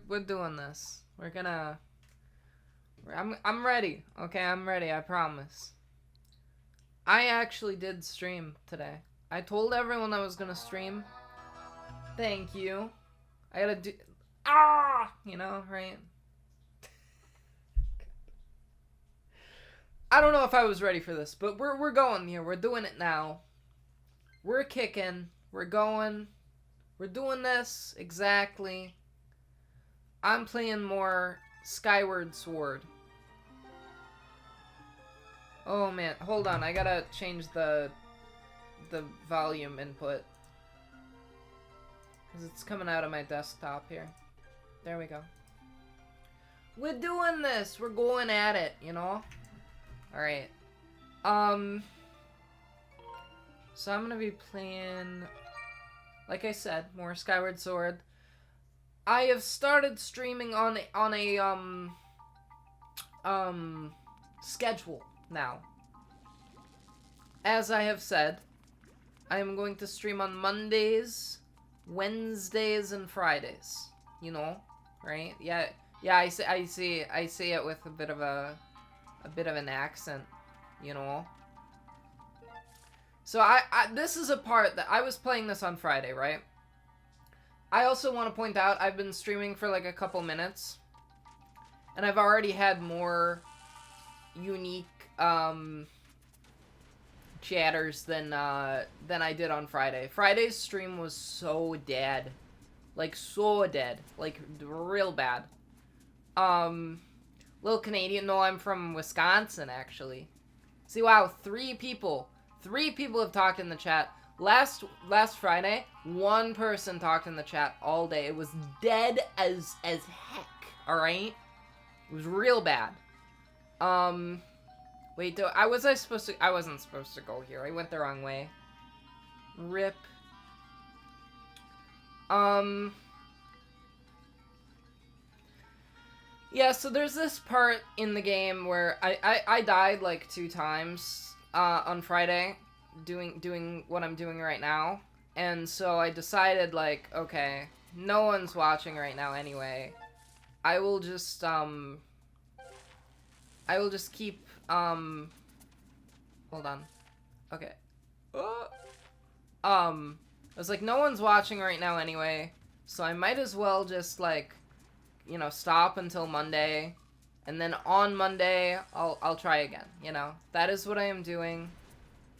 we're doing this. We're gonna. I'm ready. Okay, I'm ready. I promise. I actually did stream today. I told everyone I was gonna stream. Thank you. I gotta do. You know, right? I don't know if I was ready for this, but we're going here. We're doing it now. We're kicking. We're going. We're doing this exactly. I'm playing more Skyward Sword. Oh man, hold on. I gotta change the volume input, because it's coming out of my desktop here. There we go. We're doing this. We're going at it, you know? Alright. So I'm gonna be playing, like I said, more Skyward Sword. I have started streaming on a schedule now. As I have said, I am going to stream on Mondays, Wednesdays, and Fridays. You know, right? Yeah. I see it with a bit of an accent, you know. So this is a part that I was playing this on Friday, right? I also want to point out I've been streaming for like a couple minutes, and I've already had more unique chatters than I did on Friday. Friday's stream was so dead. Like so dead. Like real bad. Little Canadian, no, I'm from Wisconsin actually. See, wow, 3 people have talked in the chat. Last Friday, 1 person talked in the chat all day. It was dead as heck, alright? It was real bad. Wait, I wasn't supposed to go here. I went the wrong way. RIP. Yeah, so there's this part in the game where I died like 2 times on Friday doing what I'm doing right now. And so I decided, like, okay, no one's watching right now anyway. I will just keep hold on. Okay. I was like, no one's watching right now anyway, so I might as well just, like, you know, stop until Monday, and then on Monday I'll try again, you know. That is what I am doing.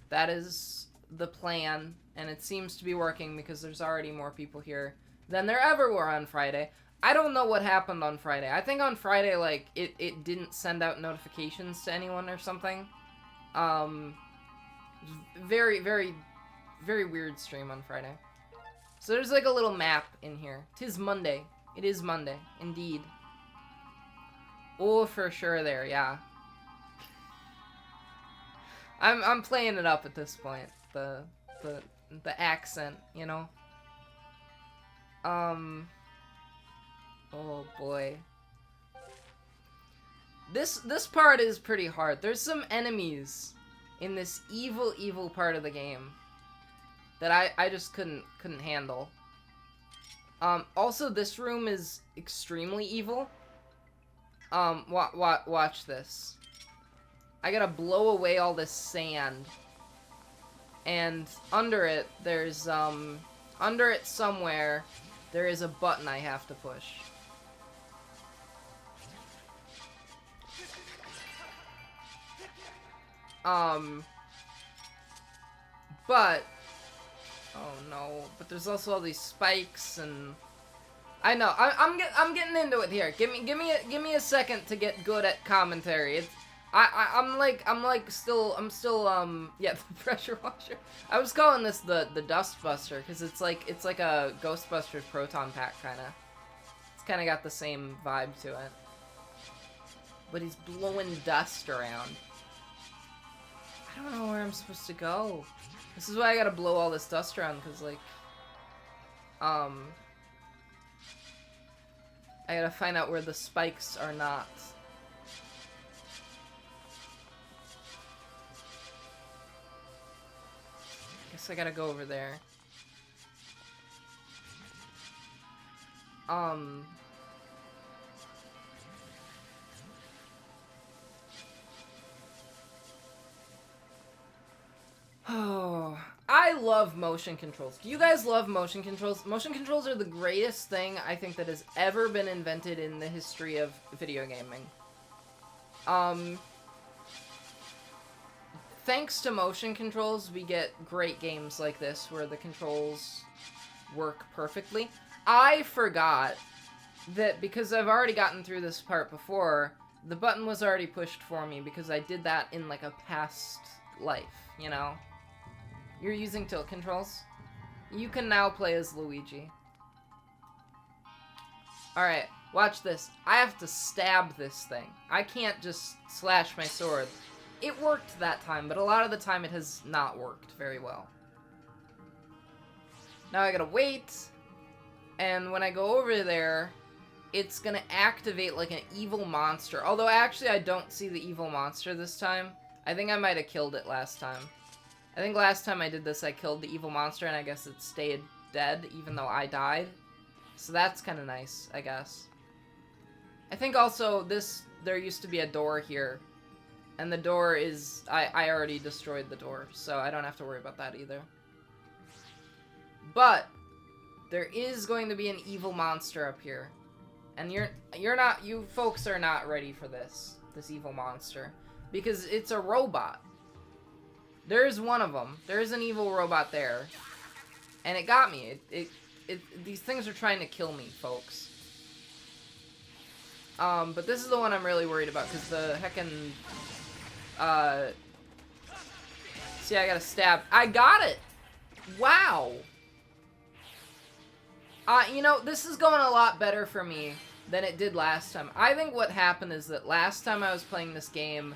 That is the plan, and it seems to be working because there's already more people here than there ever were on Friday. I don't know what happened on Friday. I think on Friday, like, it didn't send out notifications to anyone or something. Very, very, very weird stream on Friday. So there's like a little map in here. 'Tis Monday. It is Monday, indeed. Oh, for sure there, yeah. I'm playing it up at this point. The accent, you know. Oh boy. This part is pretty hard. There's some enemies in this evil part of the game that I just couldn't handle. Also, this room is extremely evil. Watch this. I gotta blow away all this sand. And under it, there's, under it somewhere, there is a button I have to push. But, oh no, but there's also all these spikes and I know. I'm getting into it here. Give me a second to get good at commentary. I'm still yeah, the pressure washer. I was calling this the dust buster because it's like a Ghostbusters proton pack kind of. It's kind of got the same vibe to it. But he's blowing dust around. I don't know where I'm supposed to go. This is why I gotta blow all this dust around, because, like, I gotta find out where the spikes are not. Guess I gotta go over there. I love motion controls. Do you guys love motion controls? Motion controls are the greatest thing I think that has ever been invented in the history of video gaming. Thanks to motion controls, we get great games like this where the controls work perfectly. I forgot that because I've already gotten through this part before, the button was already pushed for me because I did that in like a past life, you know? You're using tilt controls? You can now play as Luigi. Alright, watch this. I have to stab this thing. I can't just slash my sword. It worked that time, but a lot of the time it has not worked very well. Now I gotta wait, and when I go over there, it's gonna activate like an evil monster. Although actually I don't see the evil monster this time. I think I might have killed it last time. I think last time I did this I killed the evil monster and I guess it stayed dead even though I died. So that's kind of nice, I guess. I think also there used to be a door here. And the door is... I already destroyed the door, so I don't have to worry about that either. But there is going to be an evil monster up here. And you folks are not ready for this evil monster. Because it's a robot. There's one of them. There's an evil robot there. And it got me. These things are trying to kill me, folks. But this is the one I'm really worried about, because the heckin'... see, I gotta stab. I got it! Wow! You know, this is going a lot better for me than it did last time. I think what happened is that last time I was playing this game,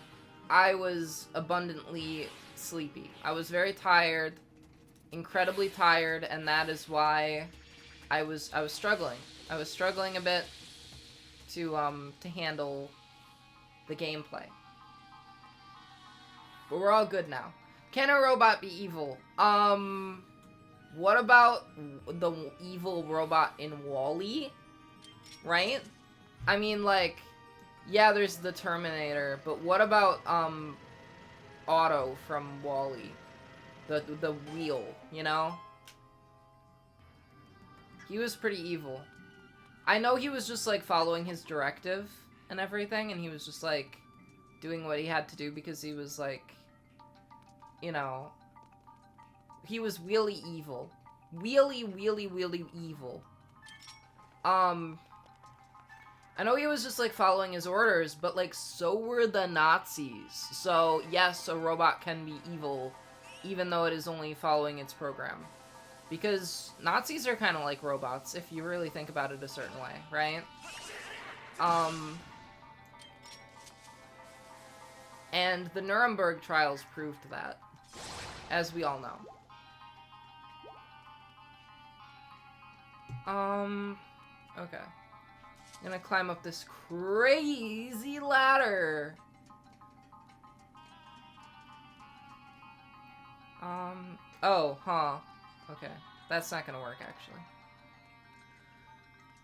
I was abundantly sleepy. I was very tired, incredibly tired, and that is why I was struggling. I was struggling a bit to handle the gameplay. But we're all good now. Can a robot be evil? What about the evil robot in WALL-E? Right? I mean, like, yeah, there's the Terminator, but what about, Otto from WALL-E? The wheel, you know? He was pretty evil. I know he was just, like, following his directive and everything, and he was just, like, doing what he had to do because he was, like, you know, he was really evil. Really evil. I know he was just, like, following his orders, but, like, so were the Nazis. So, yes, a robot can be evil, even though it is only following its program. Because Nazis are kind of like robots, if you really think about it a certain way, right? And the Nuremberg trials proved that, as we all know. Okay. I'm gonna climb up this crazy ladder. Oh, huh. Okay. That's not gonna work, actually.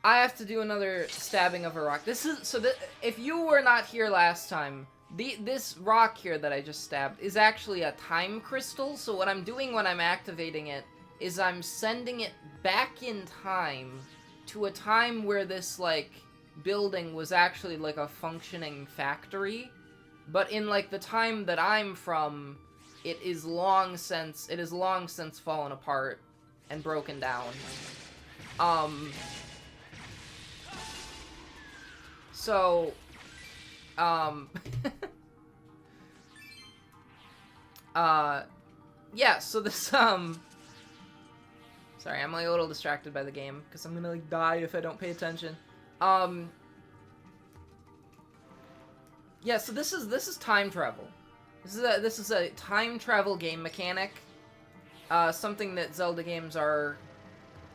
I have to do another stabbing of a rock. This is, so that, if you were not here last time, this rock here that I just stabbed is actually a time crystal, so what I'm doing when I'm activating it is I'm sending it back in time to a time where this, like, building was actually, like, a functioning factory, but in, like, the time that I'm from, it is long since fallen apart and broken down. So, yeah, so this, sorry, I'm, like, a little distracted by the game, because I'm gonna, like, die if I don't pay attention. Yeah, so this is time travel. This is a time travel game mechanic. Something that Zelda games are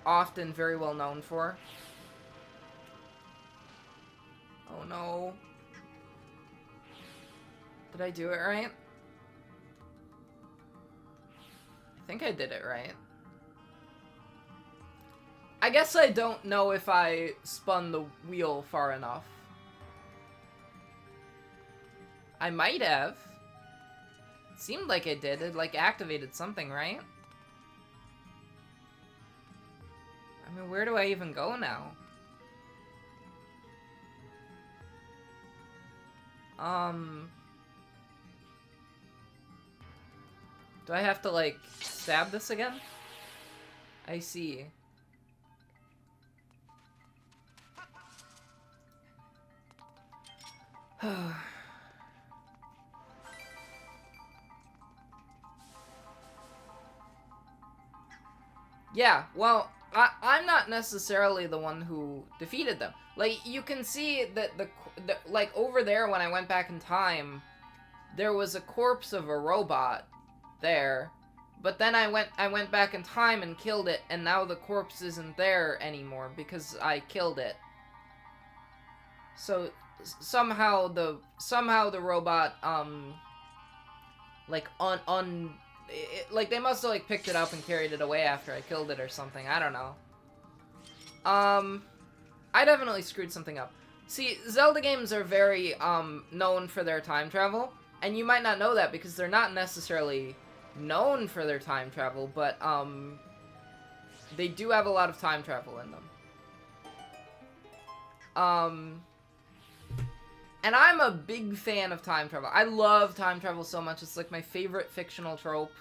often very well known for. Oh no. Did I do it right? I think I did it right. I guess I don't know if I spun the wheel far enough. I might have. It seemed like it did. It, like, activated something, right? I mean, where do I even go now? Do I have to, like, stab this again? I see. Yeah, well, I'm not necessarily the one who defeated them. Like, you can see that like, over there when I went back in time, there was a corpse of a robot there, but then I went back in time and killed it, and now the corpse isn't there anymore because I killed it. So somehow the robot like like they must have like picked it up and carried it away after I killed it or something. I don't know. I definitely screwed something up. See, Zelda games are very known for their time travel, and you might not know that because they're not necessarily known for their time travel, but they do have a lot of time travel in them. And I'm a big fan of time travel. I love time travel so much. It's like my favorite fictional trope.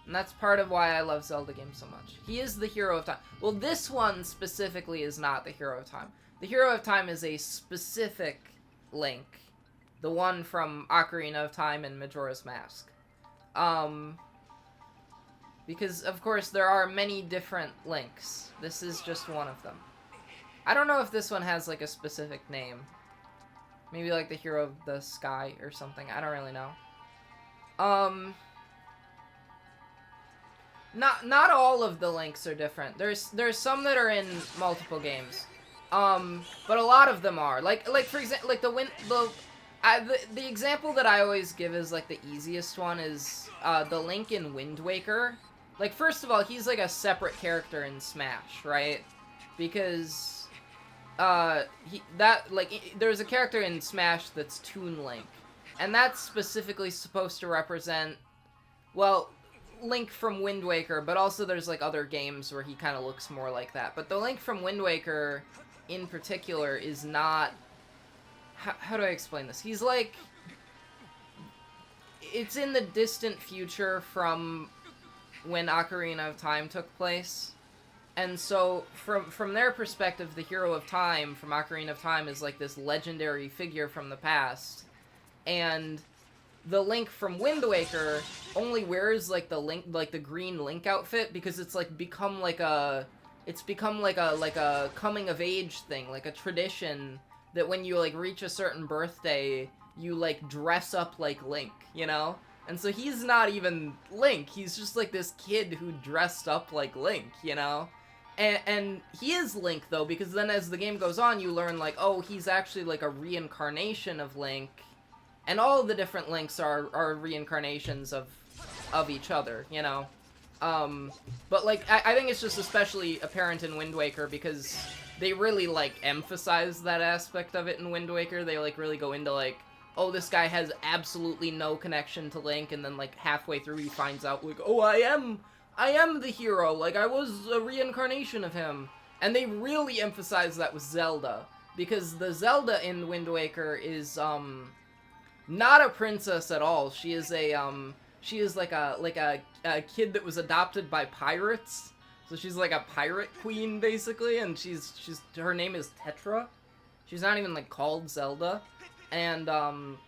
And that's part of why I love Zelda games so much. He is the hero of time. Well, this one specifically is not the hero of time. The hero of time is a specific Link. The one from Ocarina of Time and Majora's Mask. Because, of course, there are many different Links. This is just one of them. I don't know if this one has, like, a specific name. Maybe, like, the hero of the sky or something. I don't really know. Not all of the Links are different. There's some that are in multiple games. But a lot of them are. Like for example, like the example that I always give is, like, the easiest one is, the Link in Wind Waker. Like, first of all, he's, like, a separate character in Smash, right? Because there's a character in Smash that's Toon Link, and that's specifically supposed to represent, well, Link from Wind Waker, but also there's, like, other games where he kind of looks more like that. But the Link from Wind Waker, in particular, is not... How do I explain this? He's, like... It's in the distant future from when Ocarina of Time took place. And so, from their perspective, the hero of time from Ocarina of Time is, like, this legendary figure from the past. And the Link from Wind Waker only wears, like, the green Link outfit because it's, like, become like a coming of age thing, like a tradition that when you, like, reach a certain birthday, you, like, dress up like Link, you know? And so he's not even Link, he's just, like, this kid who dressed up like Link, you know? And he is Link, though, because then as the game goes on, you learn, like, oh, he's actually, like, a reincarnation of Link. And all the different Links are reincarnations of each other, you know? But, like, I think it's just especially apparent in Wind Waker because they really, like, emphasize that aspect of it in Wind Waker. They, like, really go into, like, oh, this guy has absolutely no connection to Link, and then, like, halfway through he finds out, like, oh, I am the hero, like, I was a reincarnation of him. And they really emphasize that with Zelda, because the Zelda in Wind Waker is, not a princess at all. She is like a kid that was adopted by pirates. So she's like a pirate queen, basically, and her name is Tetra. She's not even, like, called Zelda. And, and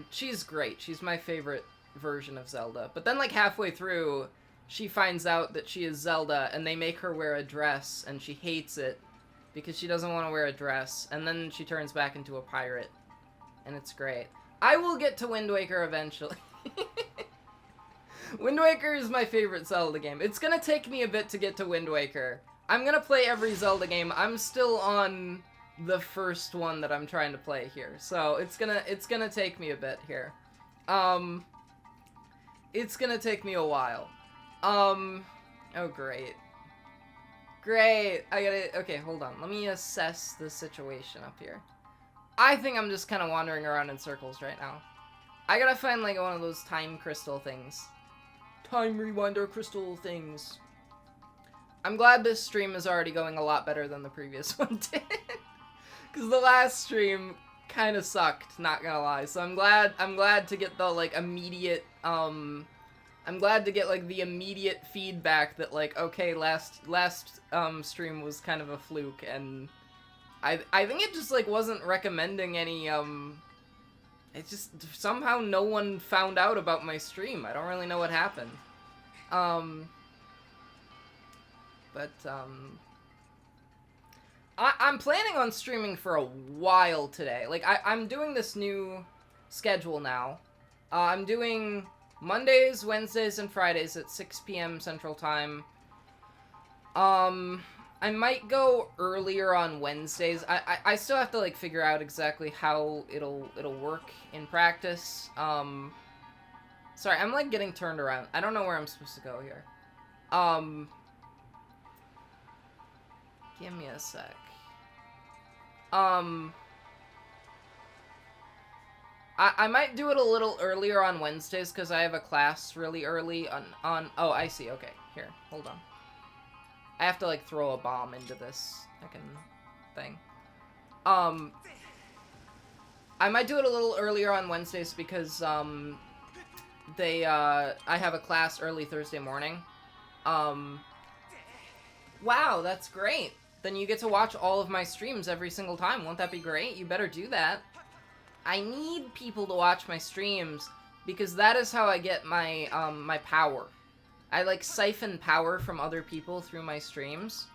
she's great. She's my favorite version of Zelda. But then, like, halfway through, she finds out that she is Zelda, and they make her wear a dress, and she hates it because she doesn't want to wear a dress, and then she turns back into a pirate, and it's great. I will get to Wind Waker eventually. Wind Waker is my favorite Zelda game. It's gonna take me a bit to get to Wind Waker. I'm gonna play every Zelda game. I'm still on the first one that I'm trying to play here, so it's gonna take me a bit here. It's gonna take me a while. Oh, great. Great! Okay, hold on. Let me assess the situation up here. I think I'm just kind of wandering around in circles right now. I gotta find, like, one of those time crystal things. Time rewinder crystal things. I'm glad this stream is already going a lot better than the previous one did. Because the last stream kind of sucked, not gonna lie. So I'm glad to get the, like, immediate, I'm glad to get, like, the immediate feedback that, like, okay, last stream was kind of a fluke, and I think it just, like, wasn't recommending any, it just, somehow no one found out about my stream. I don't really know what happened. I'm planning on streaming for a while today. Like, I'm doing this new schedule now. I'm doing Mondays, Wednesdays, and Fridays at 6 p.m. Central Time. I might go earlier on Wednesdays. I still have to, like, figure out exactly how it'll work in practice. Sorry, I'm, like, getting turned around. I don't know where I'm supposed to go here. Give me a sec. I might do it a little earlier on Wednesdays, because I have a class really early on... Oh, I see. Okay, here. Hold on. I have to, like, throw a bomb into this fucking thing. I might do it a little earlier on Wednesdays, because, I have a class early Thursday morning. Wow, that's great. Then you get to watch all of my streams every single time. Won't that be great? You better do that. I need people to watch my streams, because that is how I get my, my power. I, like, siphon power from other people through my streams,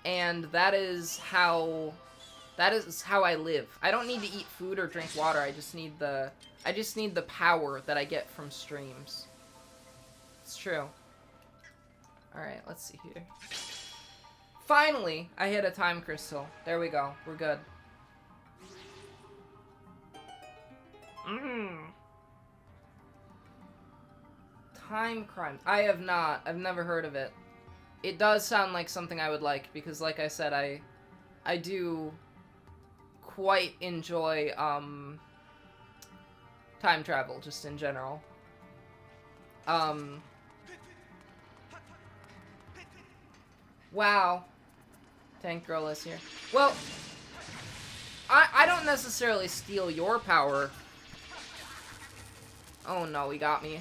and that is how I live. I don't need to eat food or drink water. I just need the power that I get from streams. It's true. Alright, let's see here. Finally, I hit a time crystal. There we go. We're good. Time crime. I have not. I've never heard of it. It does sound like something I would like, because like I said, I do quite enjoy, time travel, just in general. Wow. Tank Girl is here. Well, I don't necessarily steal your power. Oh no, he got me.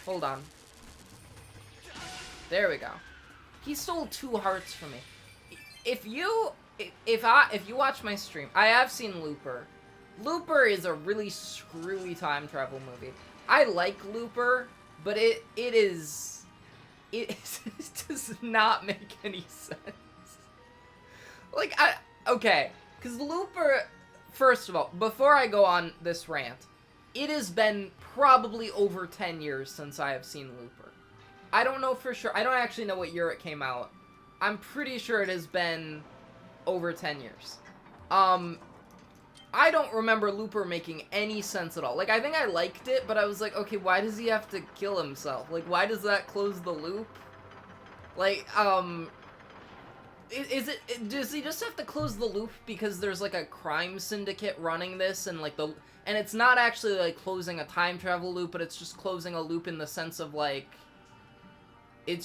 Hold on. There we go. He stole 2 hearts from me. If you watch my stream, I have seen Looper. Looper is a really screwy time travel movie. I like Looper, but it does not make any sense. Like, okay, because Looper, first of all, before I go on this rant, it has been probably over 10 years since I have seen Looper. I don't know for sure. I don't actually know what year it came out. I'm pretty sure it has been over 10 years. I don't remember Looper making any sense at all. Like, I think I liked it, but I was like, okay, why does he have to kill himself? Like, why does that close the loop? Like, does he just have to close the loop because there's, like, a crime syndicate running this, and, like, and it's not actually, like, closing a time travel loop, but it's just closing a loop in the sense of, like, they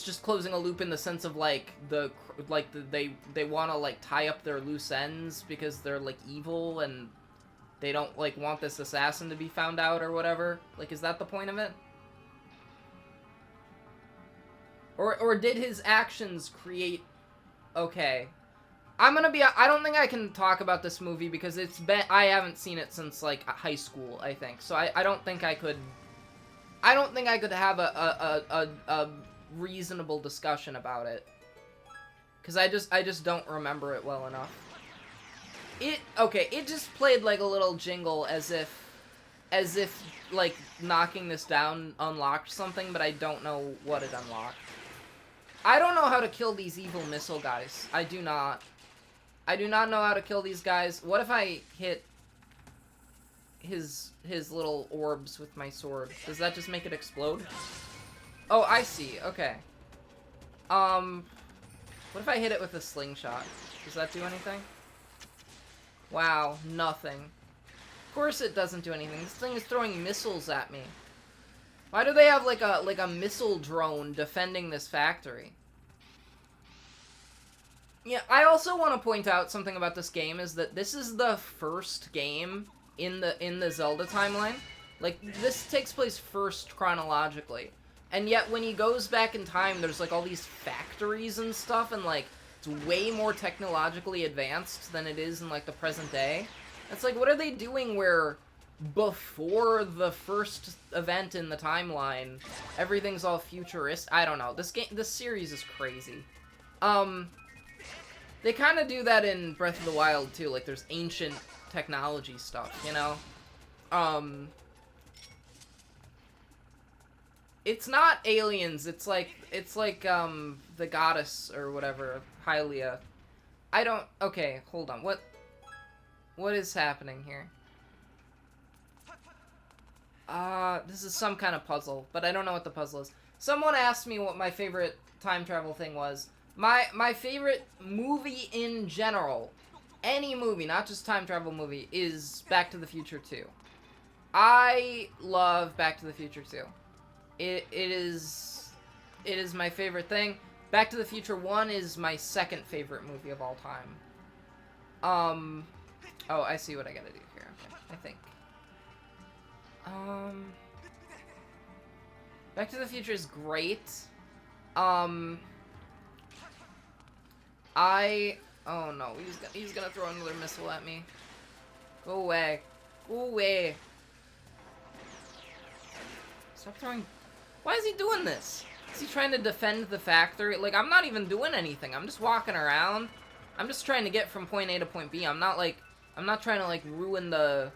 want to, like, tie up their loose ends because they're, like, evil, and they don't, like, want this assassin to be found out or whatever? Like, is that the point of it? Or did his actions create... Okay. I don't think I can talk about this movie because I haven't seen it since, like, high school, I think. So I don't think I could have a reasonable discussion about it. Because I just don't remember it well enough. It just played like a little jingle as if, like, knocking this down unlocked something, but I don't know what it unlocked. I don't know how to kill these evil missile guys. I do not. I do not know how to kill these guys. What if I hit his little orbs with my sword? Does that just make it explode? Oh, I see. Okay. What if I hit it with a slingshot? Does that do anything? Wow, nothing. Of course it doesn't do anything. This thing is throwing missiles at me. Why do they have like a missile drone defending this factory? Yeah, I also want to point out something about this game is that this is the first game in the Zelda timeline. Like, this takes place first chronologically. And yet, when he goes back in time, there's, like, all these factories and stuff, and, like, it's way more technologically advanced than it is in, like, the present day. It's like, what are they doing where before the first event in the timeline, everything's all futuristic? I don't know. This series is crazy. They kind of do that in Breath of the Wild, too. Like, there's ancient technology stuff, you know? It's not aliens, it's like, the goddess or whatever, Hylia. Okay, hold on, what is happening here? This is some kind of puzzle, but I don't know what the puzzle is. Someone asked me what my favorite time travel thing was. My favorite movie in general, any movie, not just time travel movie, is Back to the Future 2. I love Back to the Future 2. It is my favorite thing. Back to the Future 1 is my second favorite movie of all time. Oh, I see what I gotta do here. Okay, I think. Back to the Future is great. Oh no, he's gonna throw another missile at me. Go away. Go away. Stop throwing... Why is he doing this? Is he trying to defend the factory? Like, I'm not even doing anything. I'm just walking around. I'm just trying to get from point A to point B. I'm not trying to, like, ruin the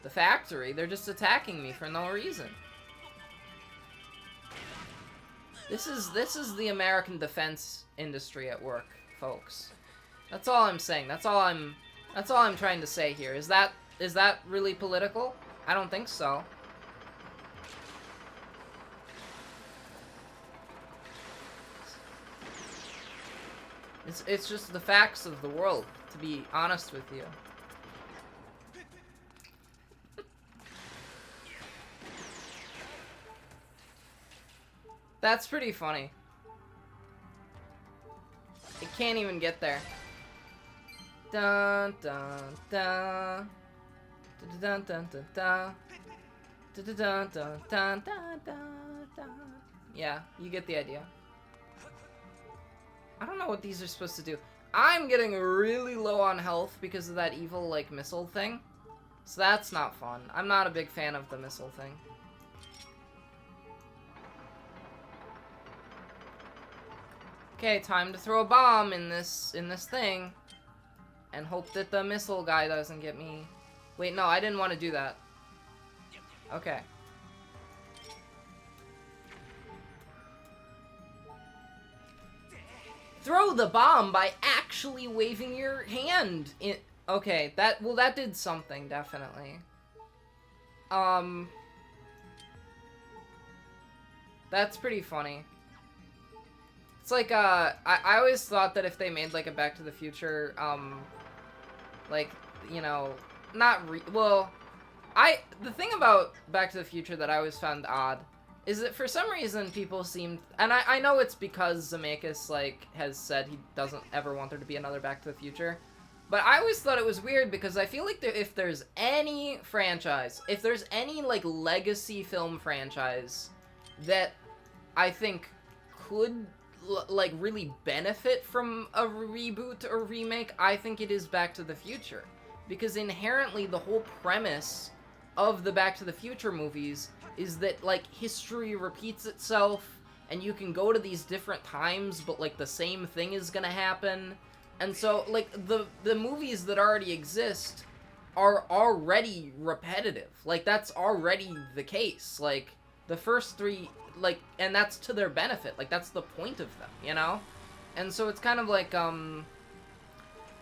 factory. They're just attacking me for no reason. This is the American defense industry at work, folks. That's all I'm saying. That's all I'm trying to say here. Is that really political? I don't think so. It's just the facts of the world, to be honest with you. That's pretty funny. It can't even get there. Dun dun dun. Dun dun dun dun. Dun dun dun dun dun dun. Yeah, you get the idea. I don't know what these are supposed to do. I'm getting really low on health because of that evil, like, missile thing. So that's not fun. I'm not a big fan of the missile thing. Okay, time to throw a bomb in this thing. And hope that the missile guy doesn't get me. Wait, no, I didn't want to do that. Okay. Throw the bomb by actually waving your hand in... Okay, that did something, definitely. That's pretty funny. It's like, I always thought that if they made, like, a Back to the Future, like, you know, the thing about Back to the Future that I always found odd is that for some reason people seemed, and I know it's because Zemeckis, like, has said he doesn't ever want there to be another Back to the Future, but I always thought it was weird because I feel like if there's any franchise, if there's any, like, legacy film franchise that I think could, like, really benefit from a reboot or remake, I think it is Back to the Future. Because inherently the whole premise of the Back to the Future movies is that, like, history repeats itself, and you can go to these different times, but, like, the same thing is gonna happen. And so, like, the movies that already exist are already repetitive. Like, that's already the case. Like, the first three, like, and that's to their benefit. Like, that's the point of them, you know? And so it's kind of like, I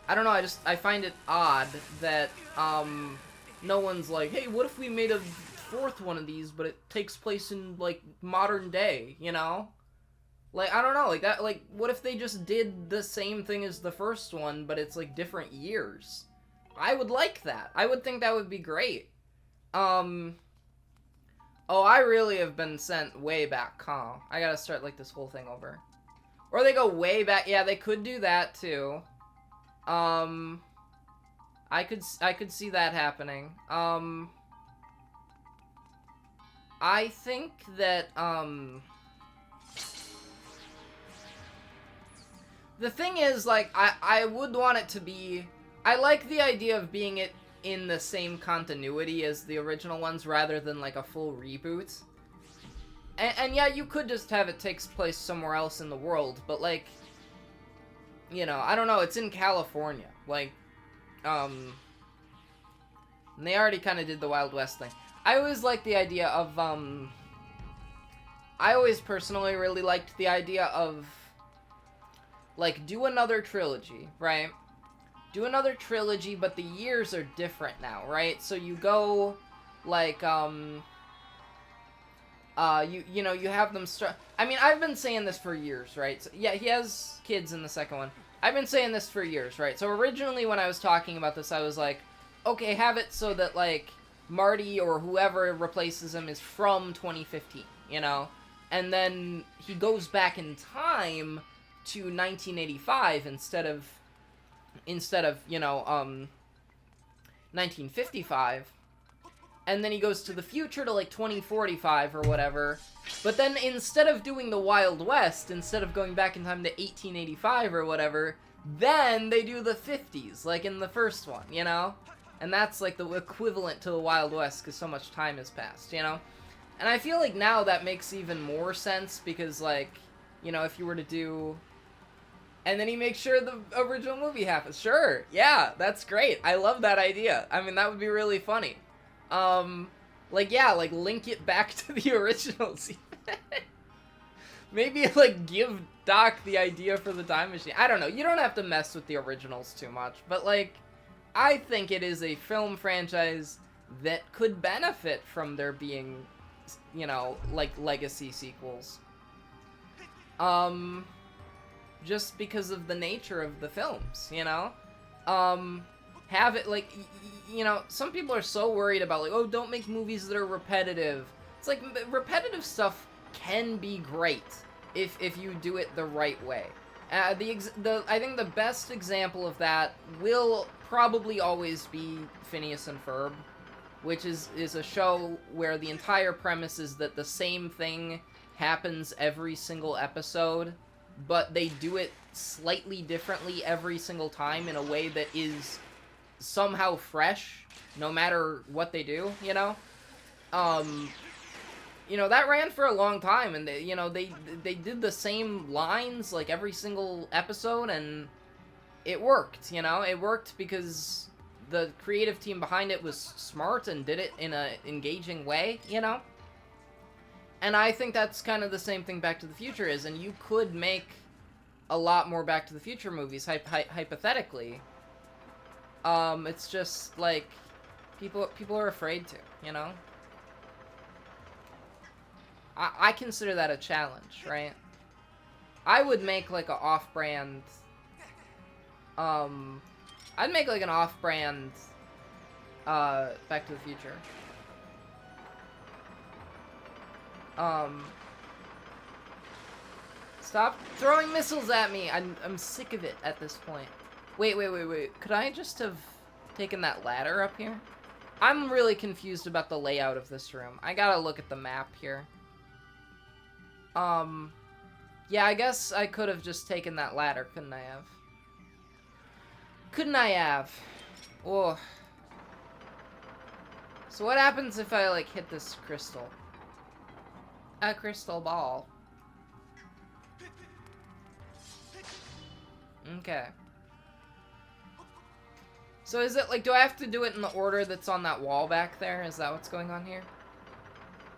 don't know, I find it odd that, no one's like, hey, what if we made a fourth one of these, but it takes place in, like, modern day, you know? Like, I don't know, like, that, like, what if they just did the same thing as the first one, but it's, like, different years? I would like that. I would think that would be great. Oh, I really have been sent way back, huh? I gotta start, like, this whole thing over. Or they go way back. Yeah, they could do that, too. I could see that happening. I think that, the thing is, like, I would want it to be... I like the idea of being it in the same continuity as the original ones, rather than, like, a full reboot. And yeah, you could just have it takes place somewhere else in the world, but, like, you know, I don't know, it's in California. Like, and they already kind of did the Wild West thing. I always liked the idea of, I always personally really liked the idea of, like, do another trilogy, right? Do another trilogy, but the years are different now, right? So you go, like, you know, you have them start... I mean, I've been saying this for years, right? So, yeah, he has kids in the second one. I've been saying this for years, right? So originally when I was talking about this, I was like, okay, have it so that, like, Marty or whoever replaces him is from 2015, you know? And then he goes back in time to 1985 instead of, you know, 1955. And then he goes to the future to, like, 2045 or whatever. But then instead of doing the Wild West, instead of going back in time to 1885 or whatever, then they do the 50s, like in the first one, you know? And that's, like, the equivalent to the Wild West, because so much time has passed, you know? And I feel like now that makes even more sense, because, like, you know, if you were to do... And then he makes sure the original movie happens. Sure, yeah, that's great. I love that idea. I mean, that would be really funny. Like, yeah, like, link it back to the originals. Maybe, like, give Doc the idea for the time machine. I don't know. You don't have to mess with the originals too much. But, like, I think it is a film franchise that could benefit from there being, you know, like, legacy sequels. Just because of the nature of the films, you know? Have it, like, you know, some people are so worried about, like, oh, don't make movies that are repetitive. It's like, repetitive stuff can be great if you do it the right way. I think the best example of that will probably always be Phineas and Ferb, which is a show where the entire premise is that the same thing happens every single episode, but they do it slightly differently every single time in a way that is somehow fresh, no matter what they do, you know? You know, that ran for a long time, and they, you know, they did the same lines, like, every single episode, and it worked, you know? It worked because the creative team behind it was smart and did it in a engaging way, you know? And I think that's kind of the same thing Back to the Future is, and you could make a lot more Back to the Future movies, hypothetically. It's just, like, people are afraid to, you know? I consider that a challenge, right? I would make, like, a off-brand, I'd make, like, an off-brand, Back to the Future. Stop throwing missiles at me! I'm sick of it at this point. Wait. Could I just have taken that ladder up here? I'm really confused about the layout of this room. I gotta look at the map here. Yeah, I guess I could have just taken that ladder, couldn't I have? Couldn't I have? Oh. So what happens if I, like, hit this crystal? A crystal ball. Okay. So is it, like, do I have to do it in the order that's on that wall back there? Is that what's going on here?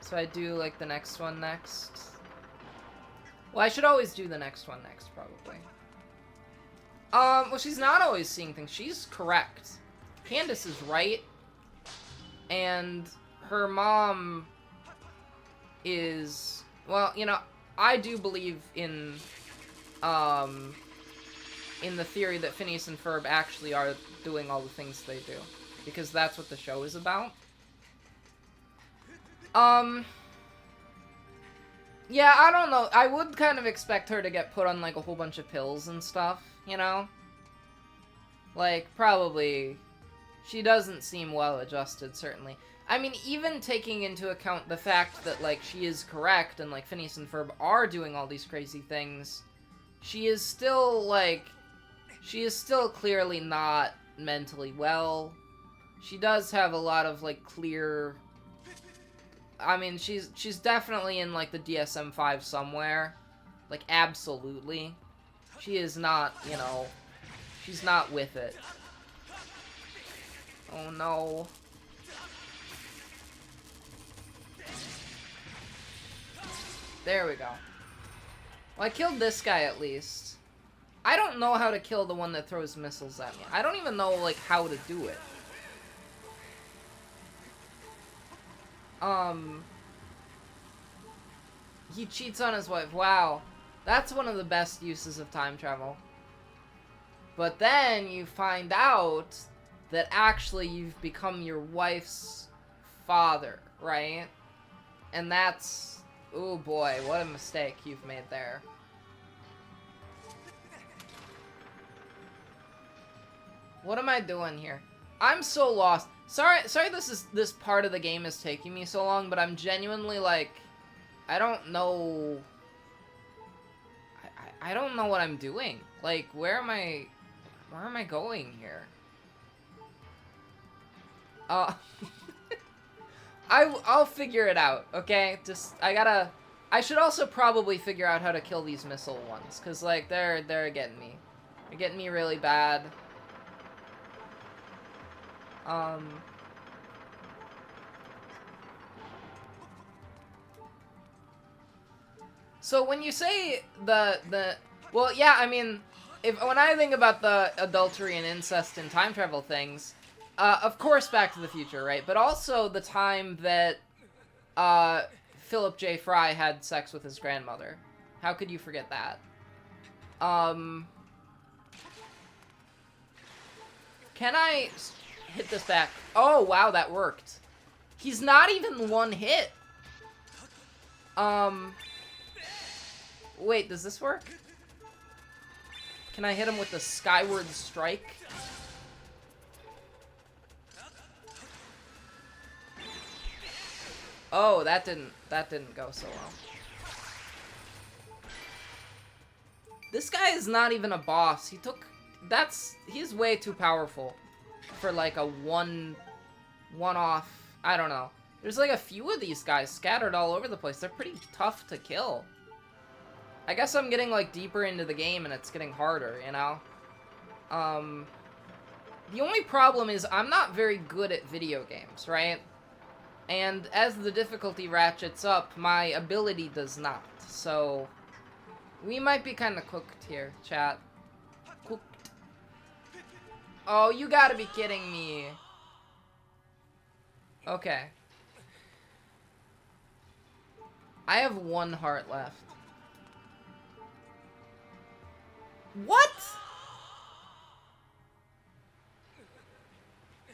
So I do, like, the next one next? Well, I should always do the next one next, probably. Well, she's not always seeing things. She's correct. Candace is right. And her mom is... Well, you know, I do believe in the theory that Phineas and Ferb actually are doing all the things they do. Because that's what the show is about. Yeah, I don't know. I would kind of expect her to get put on, like, a whole bunch of pills and stuff, you know? Like, probably... She doesn't seem well-adjusted, certainly. I mean, even taking into account the fact that, like, she is correct and, like, Phineas and Ferb are doing all these crazy things, she is still, like... She is still clearly not mentally well. She does have a lot of, like, clear... I mean, she's definitely in, like, the DSM-5 somewhere. Like, absolutely. She is not, you know... She's not with it. Oh, no. There we go. Well, I killed this guy, at least. I don't know how to kill the one that throws missiles at me. I don't even know, like, how to do it. He cheats on his wife. Wow. That's one of the best uses of time travel. But then you find out that actually you've become your wife's father, right? And that's... Oh boy, what a mistake you've made there. What am I doing here? I'm so lost. Sorry this part of the game is taking me so long, but I'm genuinely like... I don't know... I don't know what I'm doing. Like, where am I going here? I'll figure it out, okay? Just, I should also probably figure out how to kill these missile ones, because, like, they're getting me. They're getting me really bad. So when you say well, yeah, I mean, when I think about the adultery and incest and time travel things, of course Back to the Future, right? But also the time that, Philip J. Fry had sex with his grandmother. How could you forget that? Can I hit this back? Oh, wow, that worked. He's not even one hit. Wait, does this work? Can I hit him with the Skyward strike? Oh, that didn't go so well. This guy is not even a boss. He's way too powerful for like a one-off, I don't know. There's like a few of these guys scattered all over the place. They're pretty tough to kill. I guess I'm getting like deeper into the game and it's getting harder, you know? The only problem is I'm not very good at video games, right? And as the difficulty ratchets up, my ability does not. So, we might be kind of cooked here, chat. Cooked. Oh, you gotta be kidding me. Okay. I have 1 heart left. What?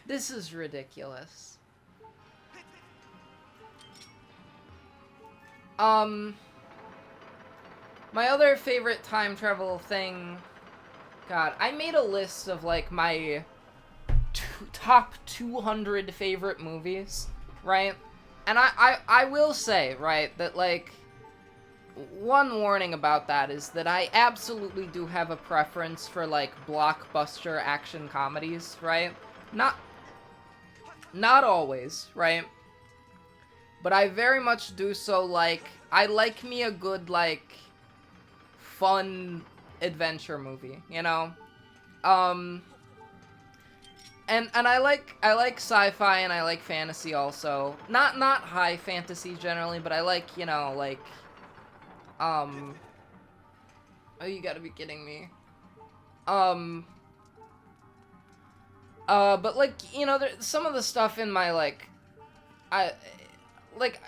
This is ridiculous. My other favorite time travel thing... God, I made a list of, like, my top 200 favorite movies, right? And I will say, right, that, like, one warning about that is that I absolutely do have a preference for, like, blockbuster action comedies, right? Not always, right? But I very much do so, like, I like me a good, like, fun adventure movie, you know? And I like sci-fi and I like fantasy also. Not high fantasy generally, but I like, you know, like, oh, you gotta be kidding me. But, like, you know, some of the stuff in my, like,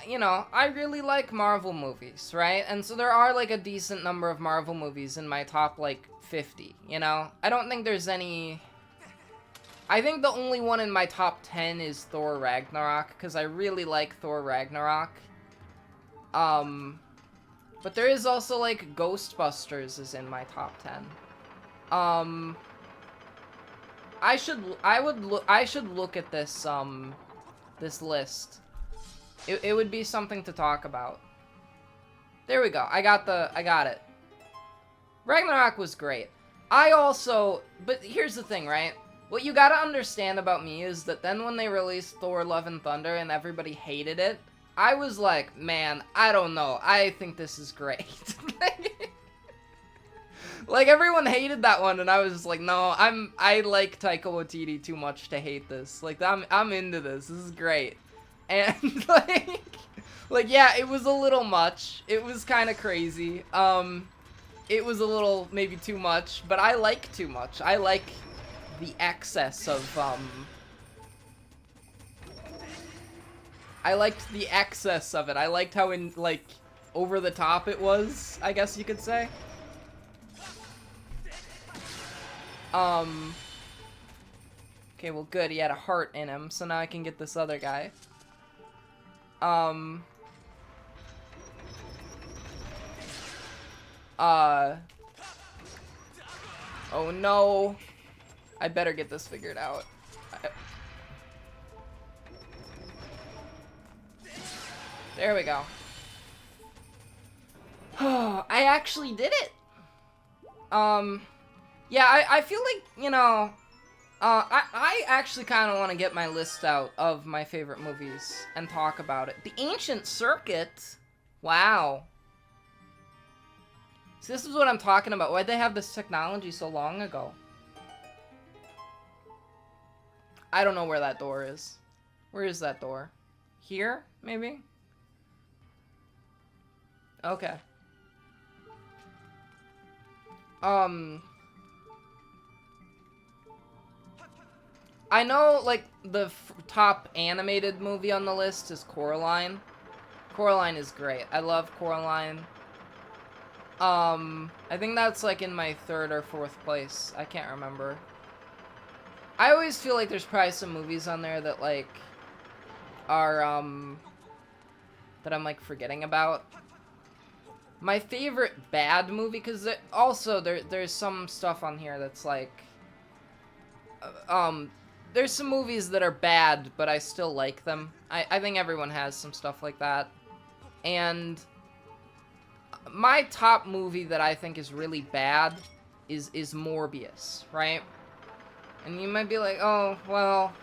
you know, I really like Marvel movies, right? And so there are, like, a decent number of Marvel movies in my top, like, 50, you know? I don't think there's any... I think the only one in my top 10 is Thor Ragnarok, because I really like Thor Ragnarok. But there is also, like, Ghostbusters is in my top 10. I should look at this, this list. It would be something to talk about. There we go. I got it. Ragnarok was great. But here's the thing, right? What you gotta understand about me is that then when they released Thor Love and Thunder and everybody hated it, I was like, man, I don't know. I think this is great. Like, everyone hated that one, and I was just like, no, I like Taika Waititi too much to hate this. Like, I'm into this. This is great. And, like, yeah, it was a little much. It was kind of crazy. It was a little, maybe too much, but I like too much. I like the excess of, I liked the excess of it. I liked how, over the top it was, I guess you could say. Okay, well, good. He had a heart in him, so now I can get this other guy. Oh no. I better get this figured out. There we go. Oh, I actually did it! Yeah, I feel like, you know, I actually kind of want to get my list out of my favorite movies and talk about it. The Ancient Circuit? Wow. See, this is what I'm talking about. Why'd they have this technology so long ago? I don't know where that door is. Where is that door? Here, maybe? Okay. I know, like, the top animated movie on the list is Coraline. Coraline is great. I love Coraline. I think that's, like, in my 3rd or 4th place. I can't remember. I always feel like there's probably some movies on there that, like, are, that I'm, like, forgetting about. My favorite bad movie, because also there's some stuff on here that's, like, there's some movies that are bad, but I still like them. I think everyone has some stuff like that. And my top movie that I think is really bad is Morbius, right? And you might be like, oh, well,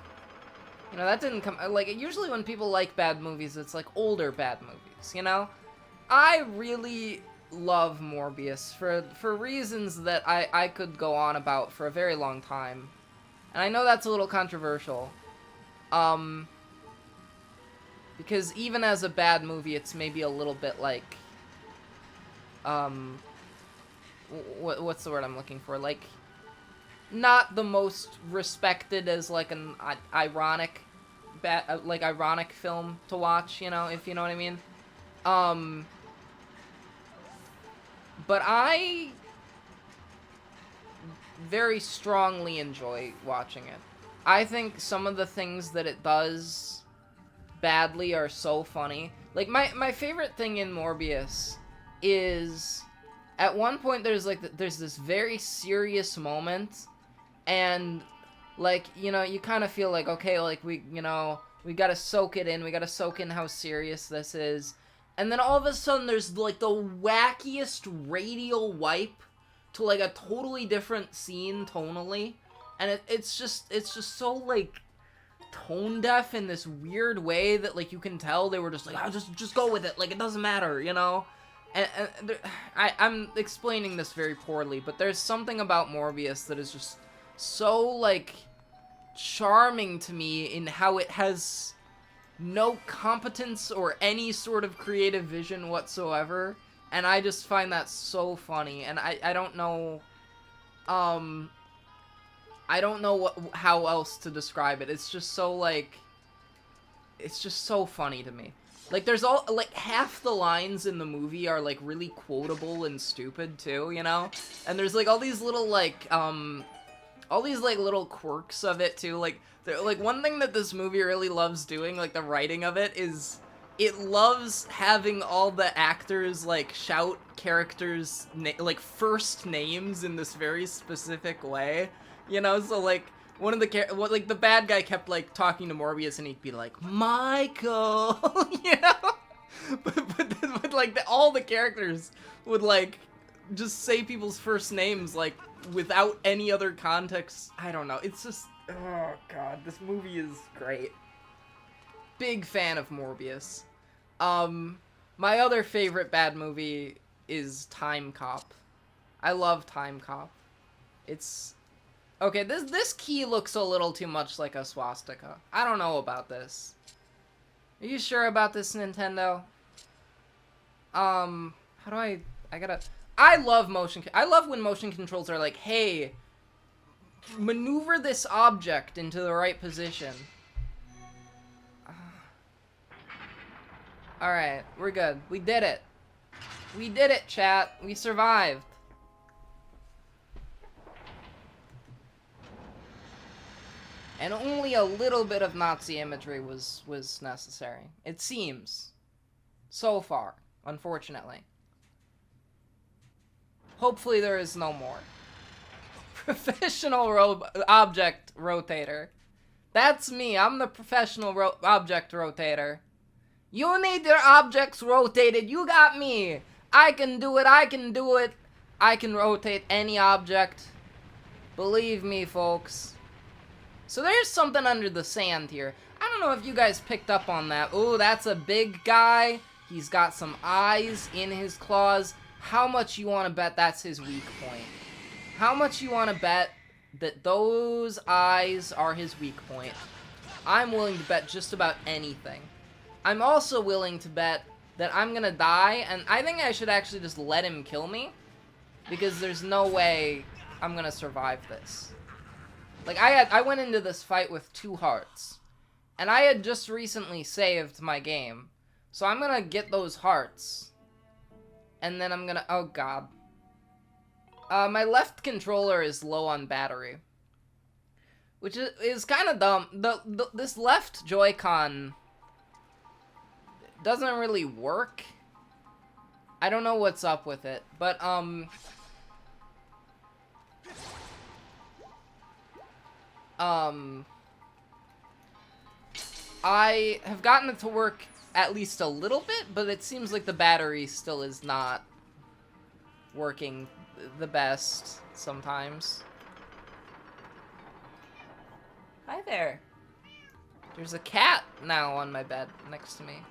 you know, that didn't come... Like, usually when people like bad movies, it's, like, older bad movies, you know? I really love Morbius for reasons that I could go on about for a very long time. And I know that's a little controversial. Because even as a bad movie, it's maybe a little bit like... what's the word I'm looking for? Like, not the most respected as, like, an ironic... ironic film to watch, you know, if you know what I mean. But I very strongly enjoy watching it. I think some of the things that it does badly are so funny. Like, my favorite thing in Morbius is, at one point there's this very serious moment, and, like, you know, you kind of feel like, okay, like, we gotta soak it in, we gotta soak in how serious this is. And then all of a sudden, there's, like, the wackiest radial wipe to, like, a totally different scene tonally. And it's just so, like, tone deaf in this weird way that, like, you can tell they were just like, oh, just go with it, like, it doesn't matter, you know? And I'm explaining this very poorly, but there's something about Morbius that is just so, like, charming to me in how it has no competence or any sort of creative vision whatsoever, and I just find that so funny. And I don't know, I don't know how else to describe it. It's just so, like, it's just so funny to me. Like, there's like, half the lines in the movie are, like, really quotable and stupid, too, you know? And there's, like, all these little, like, little quirks of it, too. Like, one thing that this movie really loves doing, like, the writing of it, is it loves having all the actors, like, shout characters' like, first names in this very specific way, you know? So, like, one of the like the bad guy kept like talking to Morbius, and he'd be like, Michael, you know. But like all the characters would like just say people's first names like without any other context. I don't know. It's just, oh god, this movie is great. Big fan of Morbius. My other favorite bad movie is Time Cop. I love Time Cop. It's okay. This key looks a little too much like a swastika. I don't know about this. Are you sure about this, Nintendo? How do I gotta... I love when motion controls are like, hey, maneuver this object into the right position. Alright, we're good. We did it. We did it, chat. We survived. And only a little bit of Nazi imagery was necessary. It seems. So far, unfortunately. Hopefully there is no more. Professional object rotator. That's me. I'm the professional object rotator. You need your objects rotated. You got me. I can do it. I can do it. I can rotate any object. Believe me, folks. So there's something under the sand here. I don't know if you guys picked up on that. Ooh, that's a big guy. He's got some eyes in his claws. How much you want to bet that's his weak point? How much you want to bet that those eyes are his weak point? I'm willing to bet just about anything. I'm also willing to bet that I'm gonna die, and I think I should actually just let him kill me, because there's no way I'm gonna survive this. Like, I went into this fight with 2 hearts, and I had just recently saved my game, so I'm gonna get those hearts, and then I'm gonna, oh god. My left controller is low on battery, which is kind of dumb. This left Joy-Con doesn't really work. I don't know what's up with it, but I have gotten it to work at least a little bit, but it seems like the battery still is not working the best sometimes. Hi there. There's a cat now on my bed next to me.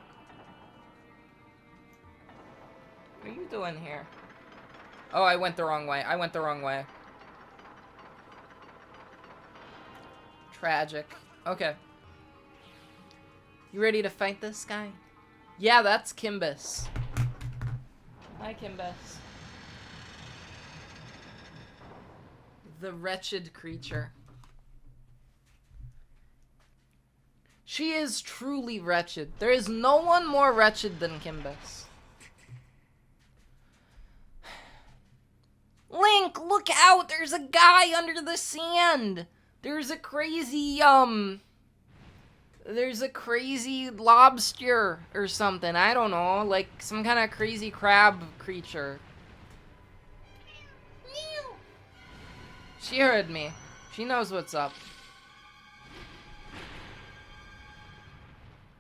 What are you doing here? Oh, I went the wrong way. I went the wrong way. Tragic. Okay. You ready to fight this guy? Yeah, that's Kimbus. Hi, Kimbus. The wretched creature. She is truly wretched. There is no one more wretched than Kimbus. Link, look out! There's a guy under the sand! There's a crazy, there's a crazy lobster or something. I don't know, like some kind of crazy crab creature. She heard me. She knows what's up.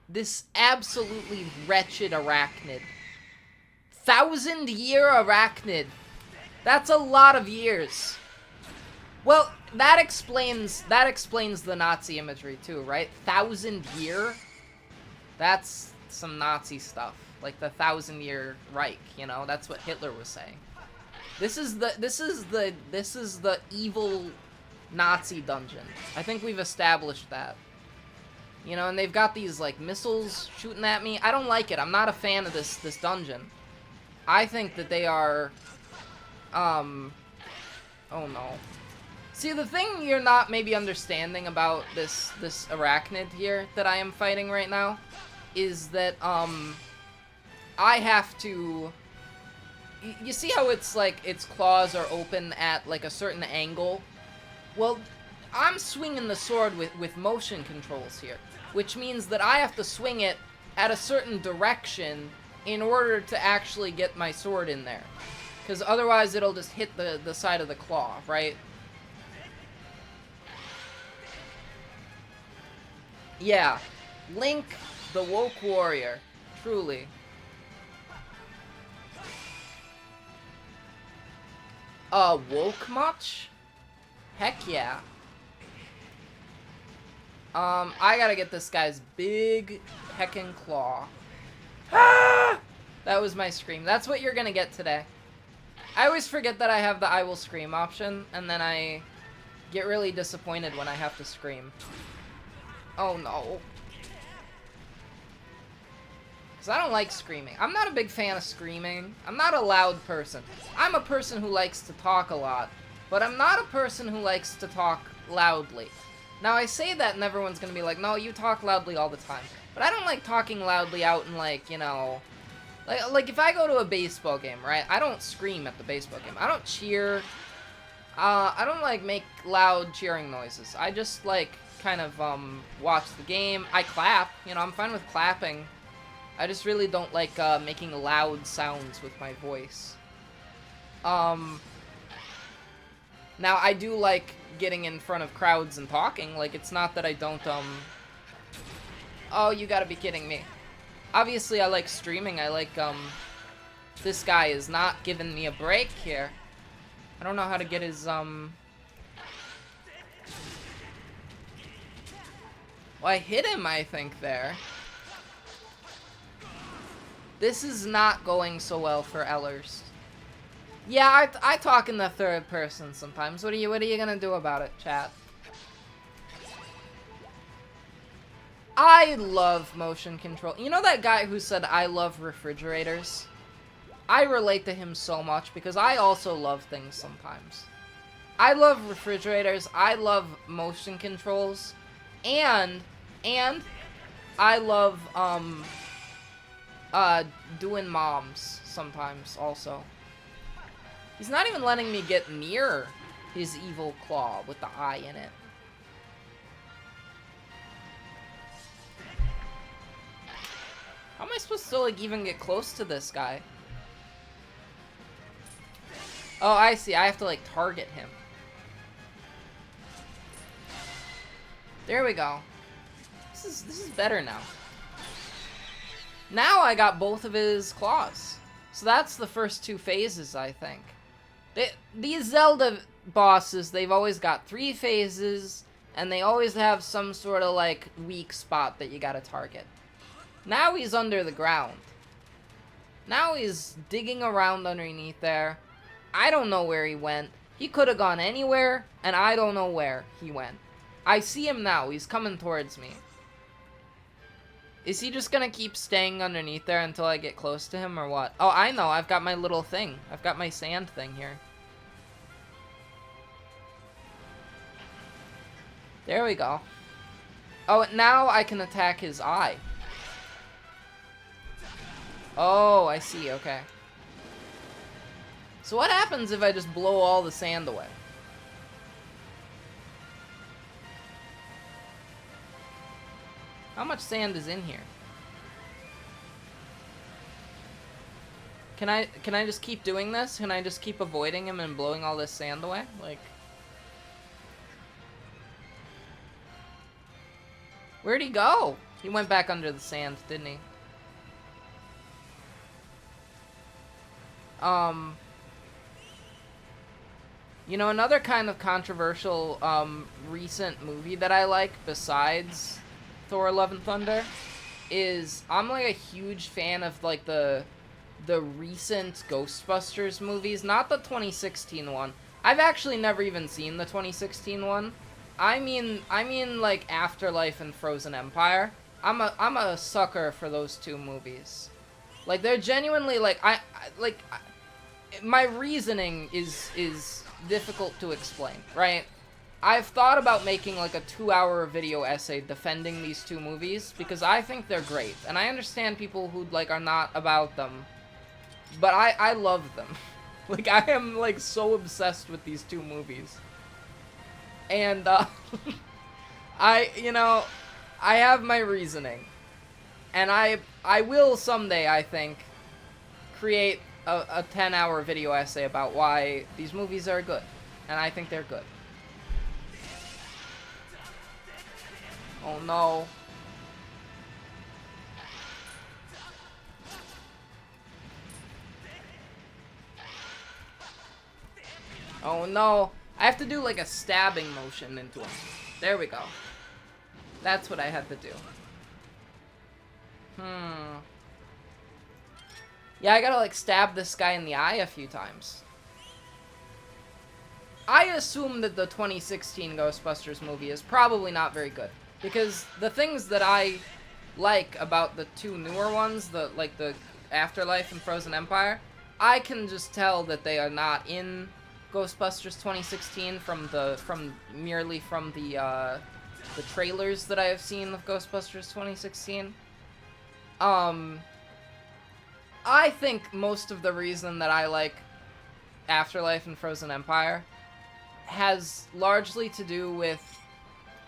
This absolutely wretched arachnid. 1,000-year arachnid. That's a lot of years. Well, that explains the Nazi imagery too, right? 1,000-year? That's some Nazi stuff. Like the 1,000-year Reich, you know? That's what Hitler was saying. This is the evil Nazi dungeon. I think we've established that. You know, and they've got these like missiles shooting at me. I don't like it. I'm not a fan of this dungeon. I think that they are oh no. See, the thing you're not maybe understanding about this arachnid here that I am fighting right now is that I have to... You see how it's like its claws are open at like a certain angle? Well, I'm swinging the sword with motion controls here, which means that I have to swing it at a certain direction in order to actually get my sword in there. Because otherwise it'll just hit the side of the claw, right? Yeah. Link, the woke warrior. Truly. Woke much? Heck yeah. I gotta get this guy's big heckin' claw. Ah! That was my scream. That's what you're gonna get today. I always forget that I have the I will scream option, and then I get really disappointed when I have to scream. Oh no. Because I don't like screaming. I'm not a big fan of screaming. I'm not a loud person. I'm a person who likes to talk a lot, but I'm not a person who likes to talk loudly. Now, I say that and everyone's gonna be like, no, you talk loudly all the time. But I don't like talking loudly out in, like, you know... Like if I go to a baseball game, right? I don't scream at the baseball game. I don't cheer. I don't, like, make loud cheering noises. I just, like, kind of, watch the game. I clap. You know, I'm fine with clapping. I just really don't like, making loud sounds with my voice. Now, I do like getting in front of crowds and talking. Like, it's not that I don't, Oh, you gotta be kidding me. Obviously, I like streaming. I like, this guy is not giving me a break here. I don't know how to get his, Well, I hit him, I think, there. This is not going so well for Ellers. Yeah, I talk in the third person sometimes. What are you gonna do about it, chat? I love motion control. You know that guy who said, I love refrigerators? I relate to him so much because I also love things sometimes. I love refrigerators, I love motion controls, and I love, doing moms sometimes also. He's not even letting me get near his evil claw with the eye in it. How am I supposed to, like, even get close to this guy? Oh, I see. I have to, like, target him. There we go. This is better now. Now I got both of his claws. So that's the first two phases, I think. These Zelda bosses, they've always got 3 phases, and they always have some sort of, like, weak spot that you gotta target. Now he's under the ground. Now he's digging around underneath there. I don't know where he went. He could have gone anywhere, and I don't know where he went. I see him now. He's coming towards me. Is he just gonna keep staying underneath there until I get close to him, or what? Oh, I know. I've got my little thing. I've got my sand thing here. There we go. Oh, now I can attack his eye. Oh, I see. Okay. So what happens if I just blow all the sand away? How much sand is in here? Can I just keep doing this? Can I just keep avoiding him and blowing all this sand away? Like... Where'd he go? He went back under the sand, didn't he? You know, another kind of controversial, recent movie that I like, besides Thor: Love and Thunder, is, I'm, like, a huge fan of, like, the recent Ghostbusters movies, not the 2016 one. I've actually never even seen the 2016 one. I mean, like, Afterlife and Frozen Empire. I'm a sucker for those 2 movies. Like, they're genuinely, like, my reasoning is difficult to explain, right? I've thought about making, like, a 2-hour video essay defending these 2 movies, because I think they're great, and I understand people who, like, are not about them, but I love them. Like, I am, like, so obsessed with these 2 movies. And, you know, I have my reasoning. And I will someday, I think, create a 10-hour video essay about why these movies are good. And I think they're good. Oh no. Oh no, I have to do like a stabbing motion into him. There we go. That's what I had to do. Yeah, I gotta like stab this guy in the eye a few times. I assume that the 2016 Ghostbusters movie is probably not very good. Because the things that I like about the two newer ones, the Afterlife and Frozen Empire, I can just tell that they are not in Ghostbusters 2016 merely from the trailers that I have seen of Ghostbusters 2016. I think most of the reason that I like Afterlife and Frozen Empire has largely to do with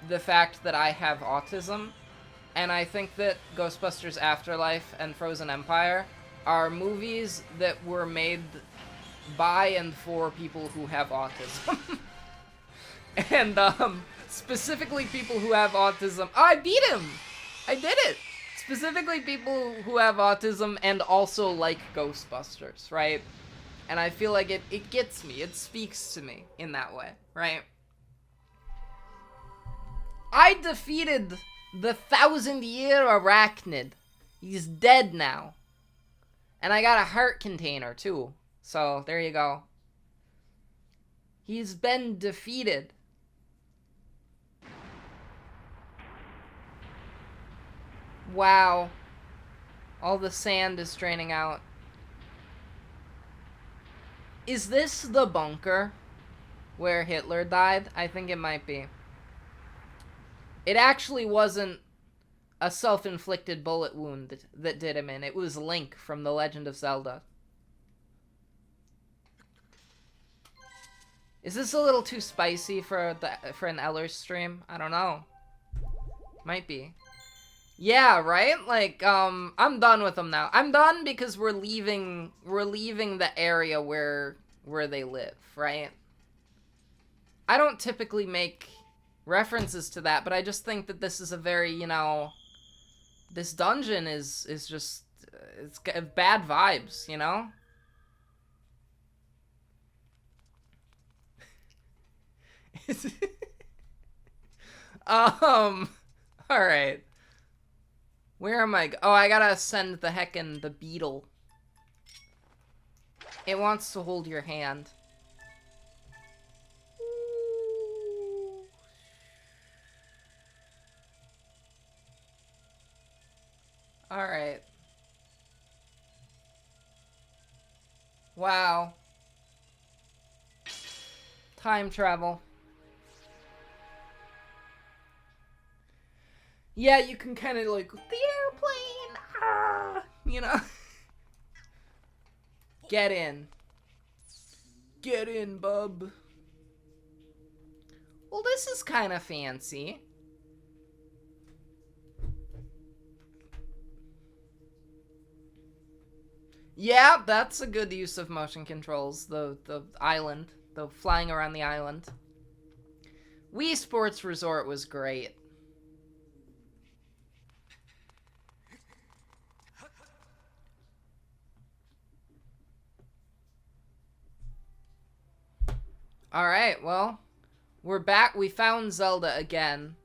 the fact that I have autism, and I think that Ghostbusters Afterlife and Frozen Empire are movies that were made by and for people who have autism. And, specifically people who have autism. Oh, I beat him! I did it! Specifically people who have autism and also like Ghostbusters, right? And I feel like it gets me. It speaks to me in that way, right? I defeated the 1,000-year arachnid. He's dead now. And I got a heart container, too. So, there you go. He's been defeated. Wow. All the sand is draining out. Is this the bunker where Hitler died? I think it might be. It actually wasn't a self-inflicted bullet wound that did him in. It was Link from The Legend of Zelda. Is this a little too spicy for an Ellers stream? I don't know. Might be. Yeah, right? Like, I'm done with them now. I'm done because we're leaving the area where they live, right? I don't typically make references to that, but I just think that this is a very, you know, this dungeon is just, it's got bad vibes, you know? Alright. Where am I? Oh, I gotta send the heckin' the beetle. It wants to hold your hand. Alright. Wow. Time travel. Yeah, you can kind of like, the airplane! Ah! You know? Get in. Get in, bub. Well, this is kind of fancy. Yeah, that's a good use of motion controls. The island. The flying around the island. Wii Sports Resort was great. Alright, well, we're back. We found Zelda again.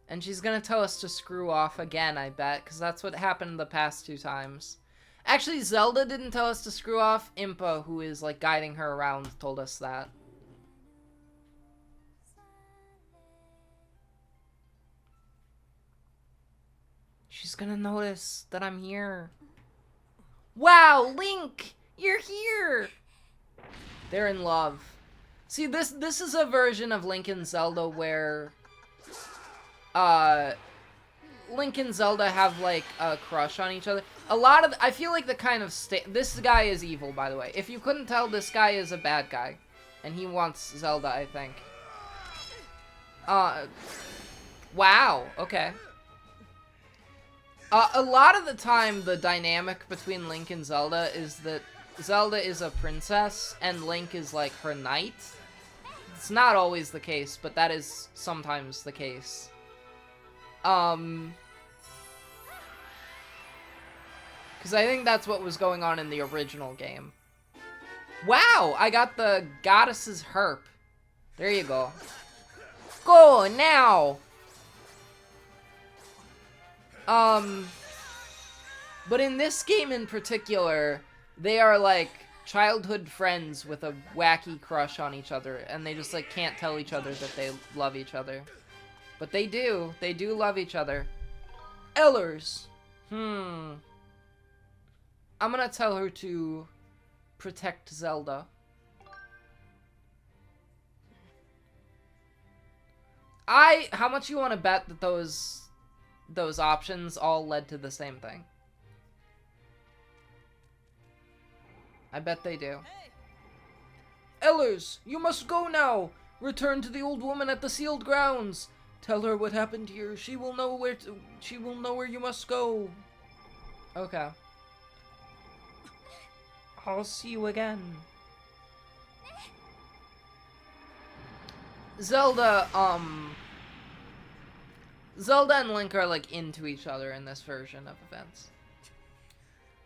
And she's gonna tell us to screw off again, I bet. Because that's what happened the past 2 times. Actually, Zelda didn't tell us to screw off. Impa, who is, like, guiding her around, told us that. She's gonna notice that I'm here. Wow, Link! You're here! They're in love. See, this is a version of Link and Zelda where, Link and Zelda have, like, a crush on each other. I feel like the kind of this guy is evil, by the way. If you couldn't tell, this guy is a bad guy. And he wants Zelda, I think. Wow, okay. A lot of the time, the dynamic between Link and Zelda is that Zelda is a princess, and Link is, like, her knight. It's not always the case, but that is sometimes the case. Because I think that's what was going on in the original game. Wow! I got the Goddess's Herp. There you go. Go now! But in this game in particular, they are like childhood friends with a wacky crush on each other, and they just like can't tell each other that they love each other. But they do. They do love each other. Ellers. I'm gonna tell her to protect Zelda. How much you want to bet that those options all led to the same thing? I bet they do. Ellers, you must go now. Return to the old woman at the sealed grounds. Tell her what happened here. She will know where you must go. Okay. I'll see you again. Zelda and Link are like into each other in this version of events.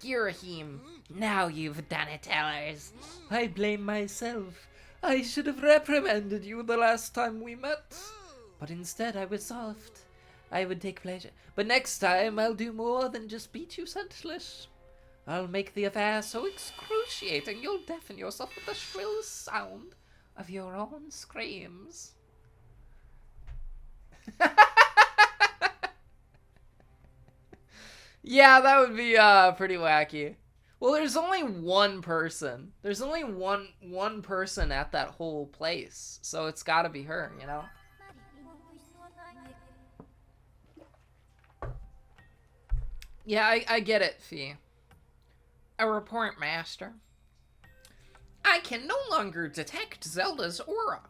Girahim, now you've done it, Ellers. I blame myself. I should have reprimanded you the last time we met. But instead I was soft. I would take pleasure. But next time I'll do more than just beat you senseless. I'll make the affair so excruciating you'll deafen yourself with the shrill sound of your own screams. Yeah, that would be pretty wacky. Well, there's only one person. There's only one person at that whole place, so it's got to be her, you know. Yeah, I get it, Fee. A report, Master. I can no longer detect Zelda's aura.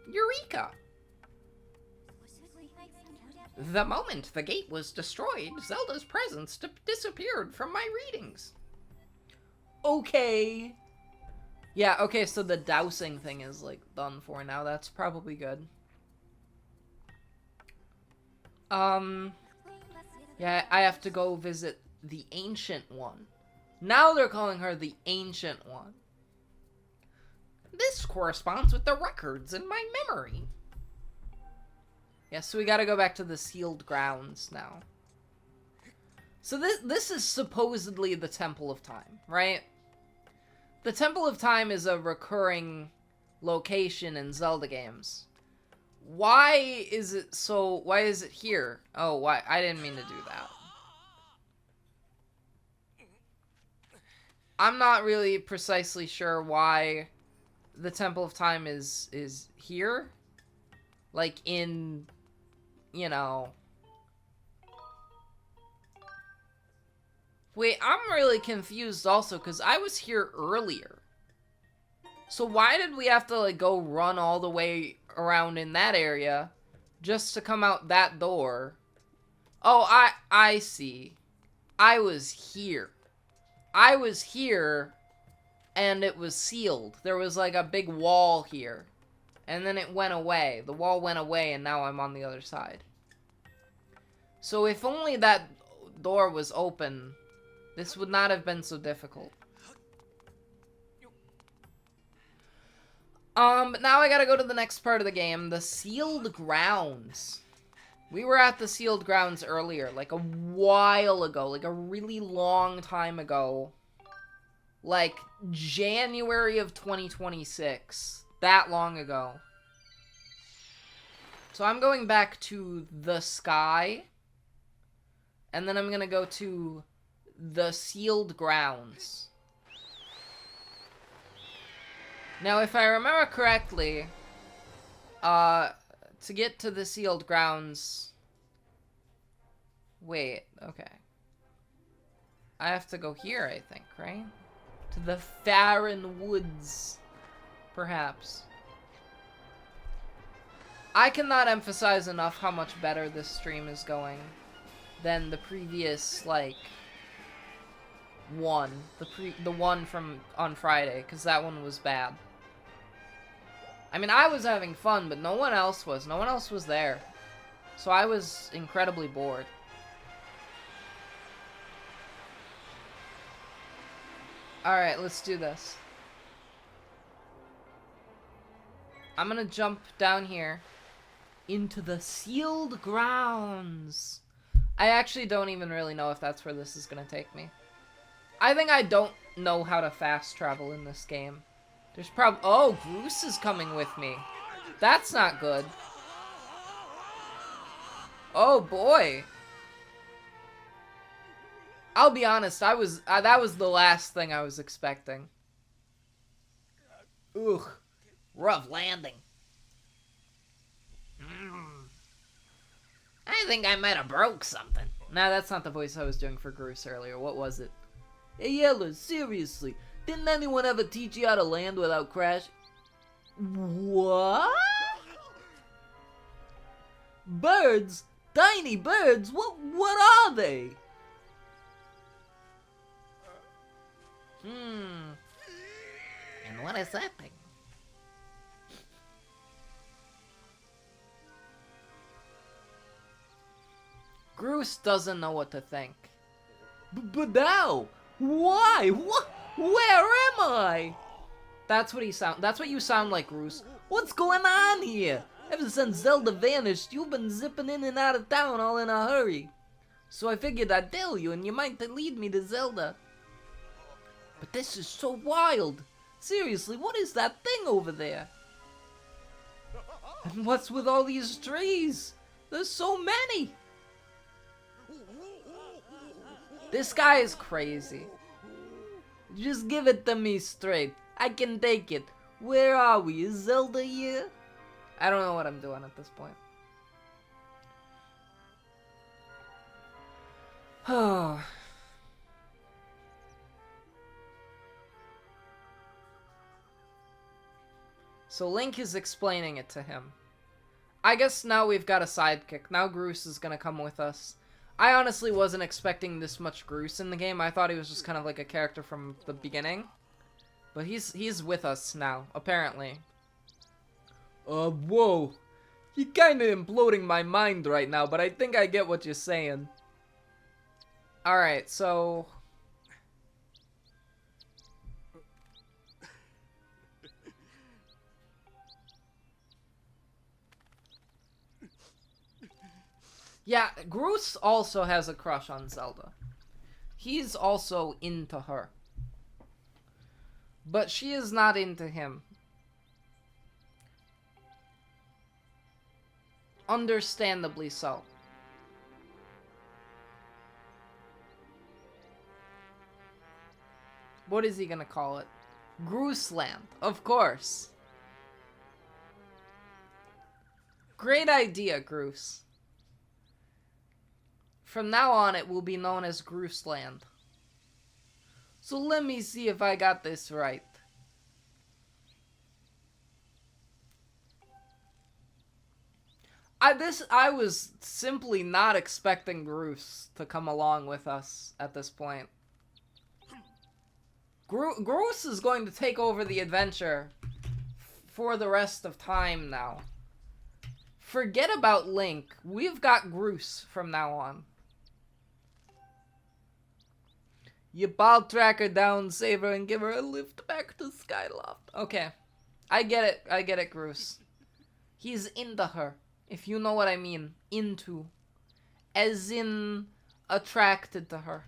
Eureka! The moment the gate was destroyed, Zelda's presence disappeared from my readings. Okay. Yeah, okay, so the dousing thing is, like, done for now. That's probably good. Yeah, I have to go visit the Ancient One. Now they're calling her the Ancient One. This corresponds with the records in my memory. Yeah, so we gotta go back to the sealed grounds now. So this is supposedly the Temple of Time, right? The Temple of Time is a recurring location in Zelda games. Why is it here? Oh, why? I didn't mean to do that. I'm not really precisely sure why the Temple of Time is here. Like in, you know. Wait, I'm really confused also because I was here earlier. So why did we have to like go run all the way around in that area just to come out that door? Oh, I see. I was here. I was here and it was sealed. There was like a big wall here. And then it went away. The wall went away and now I'm on the other side. So if only that door was open, this would not have been so difficult. But now I gotta go to the next part of the game, the sealed grounds. We were at the sealed grounds earlier, like a while ago, like a really long time ago. Like January of 2026. That long ago. So I'm going back to the sky. And then I'm gonna go to the sealed grounds. Now, if I remember correctly, to get to the sealed grounds... Wait, okay. I have to go here, I think, right? To the Farron Woods, perhaps. I cannot emphasize enough how much better this stream is going than the previous, like, one. The one from on Friday, because that one was bad. I mean, I was having fun, but no one else was. No one else was there. So I was incredibly bored. Alright, let's do this. I'm gonna jump down here into the sealed grounds. I actually don't even really know if that's where this is gonna take me. I think I don't know how to fast travel in this game. There's oh, Groose is coming with me. That's not good. Oh boy. I'll be honest, that was the last thing I was expecting. Ugh. Rough landing. I think I might have broke something. Nah, that's not the voice I was doing for Groose earlier. What was it? Hey, Ella, seriously. Didn't anyone ever teach you how to land without crash? What? Birds? Tiny birds? What are they? And what is that thing? Groose doesn't know what to think. But now, why? What? Where am I? That's what you sound like, Groose. What's going on here? Ever since Zelda vanished, you've been zipping in and out of town all in a hurry. So I figured I'd tell you, and you might lead me to Zelda. But this is so wild. Seriously, what is that thing over there? And what's with all these trees? There's so many. This guy is crazy. Just give it to me straight. I can take it. Where are we? Is Zelda here? I don't know what I'm doing at this point. Oh. So Link is explaining it to him. I guess now we've got a sidekick. Now Groose is gonna come with us. I honestly wasn't expecting this much Groose in the game. I thought he was just kind of like a character from the beginning. But he's with us now, apparently. Whoa. You're kinda imploding my mind right now, but I think I get what you're saying. Alright, so... Yeah, Groose also has a crush on Zelda. He's also into her. But she is not into him. Understandably so. What is he gonna call it? Grooseland, of course. Great idea, Groose. From now on, it will be known as Grooseland. So let me see if I got this right. I was simply not expecting Groose to come along with us at this point. Groose is going to take over the adventure for the rest of time now. Forget about Link. We've got Groose from now on. You ball track her down, save her, and give her a lift back to Skyloft. Okay. I get it, Groose. He's into her, if you know what I mean. Into. As in, attracted to her.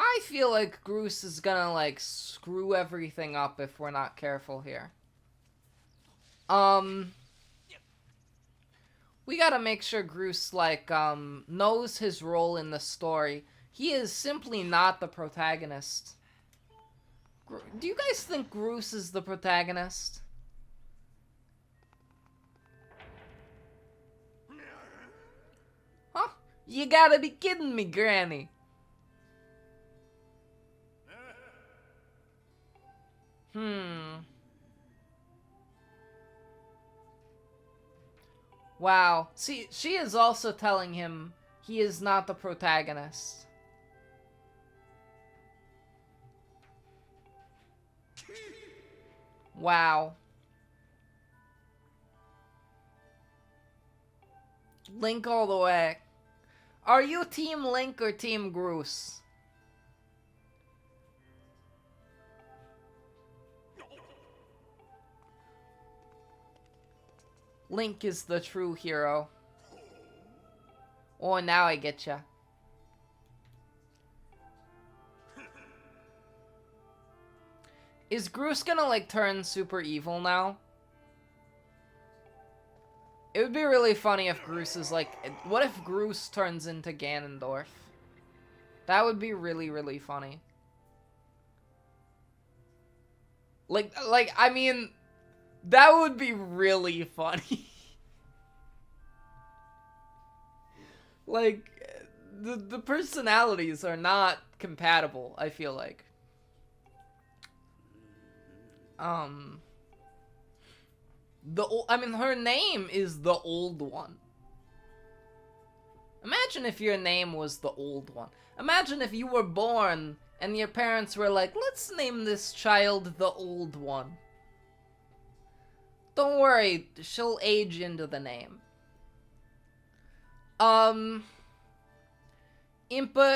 I feel like Groose is gonna, like, screw everything up if we're not careful here. We gotta make sure Groose, like, knows his role in the story. He is simply not the protagonist. Do you guys think Groose is the protagonist? Huh? You gotta be kidding me, Granny. Wow. See, she is also telling him he is not the protagonist. Wow. Link all the way. Are you Team Link or Team Groose? Link is the true hero. Oh, now I get ya. Is Groose gonna, like, turn super evil now? It would be really funny if Groose is, like... What if Groose turns into Ganondorf? That would be really, really funny. Like, I mean... That would be really funny. Like, the personalities are not compatible, I feel like. I mean, her name is the Old One. Imagine if your name was the Old One. Imagine if you were born and your parents were like, let's name this child the Old One. Don't worry, she'll age into the name. Impa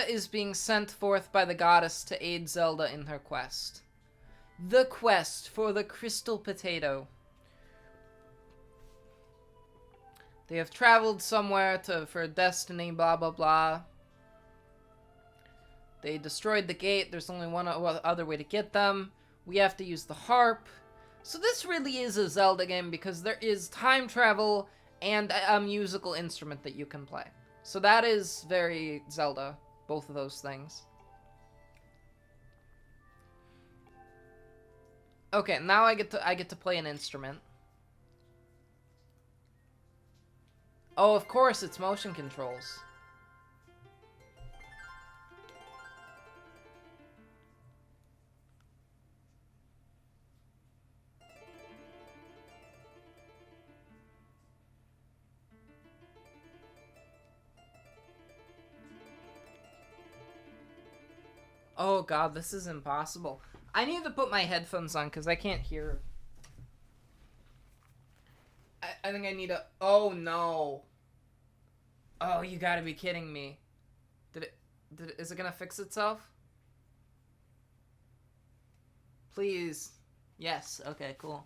is being sent forth by the goddess to aid Zelda in her quest. The quest for the crystal potato. They have traveled somewhere for destiny, blah blah blah. They destroyed the gate. There's only one other way to get them. We have to use the harp. So this really is a Zelda game because there is time travel and a musical instrument that you can play. So that is very Zelda, both of those things. Okay, now I get to play an instrument. Oh, of course, it's motion controls. Oh god, this is impossible. I need to put my headphones on because I can't hear. I think I need a... Oh no. Oh, you gotta be kidding me. Is it gonna fix itself? Please. Yes, okay, cool.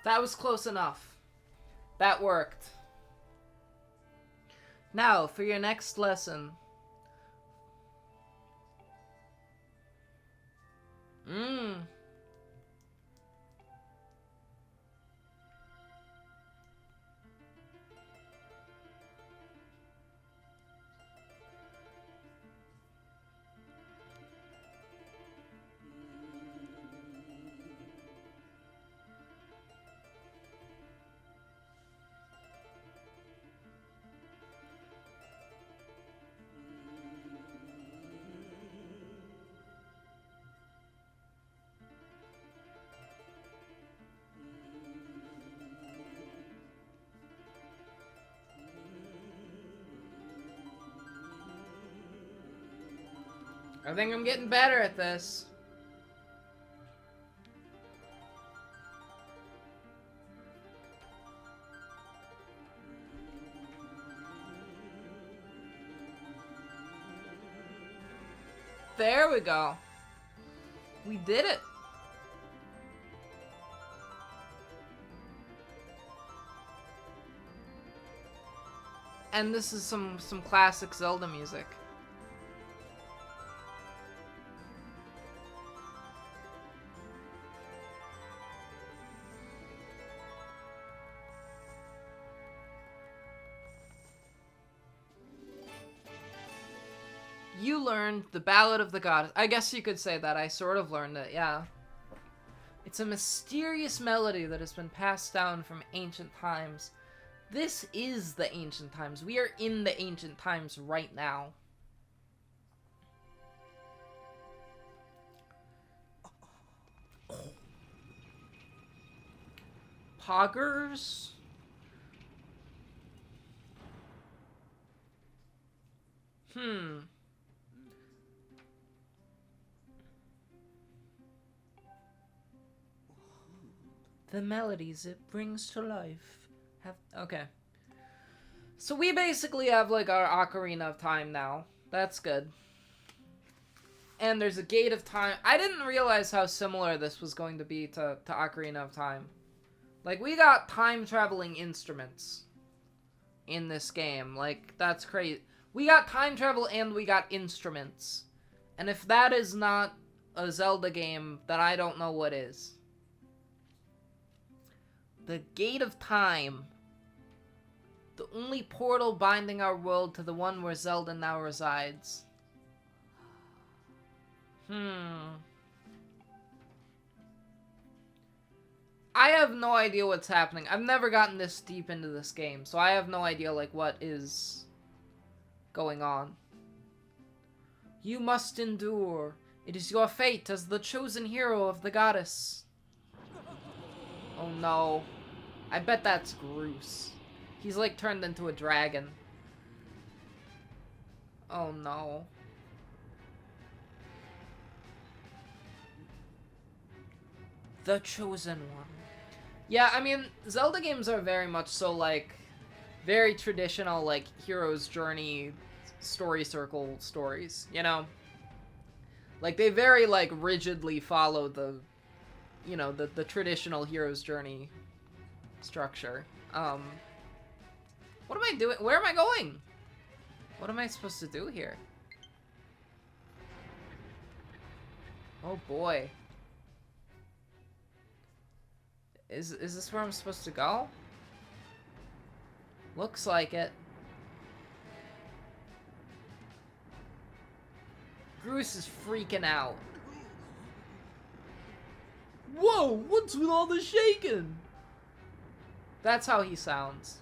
That was close enough. That worked. Now, for your next lesson. I think I'm getting better at this. There we go. We did it. And this is some classic Zelda music. You learned the Ballad of the Goddess. I guess you could say that. I sort of learned it, yeah. It's a mysterious melody that has been passed down from ancient times. This is the ancient times. We are in the ancient times right now. Poggers? The melodies it brings to life. Okay. So we basically have, like, our Ocarina of Time now. That's good. And there's a Gate of Time. I didn't realize how similar this was going to be to Ocarina of Time. Like, we got time-traveling instruments in this game. Like, that's crazy. We got time travel and we got instruments. And if that is not a Zelda game, then I don't know what is. The Gate of Time. The only portal binding our world to the one where Zelda now resides. I have no idea what's happening. I've never gotten this deep into this game, so I have no idea, like, what is going on. You must endure. It is your fate as the chosen hero of the goddess. Oh no. I bet that's Groose. He's, like, turned into a dragon. Oh no. The chosen one. Yeah, I mean, Zelda games are very much so, like, very traditional, like, hero's journey, story circle stories, you know? Like, they very, like, rigidly follow the, you know, the traditional hero's journey structure. What am I doing? Where am I going? What am I supposed to do here? Oh boy. Is this where I'm supposed to go? Looks like it. Groose is freaking out. Whoa, what's with all the shaking? That's how he sounds.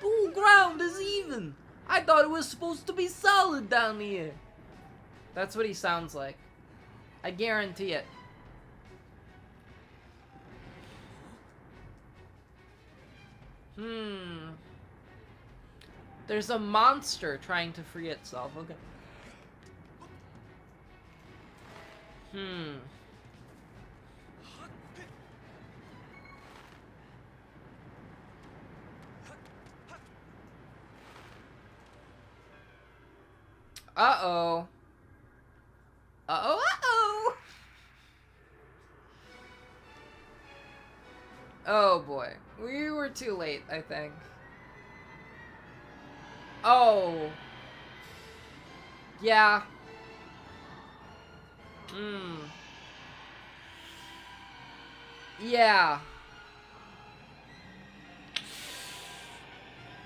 The ground is even. I thought it was supposed to be solid down here. That's what he sounds like. I guarantee it. There's a monster trying to free itself. Okay. Uh-oh. Uh-oh, uh-oh! Oh boy. We were too late, I think. Oh. Yeah. Yeah.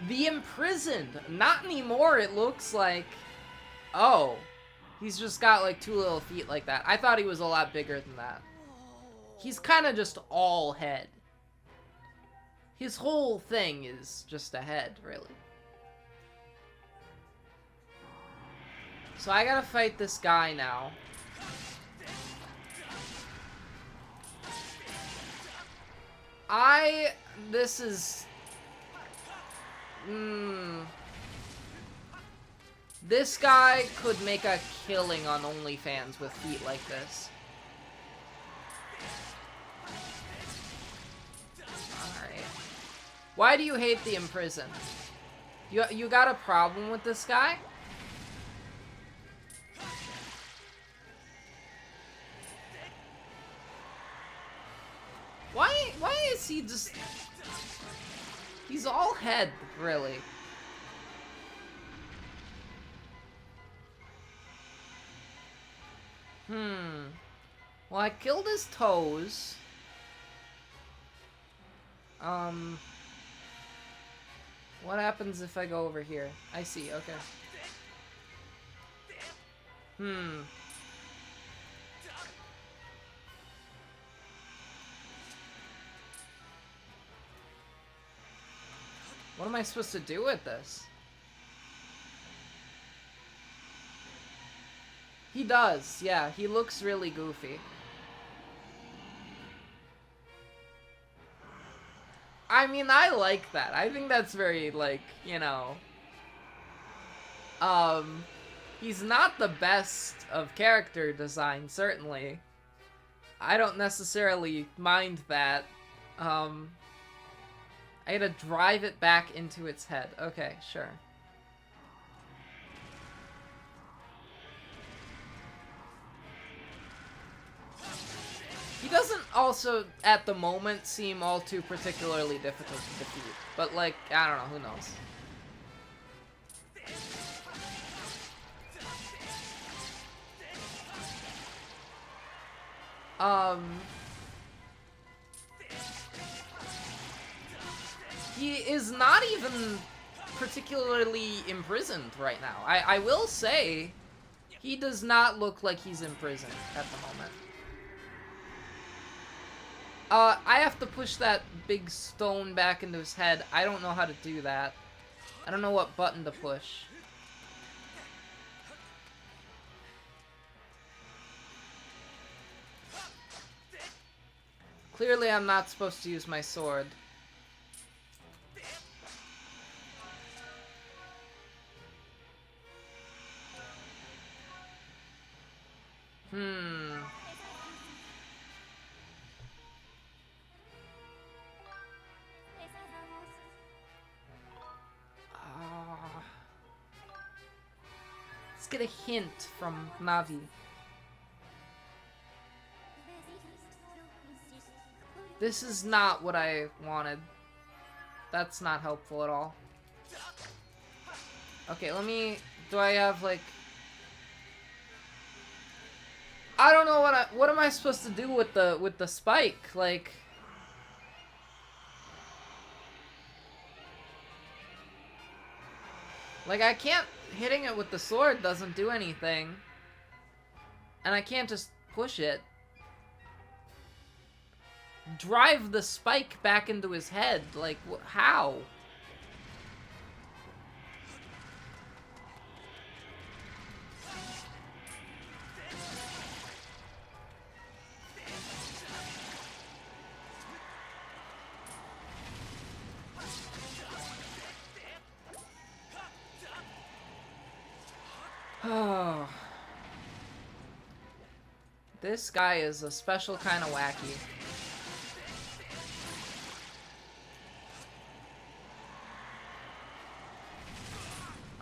The Imprisoned. Not anymore, it looks like. Oh. He's just got, like, 2 little feet like that. I thought he was a lot bigger than that. He's kind of just all head. His whole thing is just a head, really. So I gotta fight this guy now. This is... This guy could make a killing on OnlyFans with feet like this. Alright. Why do you hate the Imprisoned? You got a problem with this guy? Why is he just... He's all head, really. Well, I killed his toes. What happens if I go over here? I see, okay. What am I supposed to do with this? He does, yeah. He looks really goofy. I mean, I like that. I think that's very, like, you know... He's not the best of character design, certainly. I don't necessarily mind that. I gotta drive it back into its head. Okay, sure. He doesn't also, at the moment, seem all too particularly difficult to defeat. But, like, I don't know, who knows. He is not even particularly imprisoned right now. I will say, he does not look like he's imprisoned at the moment. I have to push that big stone back into his head. I don't know how to do that. I don't know what button to push. Clearly, I'm not supposed to use my sword. Let's get a hint from Navi. This is not what I wanted. That's not helpful at all. Okay, let me... Do I have, like... I don't know what am I supposed to do with the spike? Like... Like, I can't... Hitting it with the sword doesn't do anything. And I can't just push it. Drive the spike back into his head. Like, how? Oh. This guy is a special kind of wacky.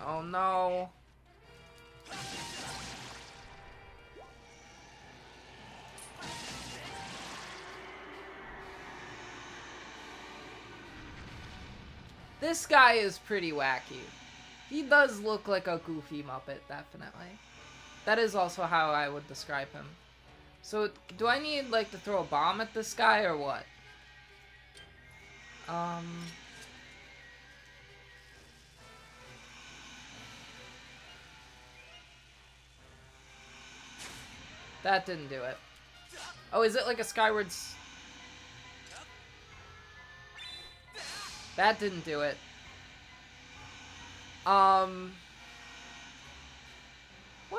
Oh no. This guy is pretty wacky. He does look like a goofy Muppet, definitely. That is also how I would describe him. So, do I need, like, to throw a bomb at this guy, or what? That didn't do it. Oh, is it like a Skyward... That didn't do it. What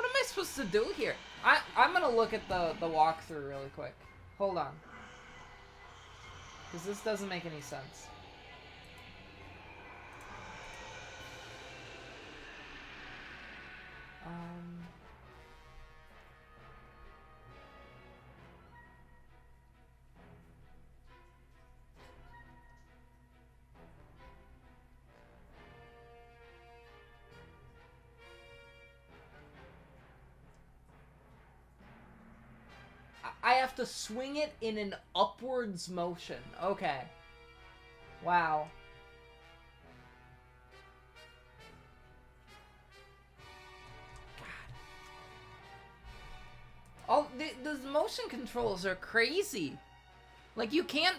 am I supposed to do here? I'm gonna look at the walkthrough really quick. Hold on. Because this doesn't make any sense. I have to swing it in an upwards motion. Okay. Wow. God. The motion controls are crazy. Like, you can't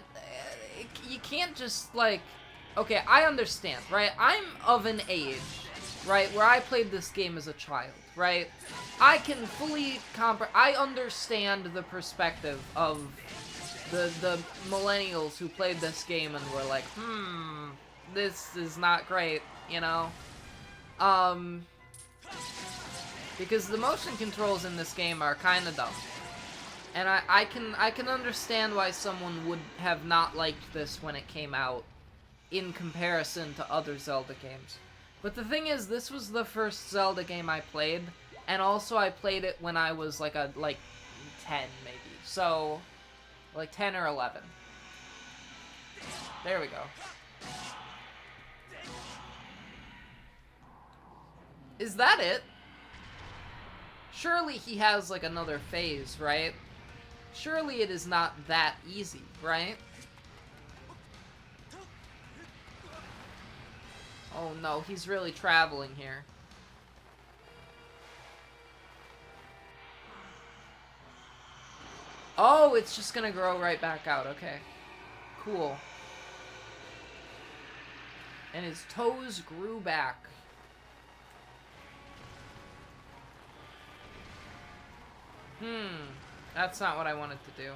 just, like... Okay, I understand, right? I'm of an age, right, where I played this game as a child, right? I can fully I understand the perspective of the millennials who played this game and were like, this is not great, you know? Because the motion controls in this game are kind of dumb. And I can understand why someone would have not liked this when it came out. in comparison to other Zelda games. But the thing is, this was the first Zelda game I played, and also I played it when I was like 10 maybe. So, like 10 or 11. There we go. Is that it? Surely he has like another phase, right? Surely it is not that easy, right? Oh no, he's really traveling here. Oh, it's just gonna grow right back out, okay. Cool. And his toes grew back. That's not what I wanted to do.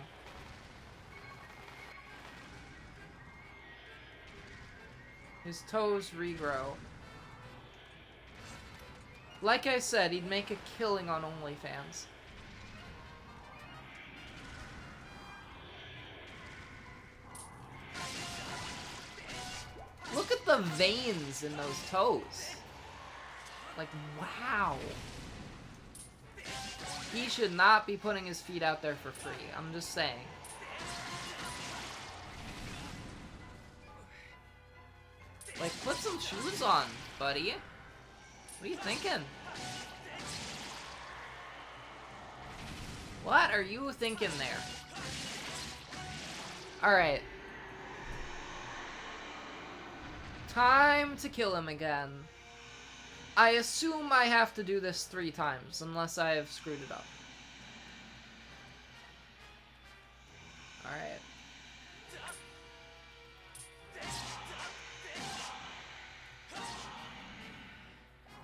His toes regrow. Like I said, he'd make a killing on OnlyFans. Look at the veins in those toes. Like, wow. He should not be putting his feet out there for free. I'm just saying. Like, put some shoes on, buddy. What are you thinking? What are you thinking there? Alright. Time to kill him again. I assume I have to do this 3 times, unless I have screwed it up. Alright.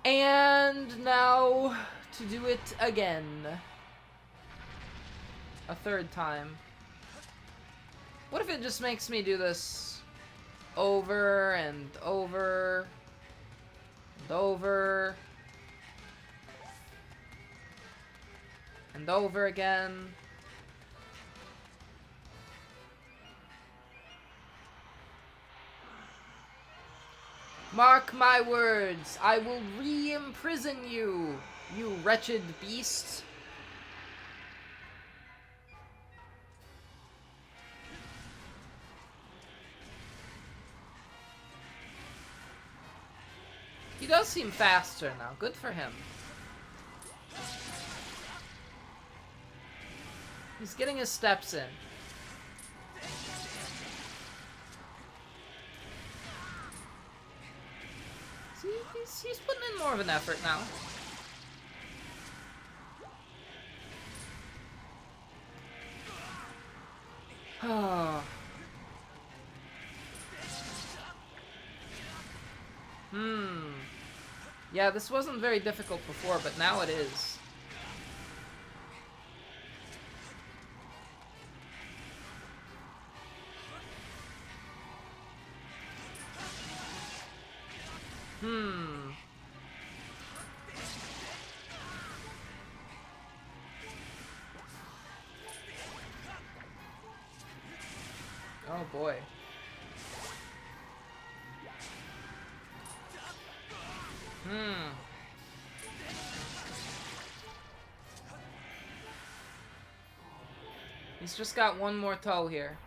And now, to do it again. A 3rd time. What if it just makes me do this over and over and over and over again? Mark my words, I will re-imprison you, you wretched beast. He does seem faster now. Good for him. He's getting his steps in. See, he's putting in more of an effort now. Oh. Yeah, this wasn't very difficult before, but now it is. Oh boy. He's just got one more toe here.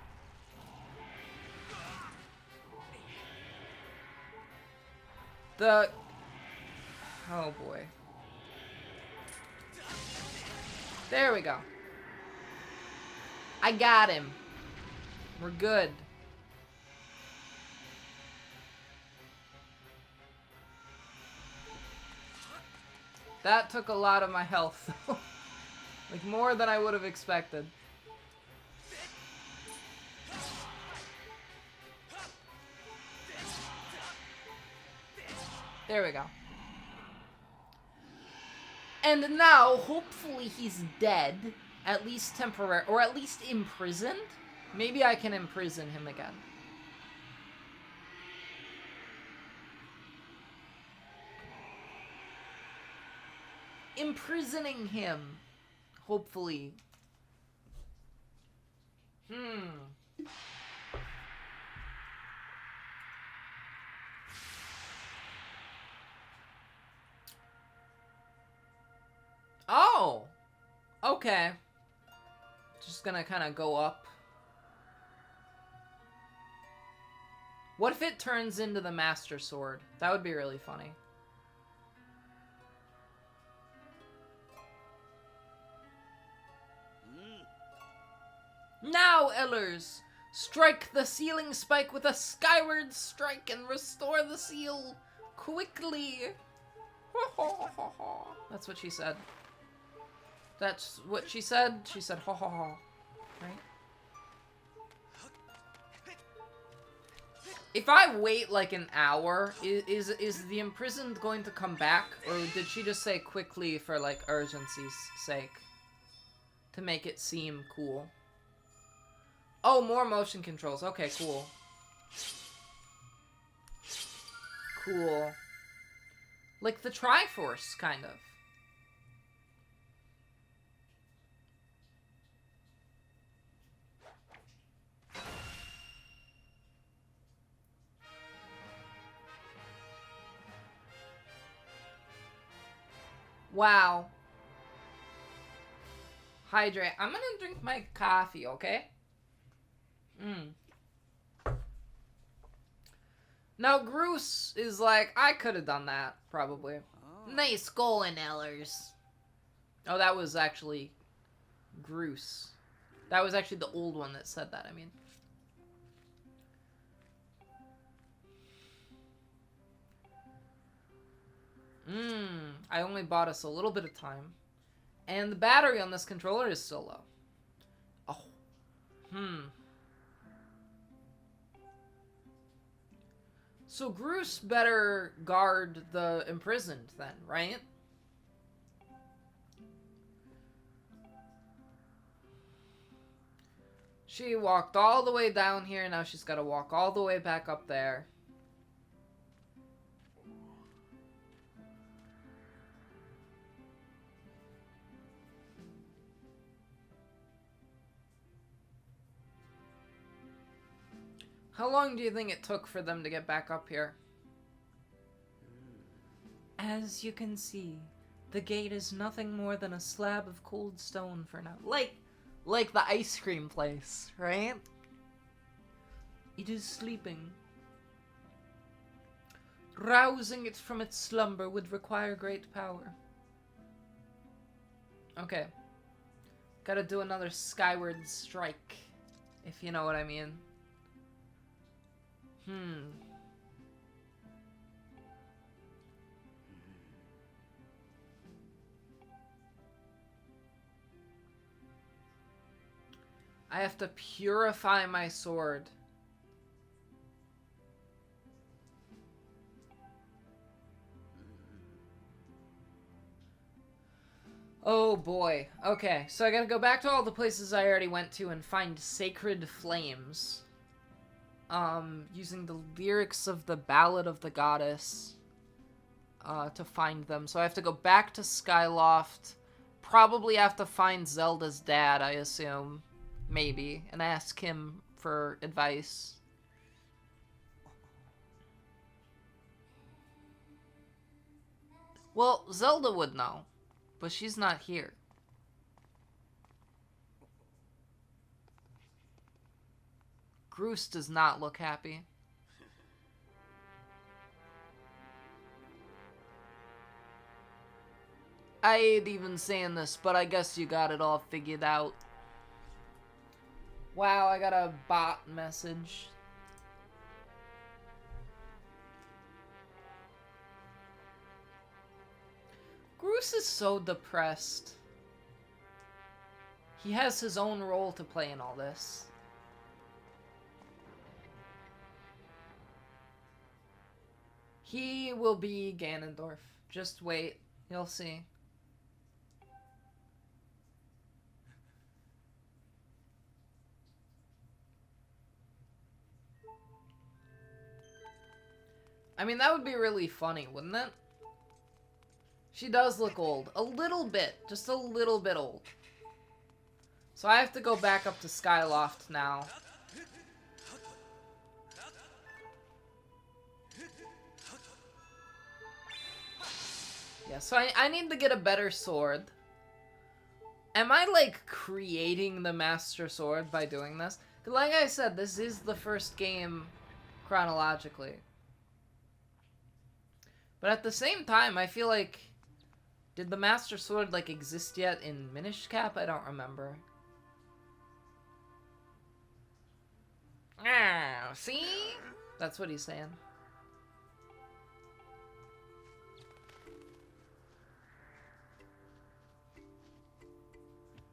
Oh boy. There we go. I got him. We're good. That took a lot of my health, though. Like, more than I would have expected. There we go. And now, hopefully he's dead. At least temporary, or at least imprisoned. Maybe I can imprison him again. Imprisoning him. Hopefully. Okay. Just gonna kind of go up. What if it turns into the Master Sword? That would be really funny. Now, Ellers! Strike the sealing spike with a skyward strike and restore the seal quickly! That's what she said. That's what she said. She said ha ha ha. Right? If I wait like an hour, is the imprisoned going to come back? Or did she just say quickly for like urgency's sake? To make it seem cool. Oh, more motion controls. Okay, cool. Cool. Like the Triforce, kind of. Wow. Hydrate. I'm gonna drink my coffee, okay? Now, Groose is like, I could have done that, probably. Oh. Nice going, Ellers. Oh, that was actually Groose. That was actually the old one that said that, I mean. I only bought us a little bit of time. And the battery on this controller is still low. Oh. So Groose better guard the imprisoned then, right? She walked all the way down here, now she's got to walk all the way back up there. How long do you think it took for them to get back up here? As you can see, the gate is nothing more than a slab of cold stone for now. Like the ice cream place, right? It is sleeping. Rousing it from its slumber would require great power. Okay. Gotta do another skyward strike, if you know what I mean. I have to purify my sword. Oh boy. Okay, so I gotta go back to all the places I already went to and find sacred flames. Using the lyrics of the Ballad of the Goddess, to find them. So I have to go back to Skyloft, probably have to find Zelda's dad, I assume, maybe, and ask him for advice. Well, Zelda would know, but she's not here. Groose does not look happy. I ain't even saying this, but I guess you got it all figured out. Wow, I got a bot message. Groose is so depressed. He has his own role to play in all this. He will be Ganondorf. Just wait. You'll see. I mean, that would be really funny, wouldn't it? She does look old. A little bit. Just a little bit old. So I have to go back up to Skyloft now. Yeah, so I need to get a better sword. Am I, like, creating the Master Sword by doing this? 'Cause like I said, this is the first game chronologically. But at the same time, I feel like... Did the Master Sword, like, exist yet in Minish Cap? I don't remember. Ah, see? That's what he's saying.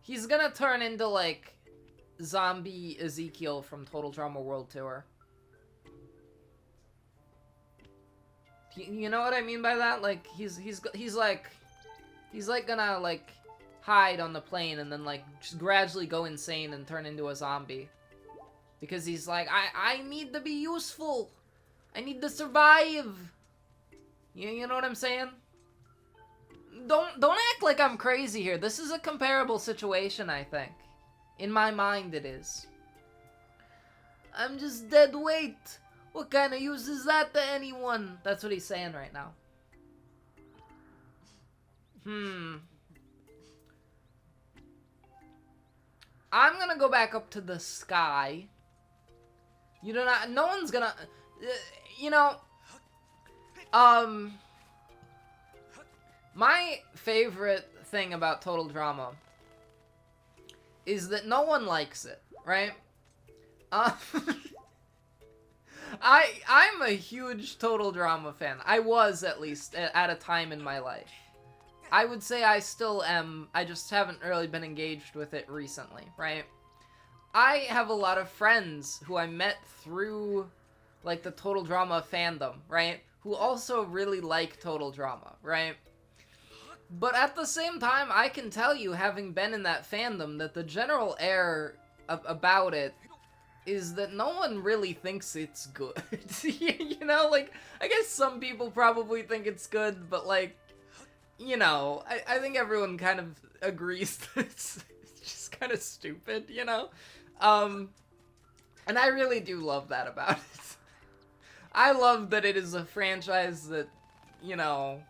He's gonna turn into, like, zombie Ezekiel from Total Drama World Tour. You know what I mean by that? Like, he's like gonna, like, hide on the plane and then, like, just gradually go insane and turn into a zombie. Because he's like, I need to be useful. I need to survive. You know what I'm saying? Don't act like I'm crazy here. This is a comparable situation, I think. In my mind, it is. I'm just dead weight. What kind of use is that to anyone? That's what he's saying right now. I'm gonna go back up to the sky. You do not... No one's gonna... you know... My favorite thing about Total Drama is that no one likes it, right? I'm a huge Total Drama fan. I was, at least, at a time in my life. I would say I still am. I just haven't really been engaged with it recently, right? I have a lot of friends who I met through, like, the Total Drama fandom, right? Who also really like Total Drama, right? But at the same time, I can tell you, having been in that fandom, that the general air about it is that no one really thinks it's good. You know, like, I guess some people probably think it's good, but, like, you know, I think everyone kind of agrees that it's just kind of stupid, you know? And I really do love that about it. I love that it is a franchise that, you know,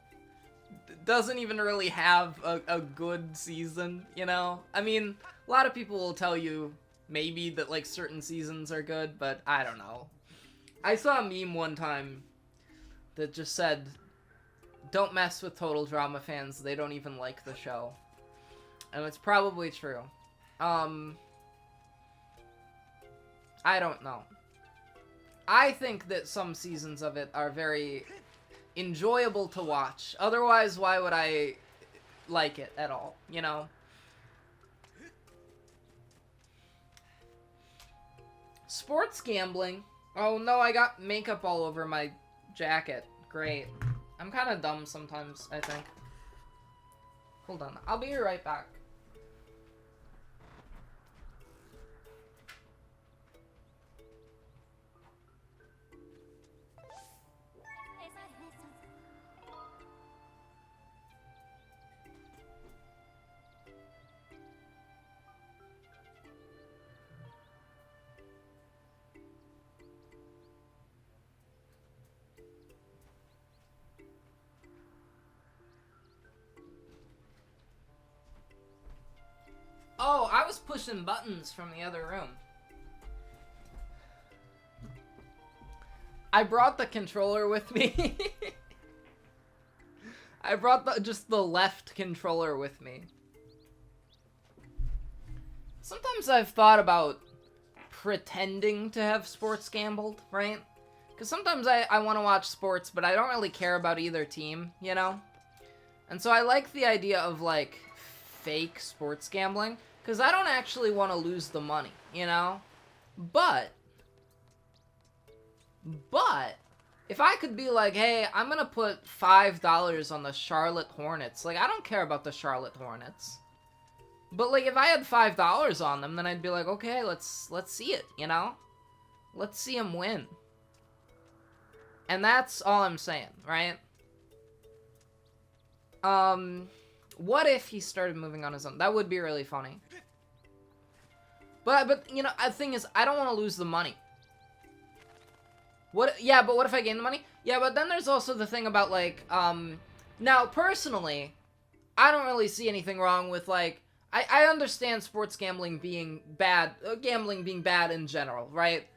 doesn't even really have a good season, you know? I mean, a lot of people will tell you maybe that, like, certain seasons are good, but I don't know. I saw a meme one time that just said, don't mess with Total Drama fans, they don't even like the show. And it's probably true. I don't know. I think that some seasons of it are very enjoyable to watch. Otherwise, why would I like it at all, you know? Sports gambling. Oh no, I got makeup all over my jacket. Great. I'm kind of dumb sometimes, I think. Hold on. I'll be right back. Oh, I was pushing buttons from the other room. I brought the controller with me. I brought just the left controller with me. Sometimes I've thought about pretending to have sports gambled, right? Because sometimes I want to watch sports, but I don't really care about either team, you know? And so I like the idea of, like, fake sports gambling. Because I don't actually want to lose the money, you know? But, if I could be like, hey, I'm going to put $5 on the Charlotte Hornets. Like, I don't care about the Charlotte Hornets. But, like, if I had $5 on them, then I'd be like, okay, let's see it, you know? Let's see them win. And that's all I'm saying, right? What if he started moving on his own? That would be really funny. But you know, the thing is, I don't want to lose the money. Yeah, but what if I gain the money? Yeah, but then there's also the thing about, like, now, personally, I don't really see anything wrong with, like, I understand sports gambling being bad, gambling being bad in general, right?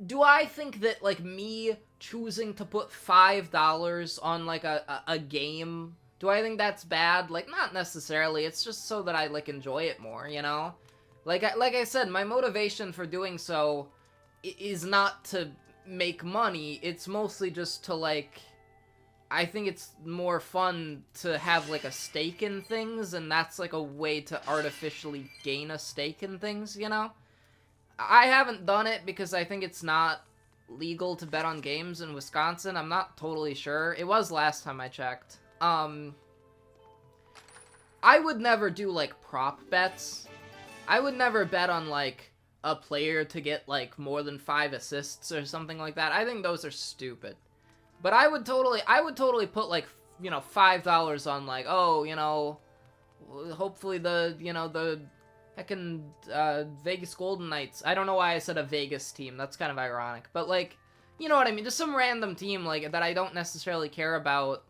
Do I think that, like, me choosing to put $5 on, like, a game, do I think that's bad? Like, not necessarily. It's just so that I, like, enjoy it more, you know? Like I said, my motivation for doing so is not to make money. It's mostly just to, like, I think it's more fun to have, like, a stake in things, and that's, like, a way to artificially gain a stake in things, you know? I haven't done it because I think it's not legal to bet on games in Wisconsin. I'm not totally sure. It was last time I checked. I would never do, like, prop bets. I would never bet on, like, a player to get, like, more than 5 assists or something like that. I think those are stupid. But I would totally put, like, you know, $5 on, like, oh, you know, hopefully the heckin' Vegas Golden Knights. I don't know why I said a Vegas team. That's kind of ironic. But, like, you know what I mean? Just some random team, like, that I don't necessarily care about.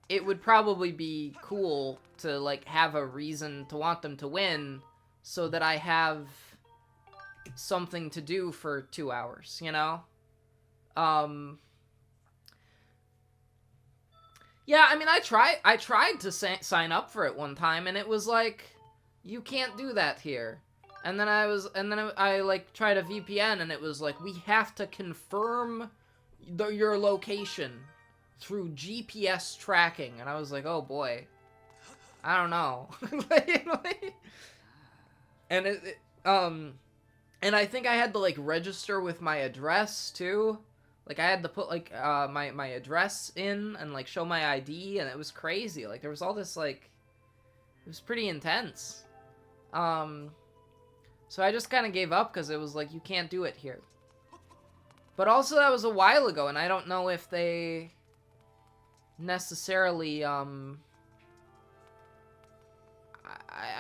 It would probably be cool to, like, have a reason to want them to win so that I have something to do for 2 hours, you know? Yeah, I mean, I tried to sign up for it one time, and it was like, you can't do that here. And then I like tried a VPN, and it was like, we have to confirm your location through GPS tracking. And I was like, oh boy, I don't know. And and I think I had to, like, register with my address too. Like, I had to put, like, my address in and, like, show my ID, and it was crazy. Like, there was all this, like, it was pretty intense. So I just kind of gave up because it was like, you can't do it here. But also, that was a while ago, and I don't know if they necessarily, I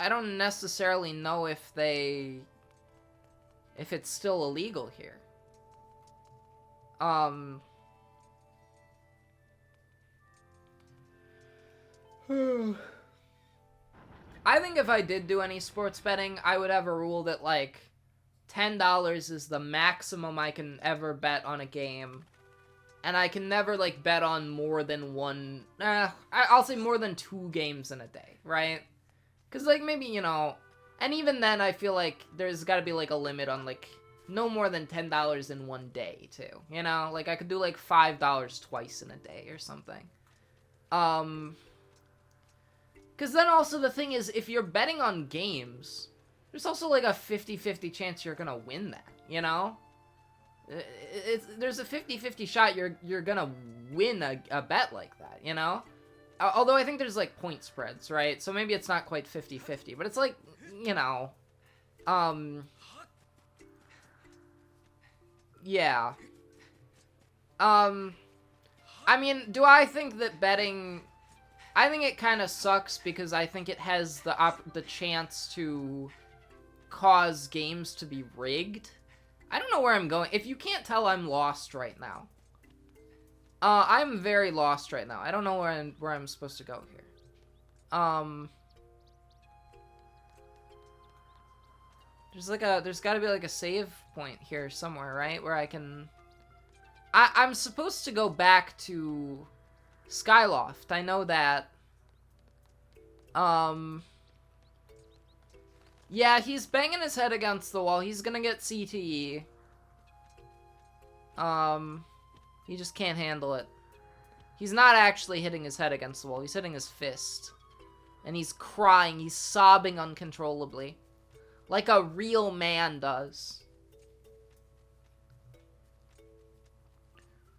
don't necessarily know if it's still illegal here. I think if I did do any sports betting, I would have a rule that, like, $10 is the maximum I can ever bet on a game. And I can never, like, bet on more than one, I'll say more than 2 games in a day, right? Because, like, maybe, you know, and even then I feel like there's gotta be, like, a limit on, like, no more than $10 in one day, too. You know? Like, I could do, like, $5 twice in a day or something. Because then also the thing is, if you're betting on games, there's also, like, a 50-50 chance you're gonna win that, you know? There's a 50-50 shot you're gonna win a bet like that, you know? Although I think there's, like, point spreads, right? So maybe it's not quite 50-50, but it's, like, you know, yeah. I mean, do I think that betting... I think it kind of sucks because I think it has the chance to cause games to be rigged. I don't know where I'm going. If you can't tell, I'm lost right now. I'm very lost right now. I don't know where I'm supposed to go here. There's gotta be, like, a save point here somewhere, right? Where I can... I'm supposed to go back to Skyloft. I know that. Yeah, he's banging his head against the wall. He's gonna get CTE. He just can't handle it. He's not actually hitting his head against the wall. He's hitting his fist. And he's crying. He's sobbing uncontrollably. Like a real man does.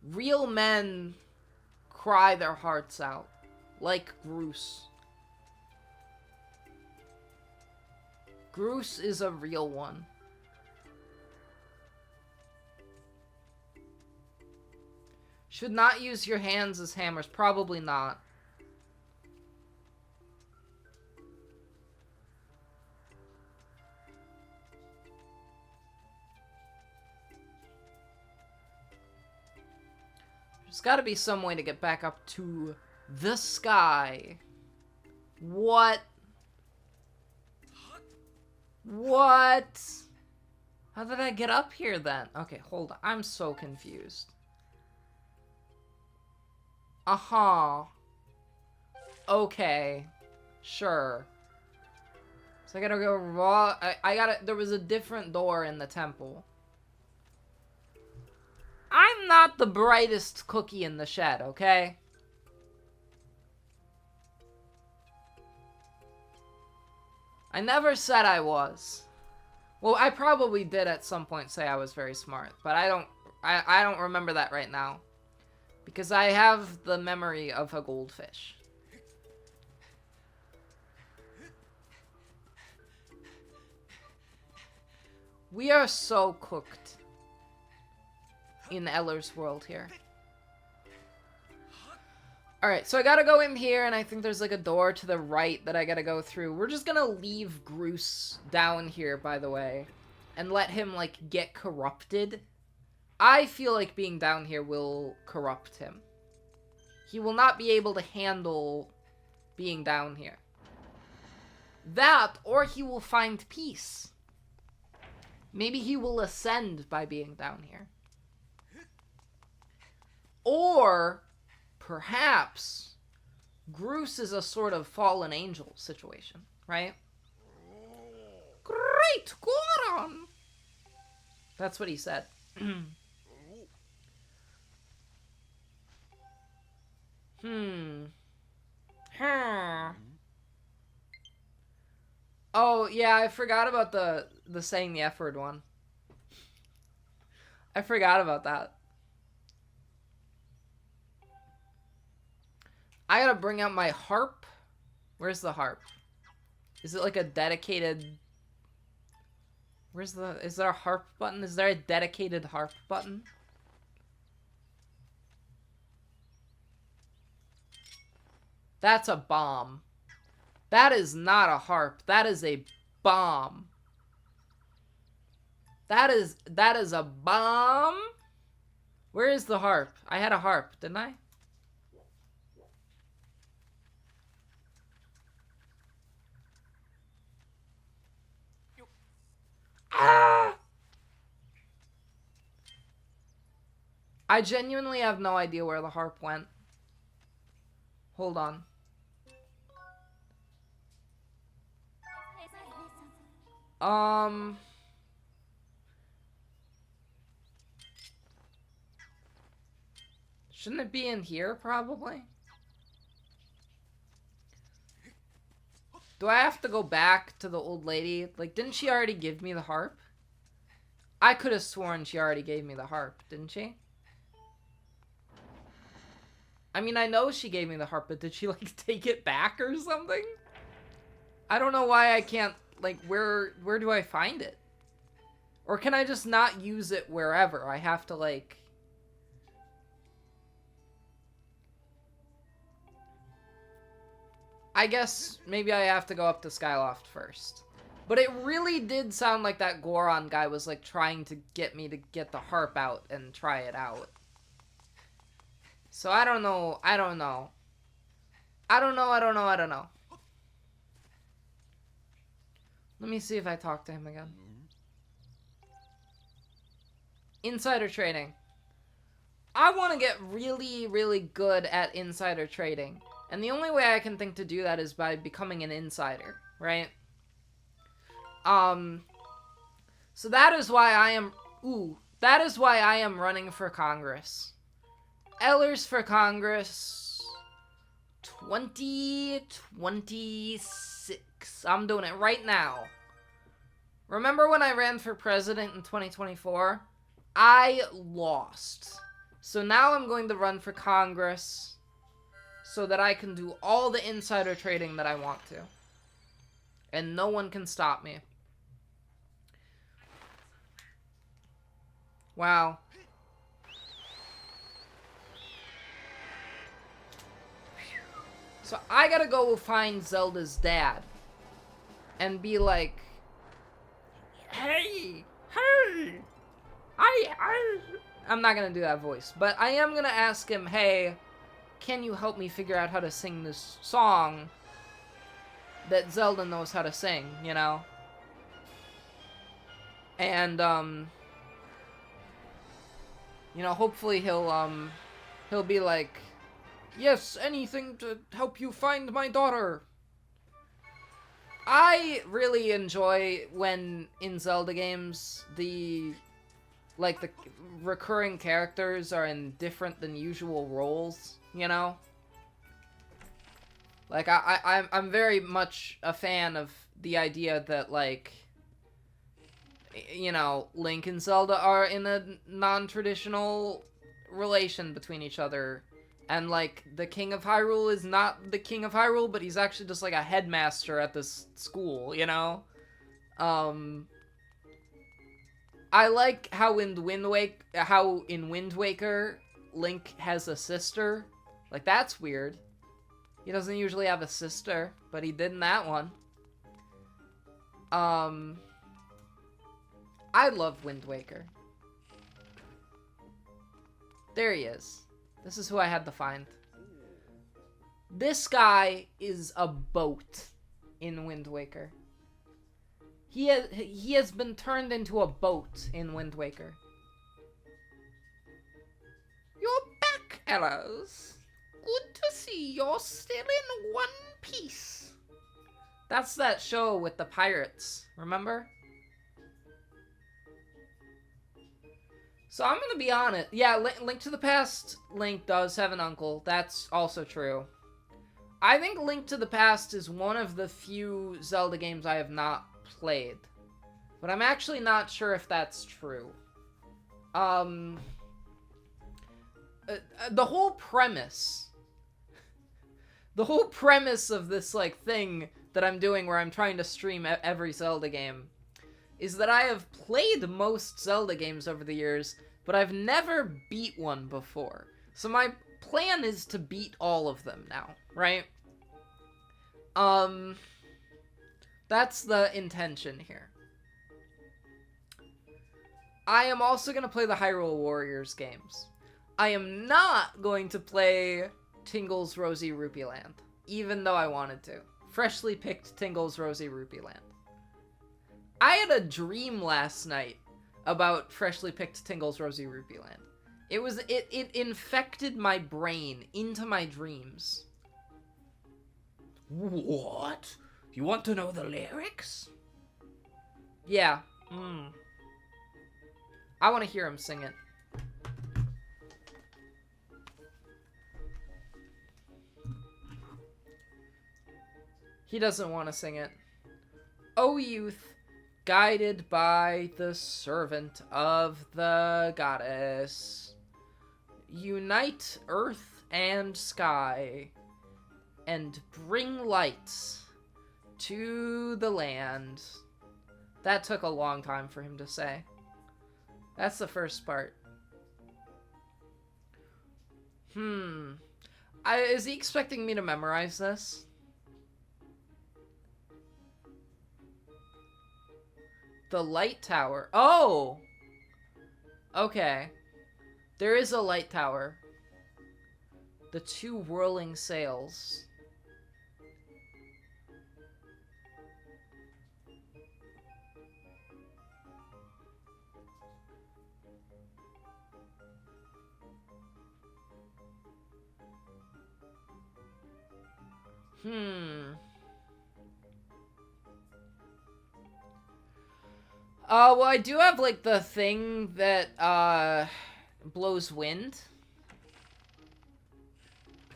Real men cry their hearts out. Like Groose. Groose is a real one. Should not use your hands as hammers. Probably not. There's gotta be some way to get back up to the sky. What? What? How did I get up here then? Okay, hold on. I'm so confused. Uh-huh. Okay. Sure. So I gotta go raw. I gotta. There was a different door in the temple. I'm not the brightest cookie in the shed, okay? I never said I was. Well, I probably did at some point say I was very smart, but I don't remember that right now. Because I have the memory of a goldfish. We are so cooked in Eller's world here. Alright, so I gotta go in here, and I think there's like a door to the right that I gotta go through. We're just gonna leave Groose down here, by the way, and let him, like, get corrupted. I feel like being down here will corrupt him. He will not be able to handle being down here. That, or he will find peace. Maybe he will ascend by being down here. Or, perhaps, Groose is a sort of fallen angel situation, right? Great Goron! That's what he said. Oh, yeah, I forgot about the saying the F word one. I forgot about that. I gotta bring out my harp. Where's the harp? Is it like a dedicated... Where's the... Is there a harp button? Is there a dedicated harp button? That's a bomb. That is not a harp. That is a bomb. That is a bomb? Where is the harp? I had a harp, didn't I? Ah! I genuinely have no idea where the harp went. Hold on. Shouldn't it be in here, probably? Do I have to go back to the old lady? Like, didn't she already give me the harp? I could have sworn she already gave me the harp, didn't she? I mean, I know she gave me the harp, but did she, like, take it back or something? I don't know why I can't, like, where do I find it? Or can I just not use it wherever? I have to, like... I guess maybe I have to go up to Skyloft first. But it really did sound like that Goron guy was, like, trying to get me to get the harp out and try it out. So I don't know. I don't know. Let me see if I talk to him again. Insider trading. I want to get really, really good at insider trading. And the only way I can think to do that is by becoming an insider, right? So that is why I am... that is why I am running for Congress. Ellers for Congress 2026. I'm doing it right now. Remember when I ran for president in 2024? I lost. So now I'm going to run for Congress so that I can do all the insider trading that I want to. And no one can stop me. Wow. So I gotta go find Zelda's dad. And be like... Hey! I'm not gonna do that voice. But I am gonna ask him, hey... Can you help me figure out how to sing this song that Zelda knows how to sing, you know? And, you know, hopefully he'll be like, yes, anything to help you find my daughter. I really enjoy when, in Zelda games, the recurring characters are in different than usual roles, you know? Like, I'm very much a fan of the idea that, like, you know, Link and Zelda are in a non-traditional relation between each other. And, like, the King of Hyrule is not the King of Hyrule, but he's actually just, like, a headmaster at this school, you know? I like how in Wind Waker, Link has a sister. Like, that's weird. He doesn't usually have a sister, but he did in that one. I love Wind Waker. There he is. This is who I had to find. This guy is a boat in Wind Waker. He has been turned into a boat in Wind Waker. You're back, Ellers. Good to see you're still in one piece. That's that show with the pirates, remember? So I'm gonna be honest. Yeah, Link to the Past, Link does have an uncle. That's also true. I think Link to the Past is one of the few Zelda games I have not played. But I'm actually not sure if that's true. The whole premise of this, like, thing that I'm doing where I'm trying to stream every Zelda game is that I have played most Zelda games over the years, but I've never beat one before. So my plan is to beat all of them now, right? That's the intention here. I am also going to play the Hyrule Warriors games. I am not going to play Tingle's Rosy Rupee Land, even though I wanted to. Freshly picked Tingle's Rosy Rupee Land. I had a dream last night about freshly picked Tingle's Rosy Rupee Land. It infected my brain into my dreams. What? You want to know the lyrics? Yeah. I want to hear him sing it. He doesn't want to sing it. O youth, guided by the servant of the goddess, unite earth and sky, and bring lights to the land. That took a long time for him to say. That's the first part. Is he expecting me to memorize this? The light tower. Oh! Okay. There is a light tower. The two whirling sails. Well, I do have, like, the thing that, blows wind.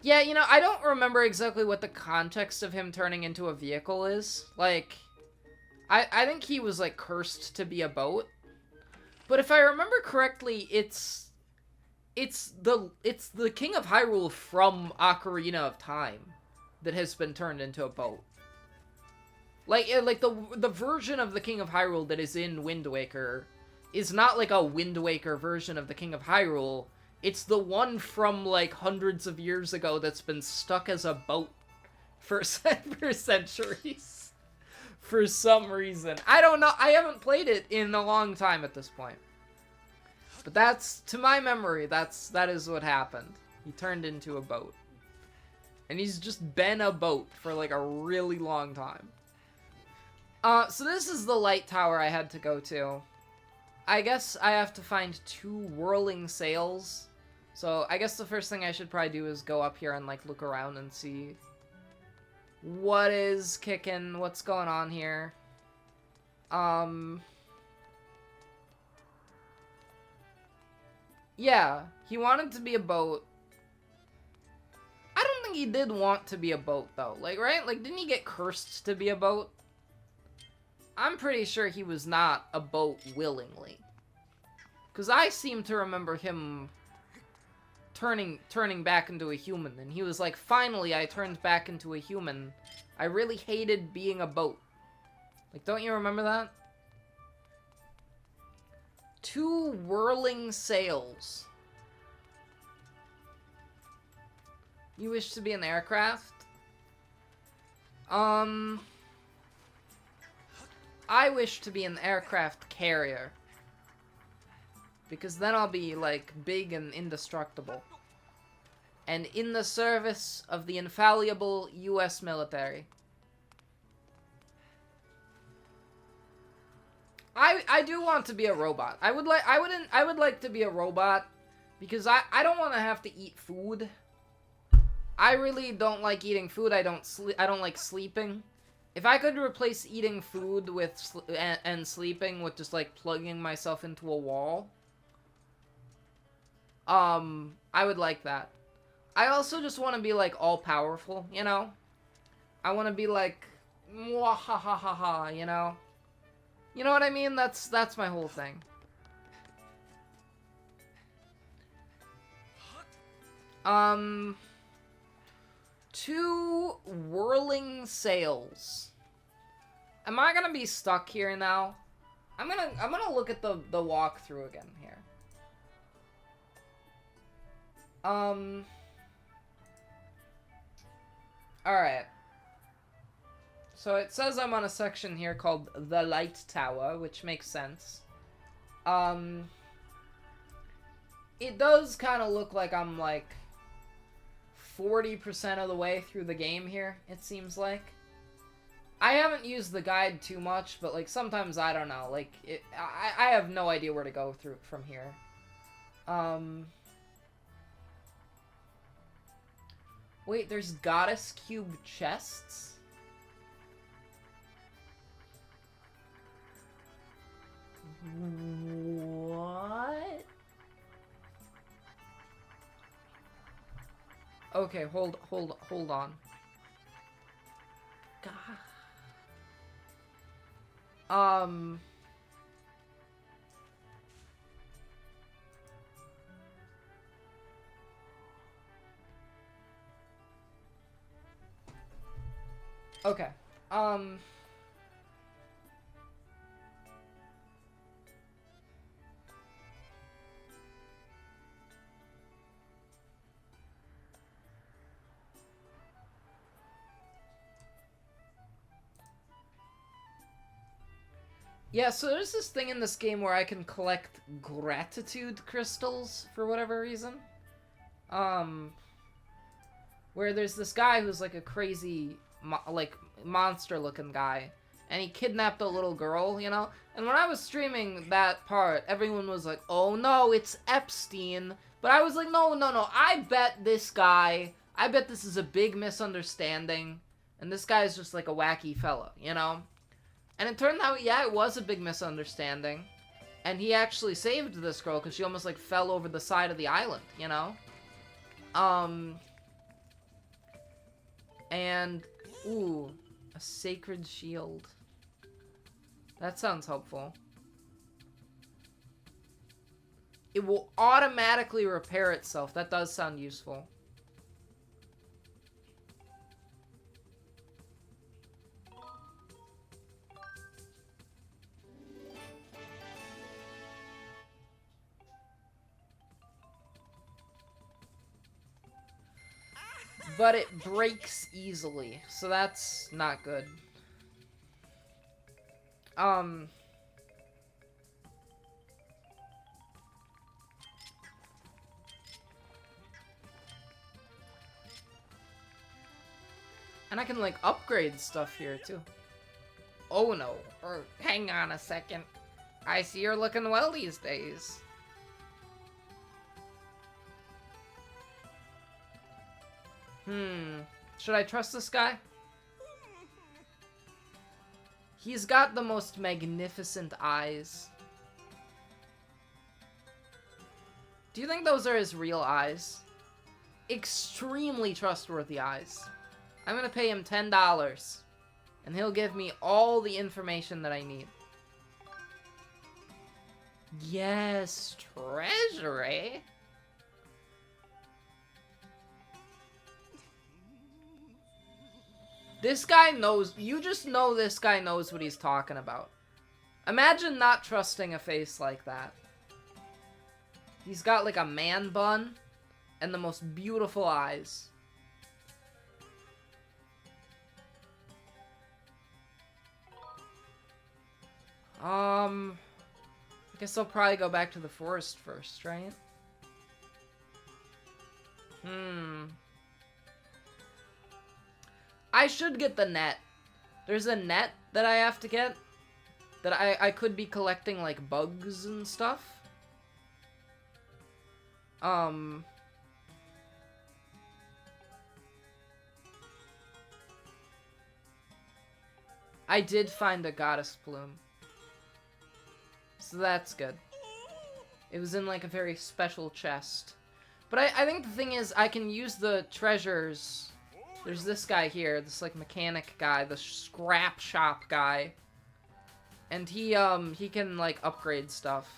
Yeah, you know, I don't remember exactly what the context of him turning into a vehicle is. Like, I think he was, like, cursed to be a boat. But if I remember correctly, it's the King of Hyrule from Ocarina of Time that has been turned into a boat. Like the version of the King of Hyrule that is in Wind Waker is not like a Wind Waker version of the King of Hyrule. It's the one from, like, hundreds of years ago that's been stuck as a boat for centuries. For some reason. I don't know. I haven't played it in a long time at this point. But that's, to my memory, that is what happened. He turned into a boat. And he's just been a boat for, like, a really long time. So this is the light tower I had to go to. I guess I have to find 2 whirling sails. So I guess the first thing I should probably do is go up here and like look around and see what is kicking, what's going on here. Yeah, he wanted to be a boat. I don't think he did want to be a boat, though. Like, right? Like, didn't he get cursed to be a boat? I'm pretty sure he was not a boat willingly. Because I seem to remember him turning back into a human. And he was like, finally, I turned back into a human. I really hated being a boat. Like, don't you remember that? 2 whirling sails. You wish to be an aircraft? I wish to be an aircraft carrier. Because then I'll be, like, big and indestructible. And in the service of the infallible US military. I do want to be a robot. I would like to be a robot because I don't want to have to eat food. I really don't like eating food. I don't like sleeping. If I could replace eating food with and sleeping with just like plugging myself into a wall, I would like that. I also just want to be like all powerful, you know? I want to be like mwahahaha, you know? You know what I mean? That's my whole thing. Two whirling sails. Am I gonna be stuck here now? I'm gonna look at the walkthrough again here. Alright. So it says I'm on a section here called The Light Tower, which makes sense. It does kind of look like I'm like 40% of the way through the game here, it seems like. I haven't used the guide too much, but like sometimes I don't know, like I have no idea where to go through from here. Wait, there's goddess cube chests? What? Okay, hold on. God. Okay. Yeah, so there's this thing in this game where I can collect gratitude crystals for whatever reason. Where there's this guy who's like a crazy, monster-looking guy. And he kidnapped a little girl, you know? And when I was streaming that part, everyone was like, oh no, it's Epstein. But I was like, no, I bet this is a big misunderstanding. And this guy's just like a wacky fella, you know? And it turned out, yeah, it was a big misunderstanding. And he actually saved this girl because she almost, like, fell over the side of the island, you know? And, ooh, a sacred shield. That sounds helpful. It will automatically repair itself. That does sound useful. But it breaks easily, so that's not good. And I can, like, upgrade stuff here, too. Oh, no. Or, hang on a second. I see you're looking well these days. Should I trust this guy? He's got the most magnificent eyes. Do you think those are his real eyes? Extremely trustworthy eyes. I'm gonna pay him $10, and he'll give me all the information that I need. Yes, treasury. This guy knows, you just know this guy knows what he's talking about. Imagine not trusting a face like that. He's got like a man bun and the most beautiful eyes. I guess I'll probably go back to the forest first, right? I should get the net. There's a net that I have to get. That I could be collecting, like, bugs and stuff. I did find a goddess plume. So that's good. It was in, like, a very special chest. But I think the thing is, I can use the treasures. There's this guy here, this, like, mechanic guy, the scrap shop guy. And he can, like, upgrade stuff.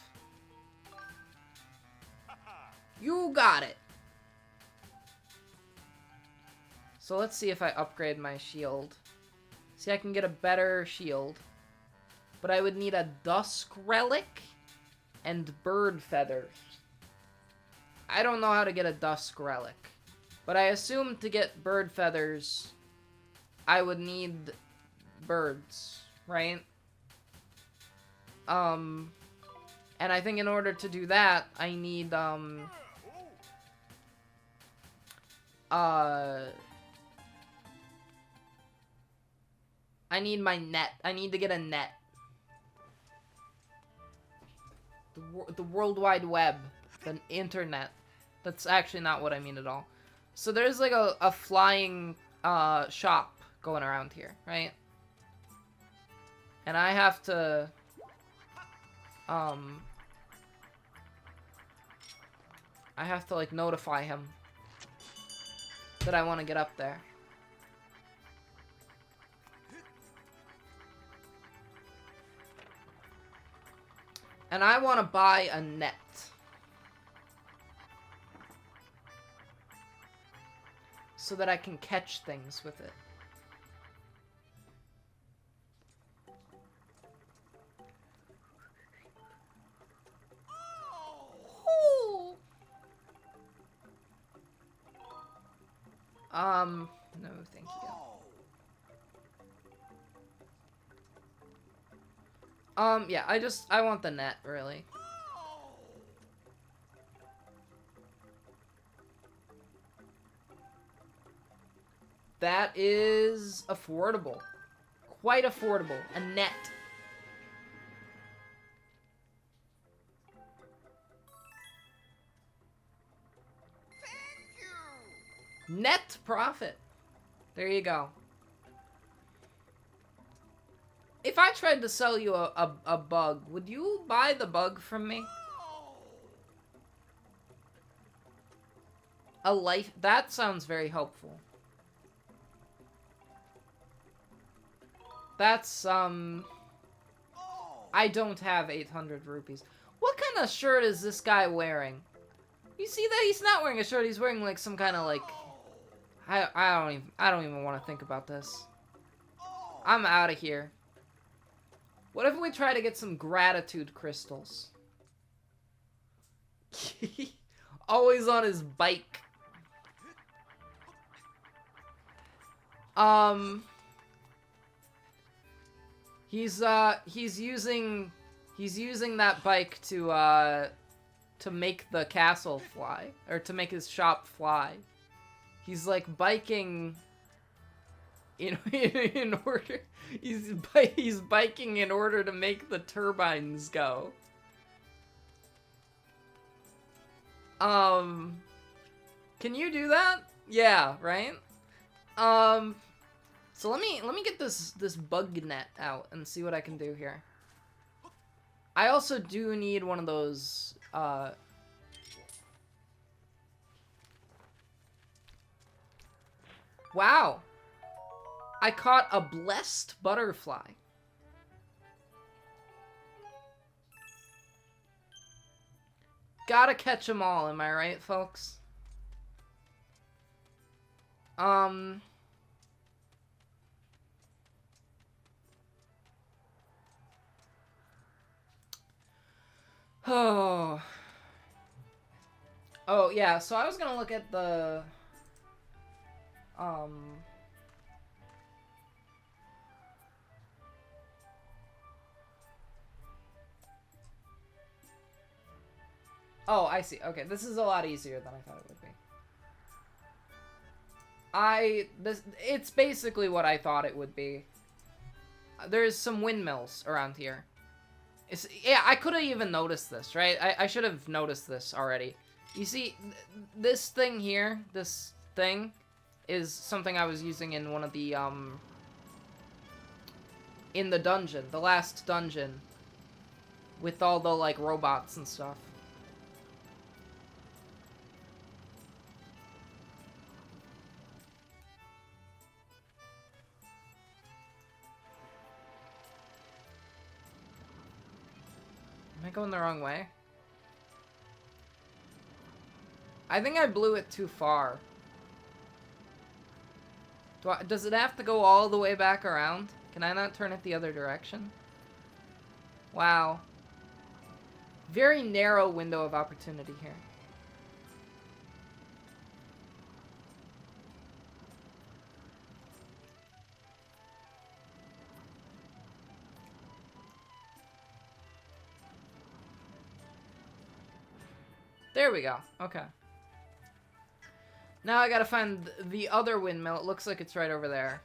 You got it! So let's see if I upgrade my shield. See, I can get a better shield. But I would need a dusk relic and bird feathers. I don't know how to get a dusk relic. But I assume to get bird feathers, I would need birds, right? And I think in order to do that, I need, I need my net. I need to get a net. The World Wide Web. The internet. That's actually not what I mean at all. So there's like a flying shop going around here, right? And I have to like notify him that I want to get up there. And I want to buy a net. So that I can catch things with it. No, thank you. Yeah, I want the net, really. That is affordable. Quite affordable. A net. Thank you. Net profit. There you go. If I tried to sell you a bug, would you buy the bug from me? A life... That sounds very helpful. That's, I don't have 800 rupees. What kind of shirt is this guy wearing? You see that he's not wearing a shirt, he's wearing, like, some kind of, like... I don't even want to think about this. I'm out of here. What if we try to get some gratitude crystals? Always on his bike. He's using that bike to make the castle fly, or to make his shop fly. He's like biking in order, he's biking in order to make the turbines go. Can you do that? Yeah, right? So let me get this bug net out and see what I can do here. I also do need one of those, Wow! I caught a blessed butterfly. Gotta catch them all, am I right, folks? Oh. Oh, yeah, so I was gonna look at the... Oh, I see. Okay, this is a lot easier than I thought it would be. It's basically what I thought it would be. There's some windmills around here. Yeah, I could have even noticed this, right? I should have noticed this already. You see, this thing here, this thing, is something I was using in one of the, in the dungeon, the last dungeon, with all the, like, robots and stuff. Am I going the wrong way? I think I blew it too far. Does it have to go all the way back around? Can I not turn it the other direction? Wow. Very narrow window of opportunity here. There we go. Okay. Now I gotta find the other windmill. It looks like it's right over there.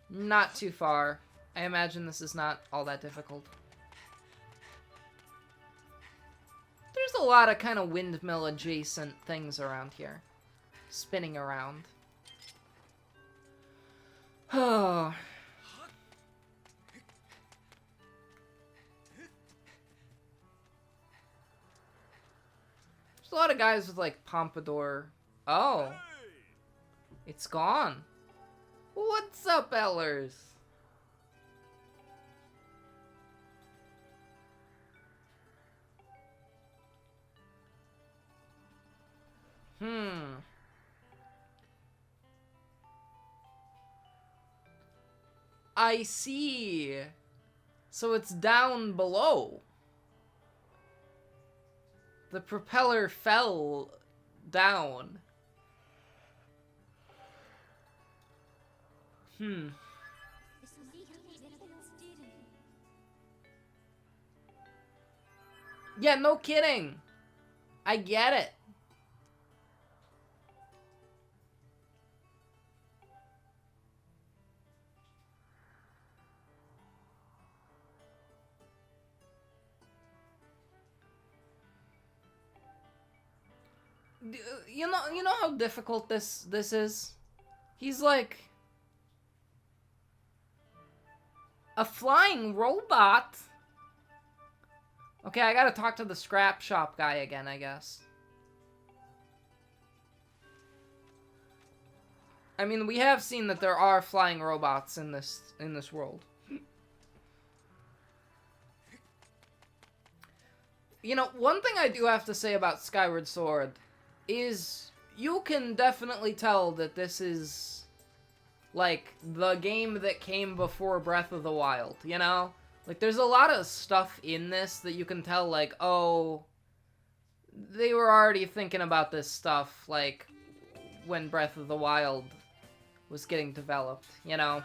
Not too far. I imagine this is not all that difficult. There's a lot of kind of windmill adjacent things around here. Spinning around. Oh. There's a lot of guys with, like, pompadour. Oh. It's gone. What's up, Ellers? I see. So it's down below. The propeller fell down. Yeah, no kidding. I get it. You know how difficult this is? He's like a flying robot. Okay, I gotta talk to the scrap shop guy again, I guess. I mean, we have seen that there are flying robots in this world. You know, one thing I do have to say about Skyward Sword is you can definitely tell that this is, like, the game that came before Breath of the Wild, you know? Like, there's a lot of stuff in this that you can tell, like, oh, they were already thinking about this stuff, like, when Breath of the Wild was getting developed, you know?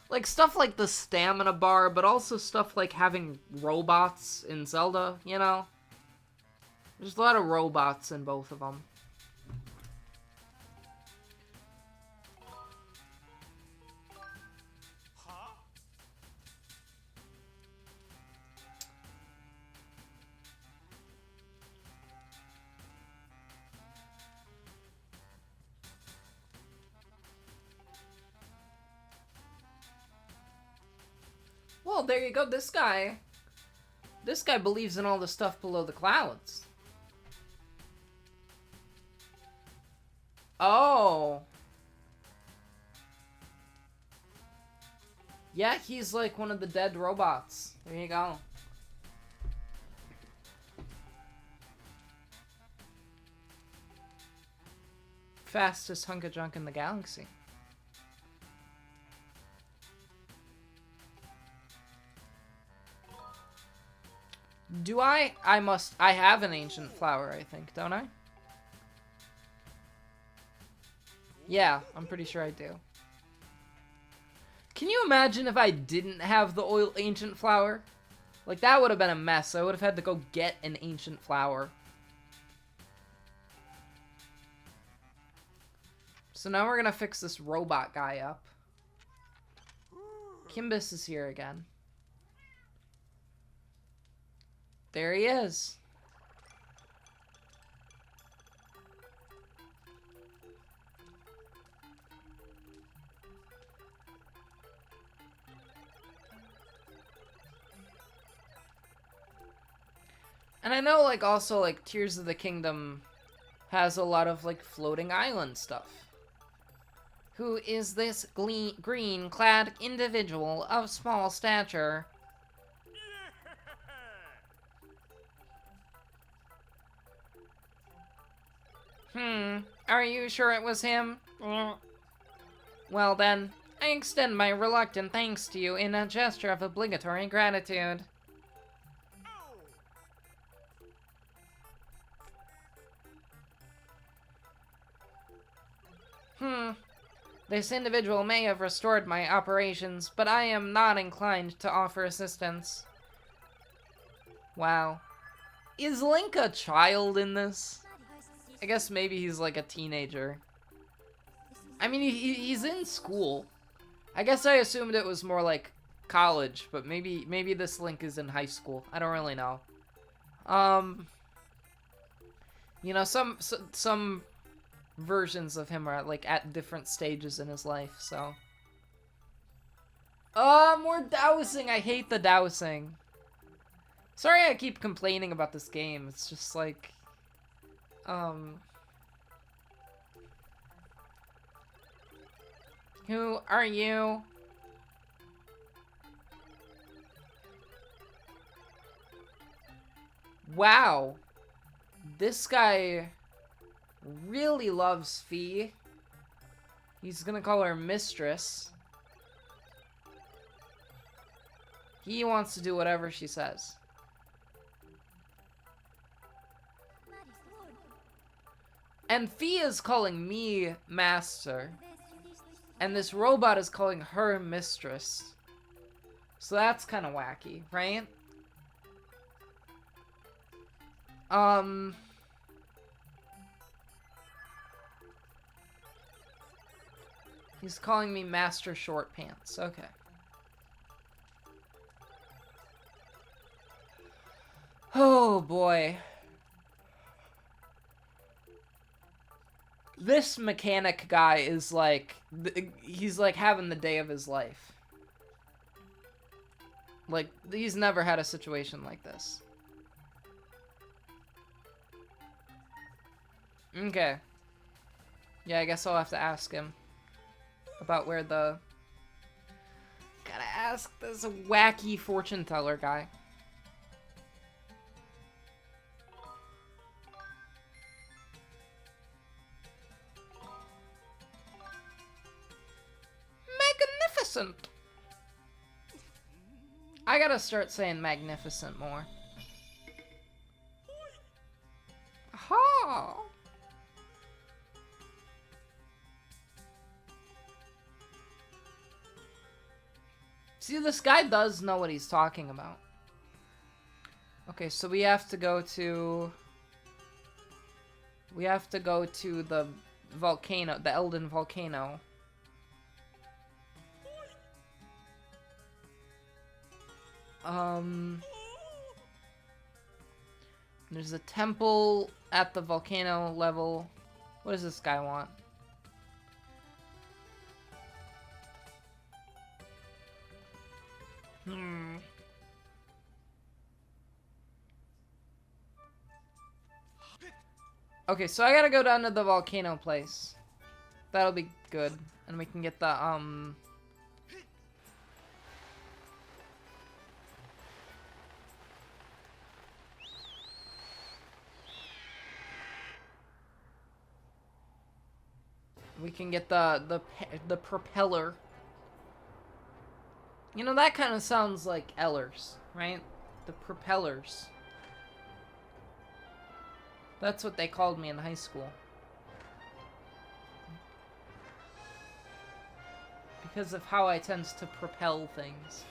Like, stuff like the stamina bar, but also stuff like having robots in Zelda, you know? There's a lot of robots in both of them. Oh, there you go. This guy believes in all the stuff below the clouds. Oh. Yeah, he's like one of the dead robots. There you go. Fastest hunk of junk in the galaxy. Do I? I have an ancient flower, I think, don't I? Yeah, I'm pretty sure I do. Can you imagine if I didn't have the ancient flower? Like, that would have been a mess. I would have had to go get an ancient flower. So now we're gonna fix this robot guy up. Kimbus is here again. There he is. And I know, like, also, like, Tears of the Kingdom has a lot of, like, floating island stuff. Who is this green-clad individual of small stature? Are you sure it was him? Well then, I extend my reluctant thanks to you in a gesture of obligatory gratitude. This individual may have restored my operations, but I am not inclined to offer assistance. Wow. Is Link a child in this? I guess maybe he's like a teenager. I mean, he's in school. I guess I assumed it was more like college, but maybe this Link is in high school. I don't really know. You know, some versions of him are like at different stages in his life, so. More dowsing. I hate the dowsing. Sorry I keep complaining about this game. It's just like, who are you? Wow. This guy really loves Fee. He's gonna call her mistress. He wants to do whatever she says. And Fee is calling me master. And this robot is calling her mistress. So that's kind of wacky, right? He's calling me Master Short Pants. Okay. Oh boy. This mechanic guy is like, he's like having the day of his life. Like, he's never had a situation like this. Okay. Yeah, I guess I'll have to ask him about where the... Gotta ask this wacky fortune teller guy. Magnificent! I gotta start saying magnificent more. Ha! See, this guy does know what he's talking about. Okay, so we have to go to... We have to go to the volcano, the Elden volcano. There's a temple at the volcano level. What does this guy want? Okay, so I gotta go down to the volcano place. That'll be good. And we can get the, we can get the propeller. You know, that kind of sounds like Ellers, right? The propellers. That's what they called me in high school. Because of how I tend to propel things.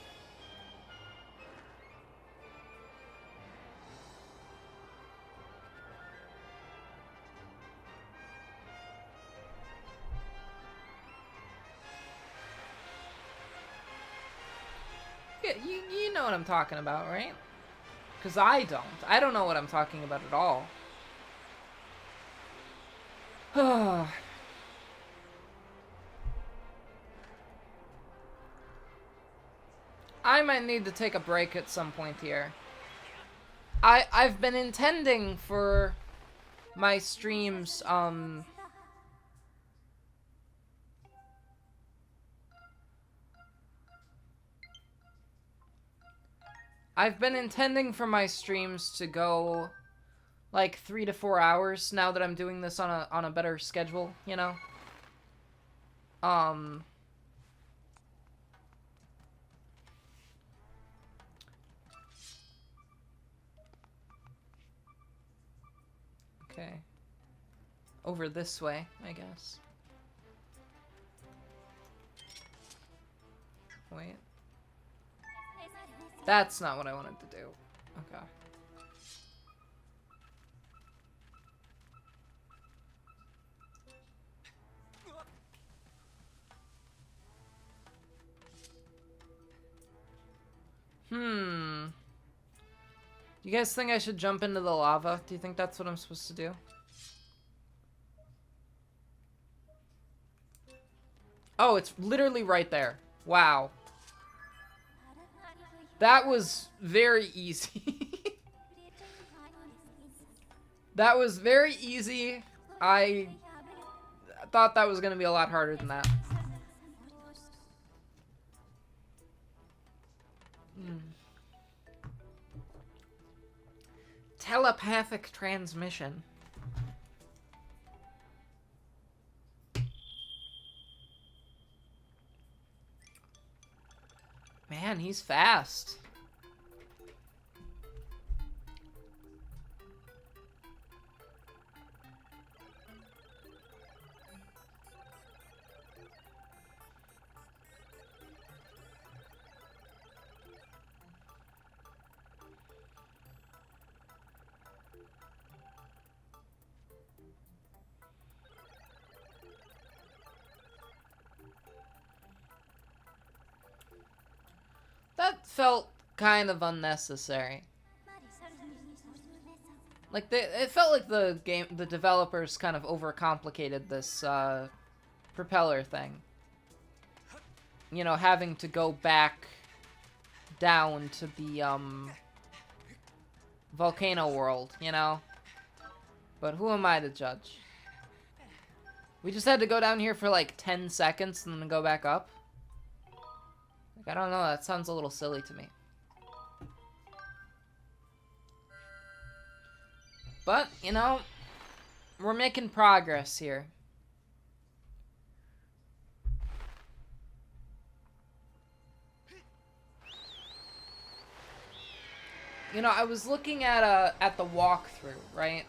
Yeah, you know what I'm talking about, right? Because I don't. I don't know what I'm talking about at all. I might need to take a break at some point here. I've been intending for my streams, I've been intending for my streams to go like 3 to 4 hours now that I'm doing this on a better schedule, you know? Okay. Over this way, I guess. Wait. That's not what I wanted to do. Okay. You guys think I should jump into the lava? Do you think that's what I'm supposed to do? Oh, it's literally right there. Wow. That was very easy. That was very easy. I thought that was going to be a lot harder than that. Telepathic transmission. Man, he's fast. That felt kind of unnecessary. Like, it felt like the developers kind of overcomplicated this, propeller thing. You know, having to go back down to the, volcano world, you know? But who am I to judge? We just had to go down here for like 10 seconds and then go back up? Like, I don't know, that sounds a little silly to me. But, you know, we're making progress here. You know, I was looking at the walkthrough, right?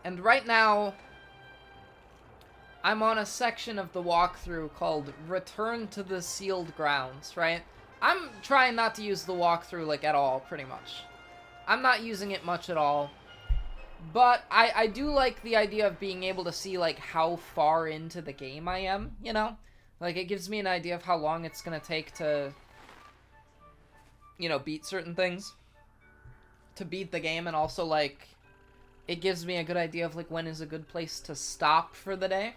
And right now, I'm on a section of the walkthrough called Return to the Sealed Grounds, right? I'm trying not to use the walkthrough, like, at all, pretty much. I'm not using it much at all. But I do like the idea of being able to see, like, how far into the game I am, you know? Like, it gives me an idea of how long it's gonna take to, you know, beat certain things. To beat the game, and also, like, it gives me a good idea of, like, when is a good place to stop for the day.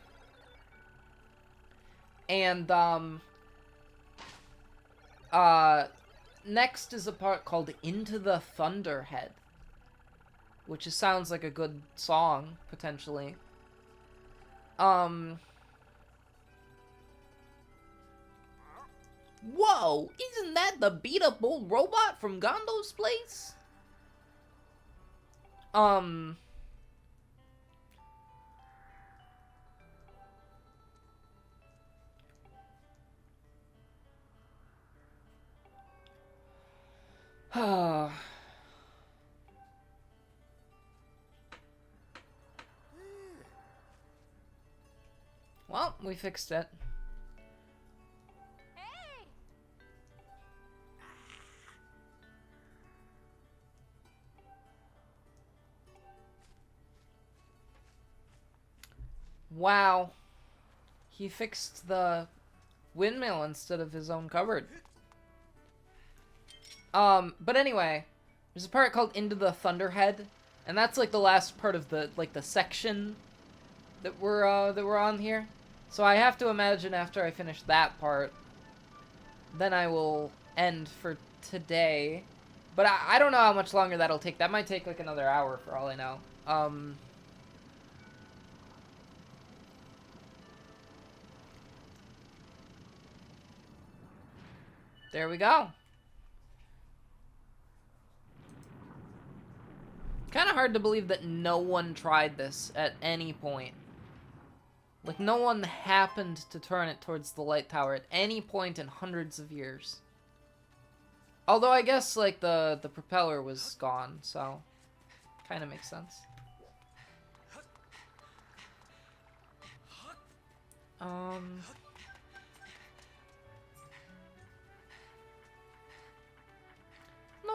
And, next is a part called Into the Thunderhead, which sounds like a good song, potentially. Whoa! Isn't that the beat-up old robot from Gondo's place? Well, we fixed it. Wow. He fixed the windmill instead of his own cupboard. But anyway, there's a part called Into the Thunderhead, and that's like the last part of the the section that we're on here. So I have to imagine after I finish that part, then I will end for today. But I don't know how much longer that'll take. That might take like another hour for all I know. There we go. Kind of hard to believe that no one tried this at any point. Like, no one happened to turn it towards the light tower at any point in hundreds of years. Although I guess, like, the propeller was gone, so kind of makes sense. No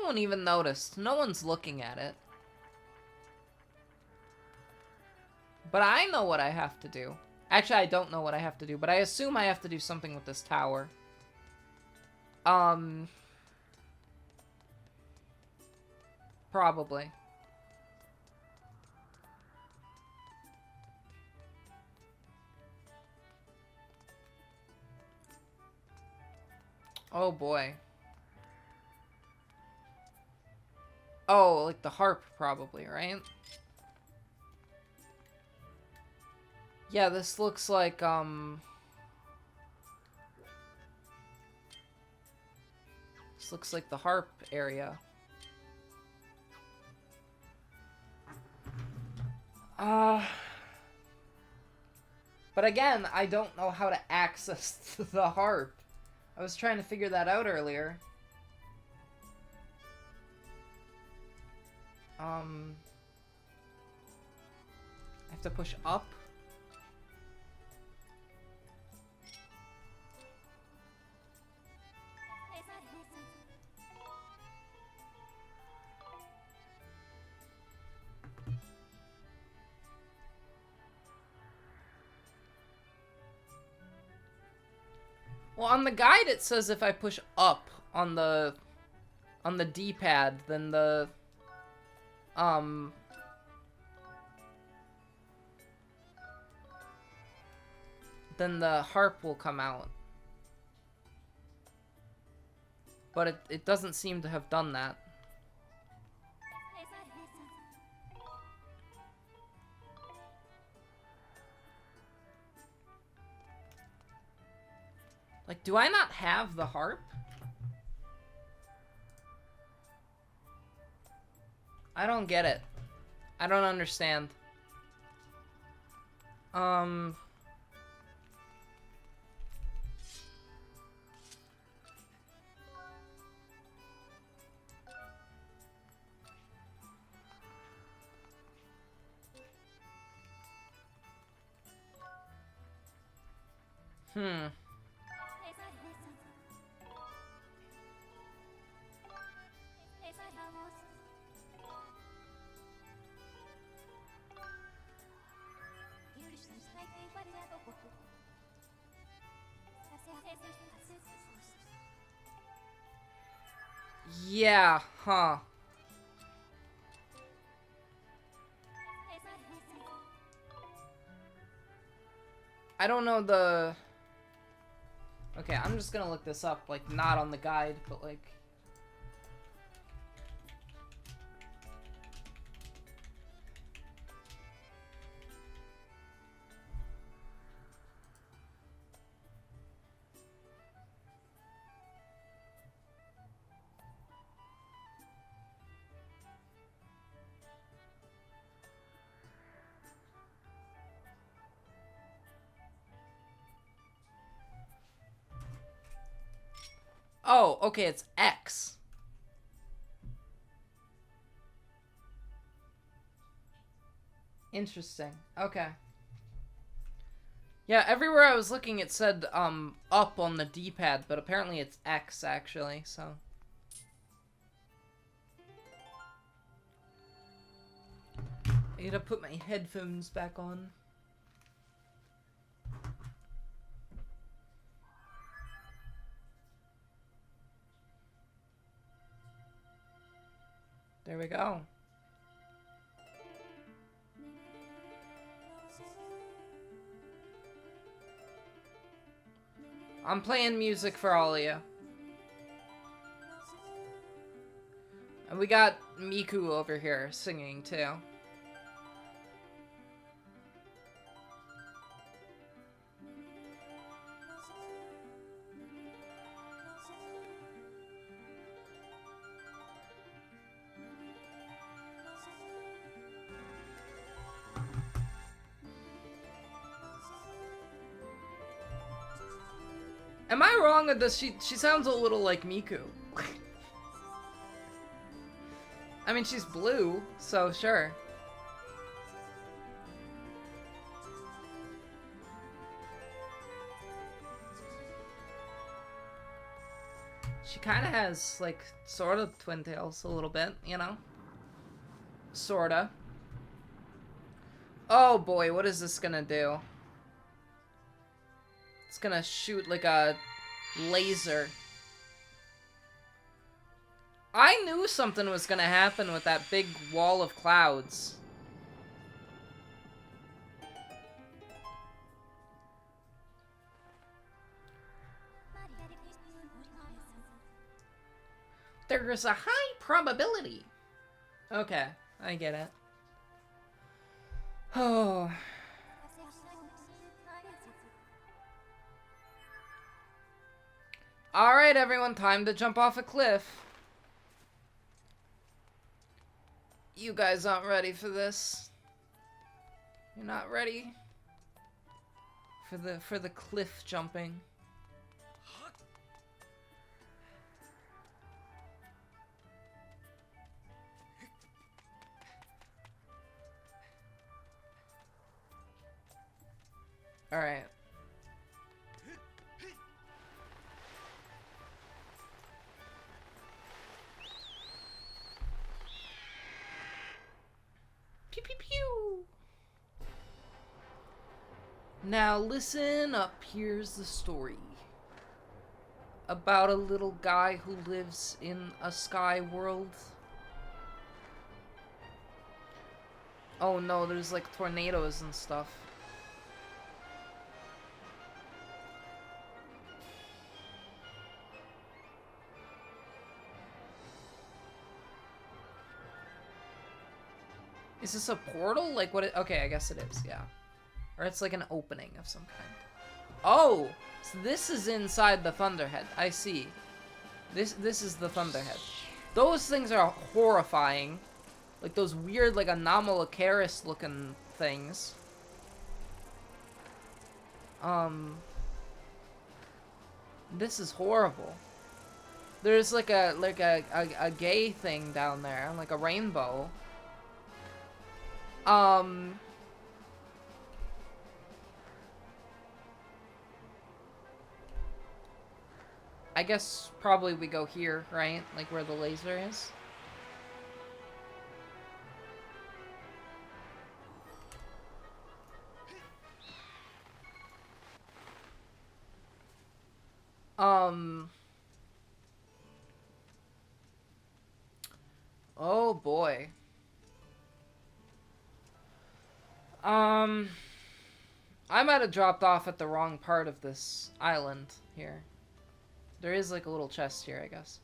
one even noticed. No one's looking at it. But I know what I have to do. Actually, I don't know what I have to do, but I assume I have to do something with this tower. Probably. Oh boy. Oh, like the harp, probably, right? Yeah, this looks like, this looks like the harp area. But again, I don't know how to access the harp. I was trying to figure that out earlier. I have to push up. Well, on the guide it says if I push up on the D-pad, then the harp will come out. But it doesn't seem to have done that. Like, do I not have the harp? I don't get it. I don't understand. Yeah, huh. I don't know the... Okay, I'm just gonna look this up, like, not on the guide, but, like... Oh, okay, it's X. Interesting. Okay. Yeah, everywhere I was looking it said, up on the D-pad, but apparently it's X, actually, so... I gotta put my headphones back on. There we go. I'm playing music for all of you. And we got Miku over here singing, too. Am I wrong, or does she sounds a little like Miku? I mean, she's blue, so sure. She kind of has, like, sort of twin tails a little bit, you know? Sorta. Oh boy, what is this gonna do? It's gonna shoot like a laser. I knew something was gonna happen with that big wall of clouds. There's a high probability. Okay, I get it. Oh. Alright, everyone, time to jump off a cliff. You guys aren't ready for this. You're not ready for the cliff jumping. Alright. Pew pew pew! Now listen up, here's the story. About a little guy who lives in a sky world. Oh no, there's like tornadoes and stuff. Is this a portal? Like what okay, I guess it is, yeah. Or it's like an opening of some kind. Oh! So this is inside the Thunderhead. I see. This is the Thunderhead. Those things are horrifying. Like those weird, like Anomalocaris looking things. This is horrible. There's like a gay thing down there, like a rainbow. I guess probably we go here, right? Like where the laser is. Oh boy. I might have dropped off at the wrong part of this island here. There is like a little chest here, I guess.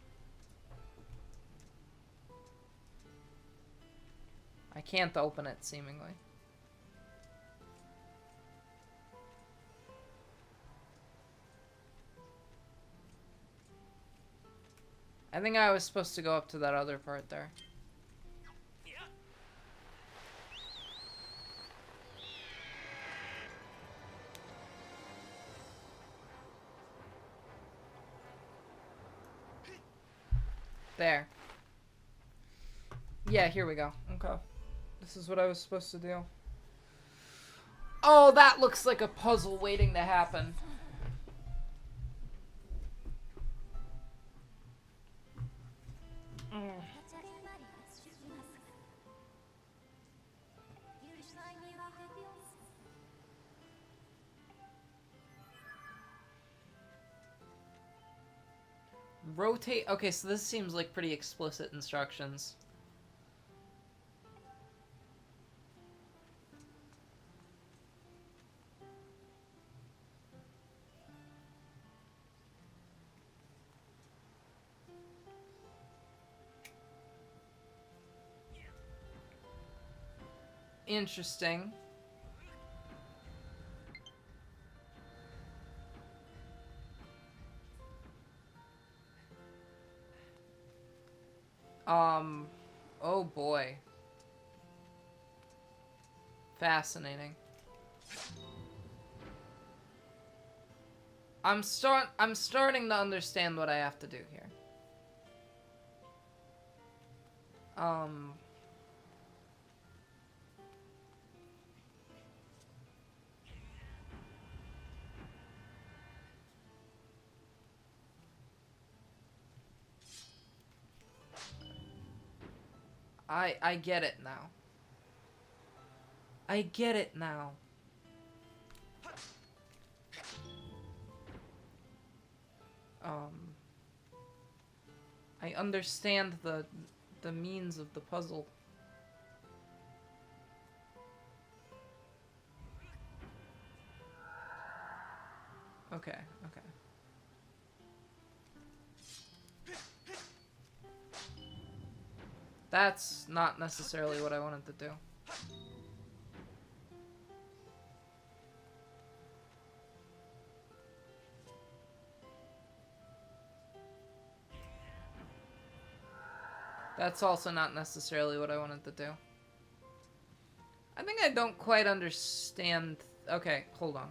I can't open it, seemingly. I think I was supposed to go up to that other part there. There. Yeah, here we go. Okay. This is what I was supposed to do. Oh, that looks like a puzzle waiting to happen. Rotate. Okay, so this seems like pretty explicit instructions. Interesting. Oh boy. Fascinating. I'm starting to understand what I have to do here. I get it now. I get it now. I understand the means of the puzzle. Okay, okay. That's not necessarily what I wanted to do. That's also not necessarily what I wanted to do. I think I don't quite understand. Okay, hold on.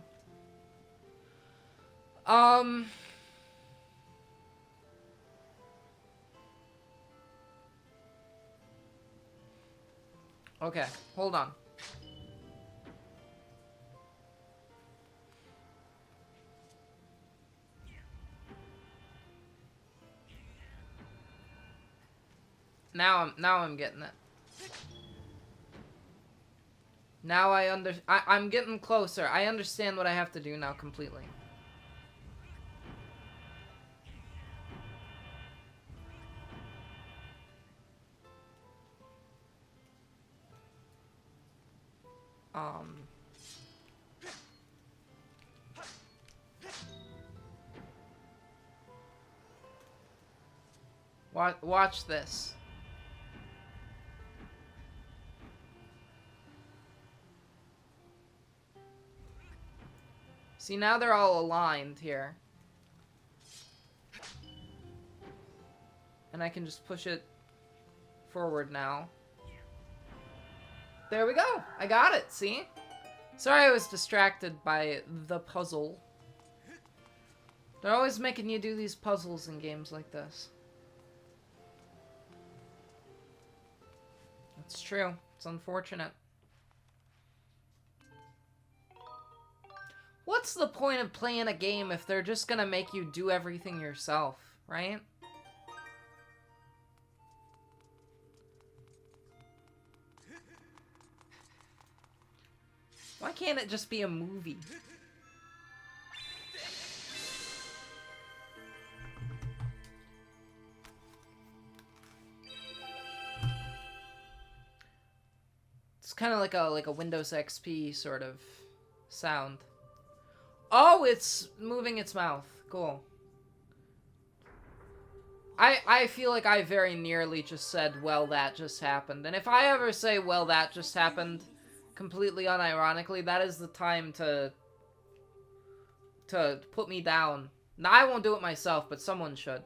Okay, hold on. Now I'm getting it. Now I'm getting closer. I understand what I have to do now completely. Watch this. See, now they're all aligned here. And I can just push it forward now. There we go. I got it, see? Sorry I was distracted by the puzzle. They're always making you do these puzzles in games like this. It's true. It's unfortunate. What's the point of playing a game if they're just gonna make you do everything yourself, right? Why can't it just be a movie? It's kind of like a Windows XP sort of sound. Oh, it's moving its mouth. Cool. I feel like I very nearly just said, well, that just happened. And if I ever say, well, that just happened, completely unironically, that is the time to put me down. Now, I won't do it myself, but someone should.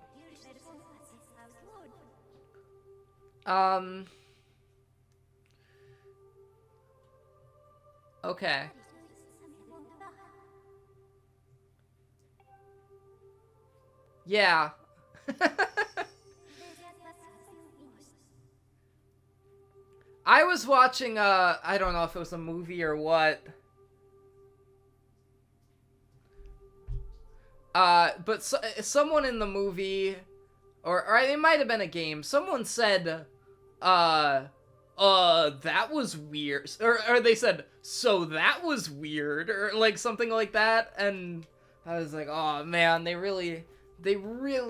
Okay. Yeah. I was watching, I don't know if it was a movie or what. But someone in the movie, or it might have been a game, someone said, that was weird. Or they said, so that was weird, or like something like that, and I was like, oh man, they really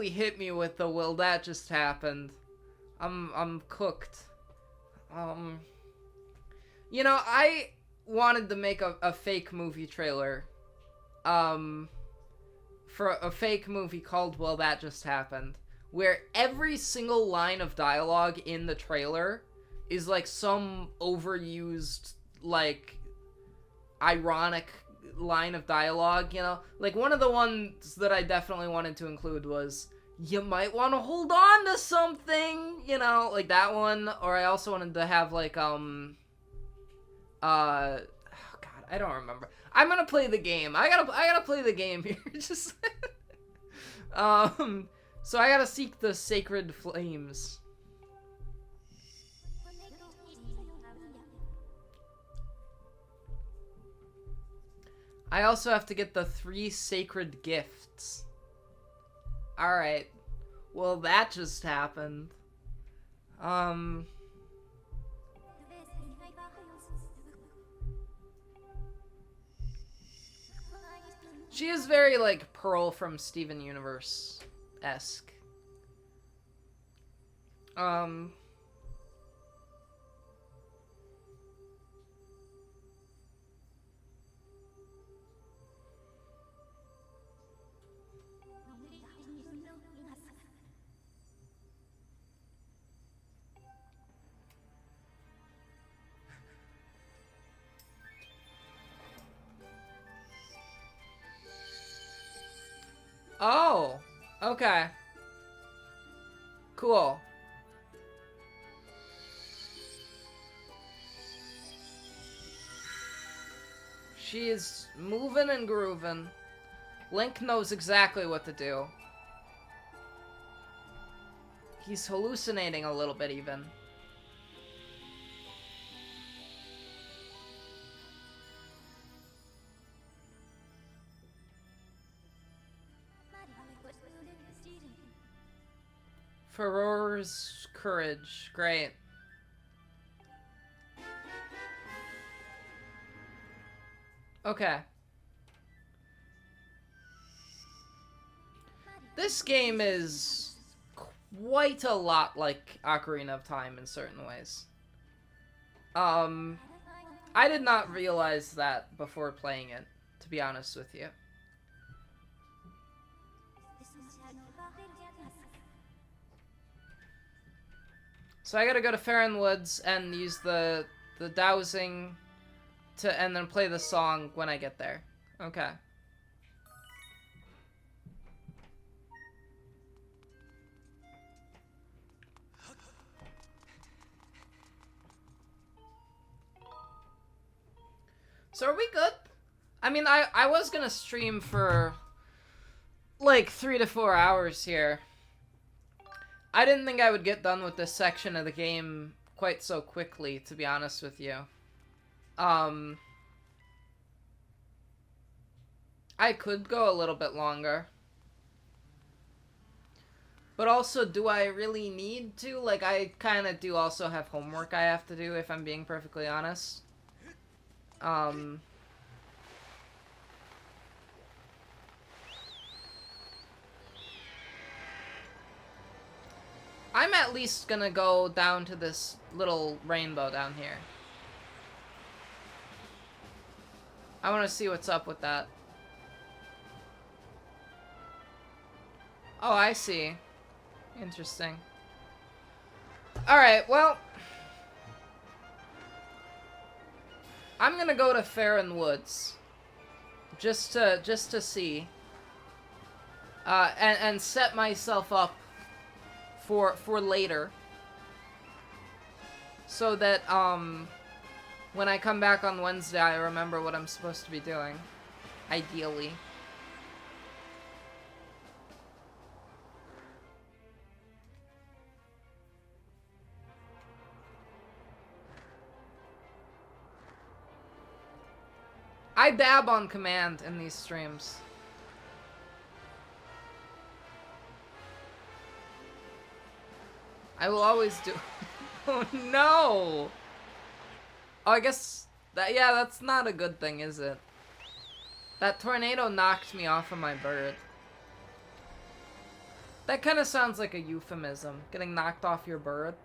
hit me with the, well, that just happened. I'm cooked. You know, I wanted to make a fake movie trailer, for a fake movie called Well, That Just Happened, where every single line of dialogue in the trailer is like some overused, like, ironic line of dialogue, you know? Like, one of the ones that I definitely wanted to include was, you might want to hold on to something, you know, like that one. Or I also wanted to have, like, oh god, I don't remember. I'm gonna play the game. I gotta play the game here. Just, so I gotta seek the sacred flames. I also have to get the 3 sacred gifts. Alright. Well, that just happened. She is very, like, Pearl from Steven Universe-esque. Oh, okay. Cool. She is moving and grooving. Link knows exactly what to do. He's hallucinating a little bit, even. Feror's courage. Great. Okay. This game is quite a lot like Ocarina of Time in certain ways. I did not realize that before playing it, to be honest with you. So I gotta go to Farron Woods and use the dowsing to, and then play the song when I get there. Okay. So are we good? I mean, I was gonna stream for like 3 to 4 hours here. I didn't think I would get done with this section of the game quite so quickly, to be honest with you. I could go a little bit longer. But also, do I really need to? Like, I kind of do also have homework I have to do, if I'm being perfectly honest. I'm at least gonna go down to this little rainbow down here. I want to see what's up with that. Oh, I see. Interesting. Alright, well, I'm gonna go to Farron Woods. Just to see. And set myself up for later. So that, when I come back on Wednesday, I remember what I'm supposed to be doing. Ideally. I dab on command in these streams. I will always do... Oh no! Oh, I guess... yeah, that's not a good thing, is it? That tornado knocked me off of my bird. That kind of sounds like a euphemism. Getting knocked off your bird.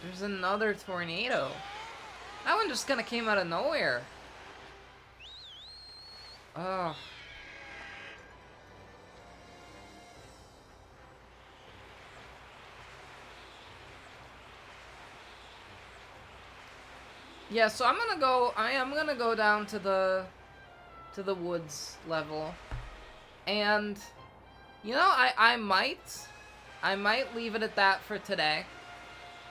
There's another tornado. That one just kind of came out of nowhere. Oh. Yeah, so I am gonna go down to the woods level. And you know, I might leave it at that for today.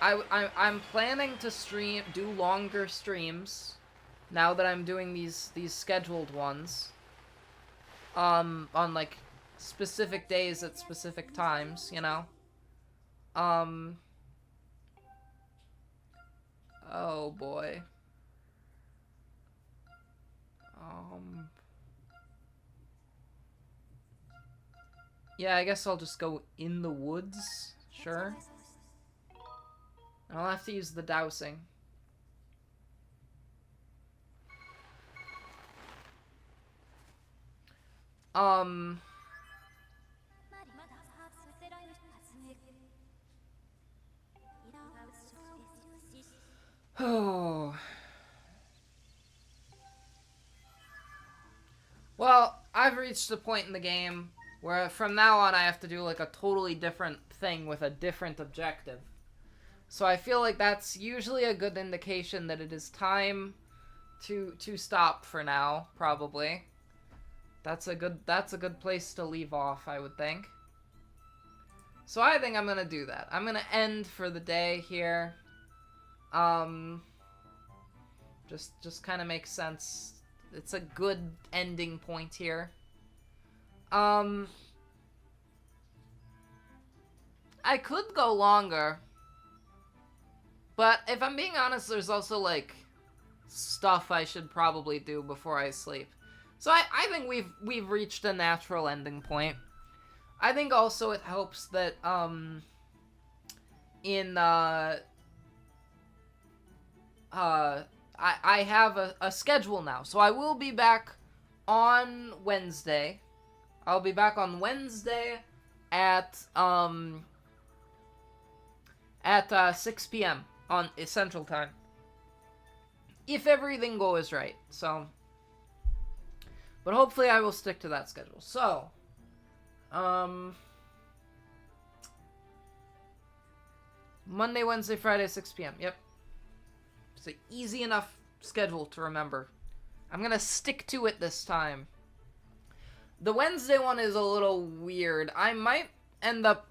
I'm planning to do longer streams now that I'm doing these scheduled ones. On like specific days at specific times, you know. Oh boy. Yeah, I guess I'll just go in the woods. Sure. And I'll have to use the dowsing. Oh. Well, I've reached a point in the game where from now on I have to do like a totally different thing with a different objective. So I feel like that's usually a good indication that it is time to stop for now, probably. That's a good place to leave off, I would think. So I think I'm gonna do that. I'm gonna end for the day here. Just kind of makes sense. It's a good ending point here. I could go longer. But if I'm being honest, there's also, like, stuff I should probably do before I sleep. So I think we've reached a natural ending point. I think also it helps that, I have a schedule now. So I will be back on Wednesday. I'll be back on Wednesday at 6 p.m. on Central Time. If everything goes right. So, but hopefully I will stick to that schedule. So, Monday, Wednesday, Friday, 6 p.m. Yep. It's an easy enough schedule to remember. I'm gonna stick to it this time. The Wednesday one is a little weird. I might end up...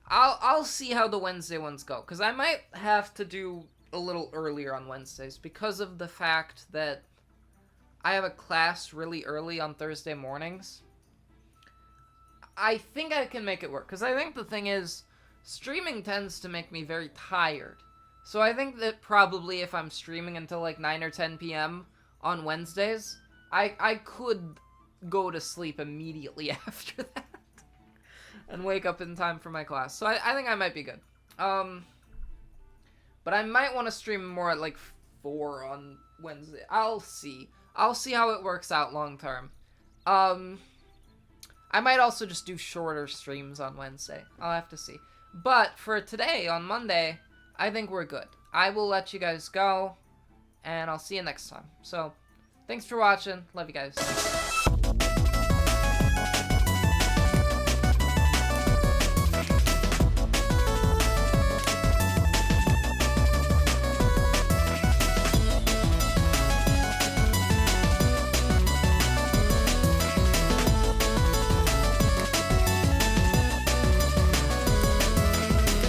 I'll see how the Wednesday ones go, because I might have to do a little earlier on Wednesdays because of the fact that I have a class really early on Thursday mornings. I think I can make it work, because I think the thing is, streaming tends to make me very tired. So I think that probably if I'm streaming until like 9 or 10 p.m. on Wednesdays, I could go to sleep immediately after that. And wake up in time for my class. So I think I might be good. But I might want to stream more at like 4 on Wednesday. I'll see. I'll see how it works out long term. I might also just do shorter streams on Wednesday. I'll have to see. But for today, on Monday, I think we're good. I will let you guys go. And I'll see you next time. So, thanks for watching. Love you guys.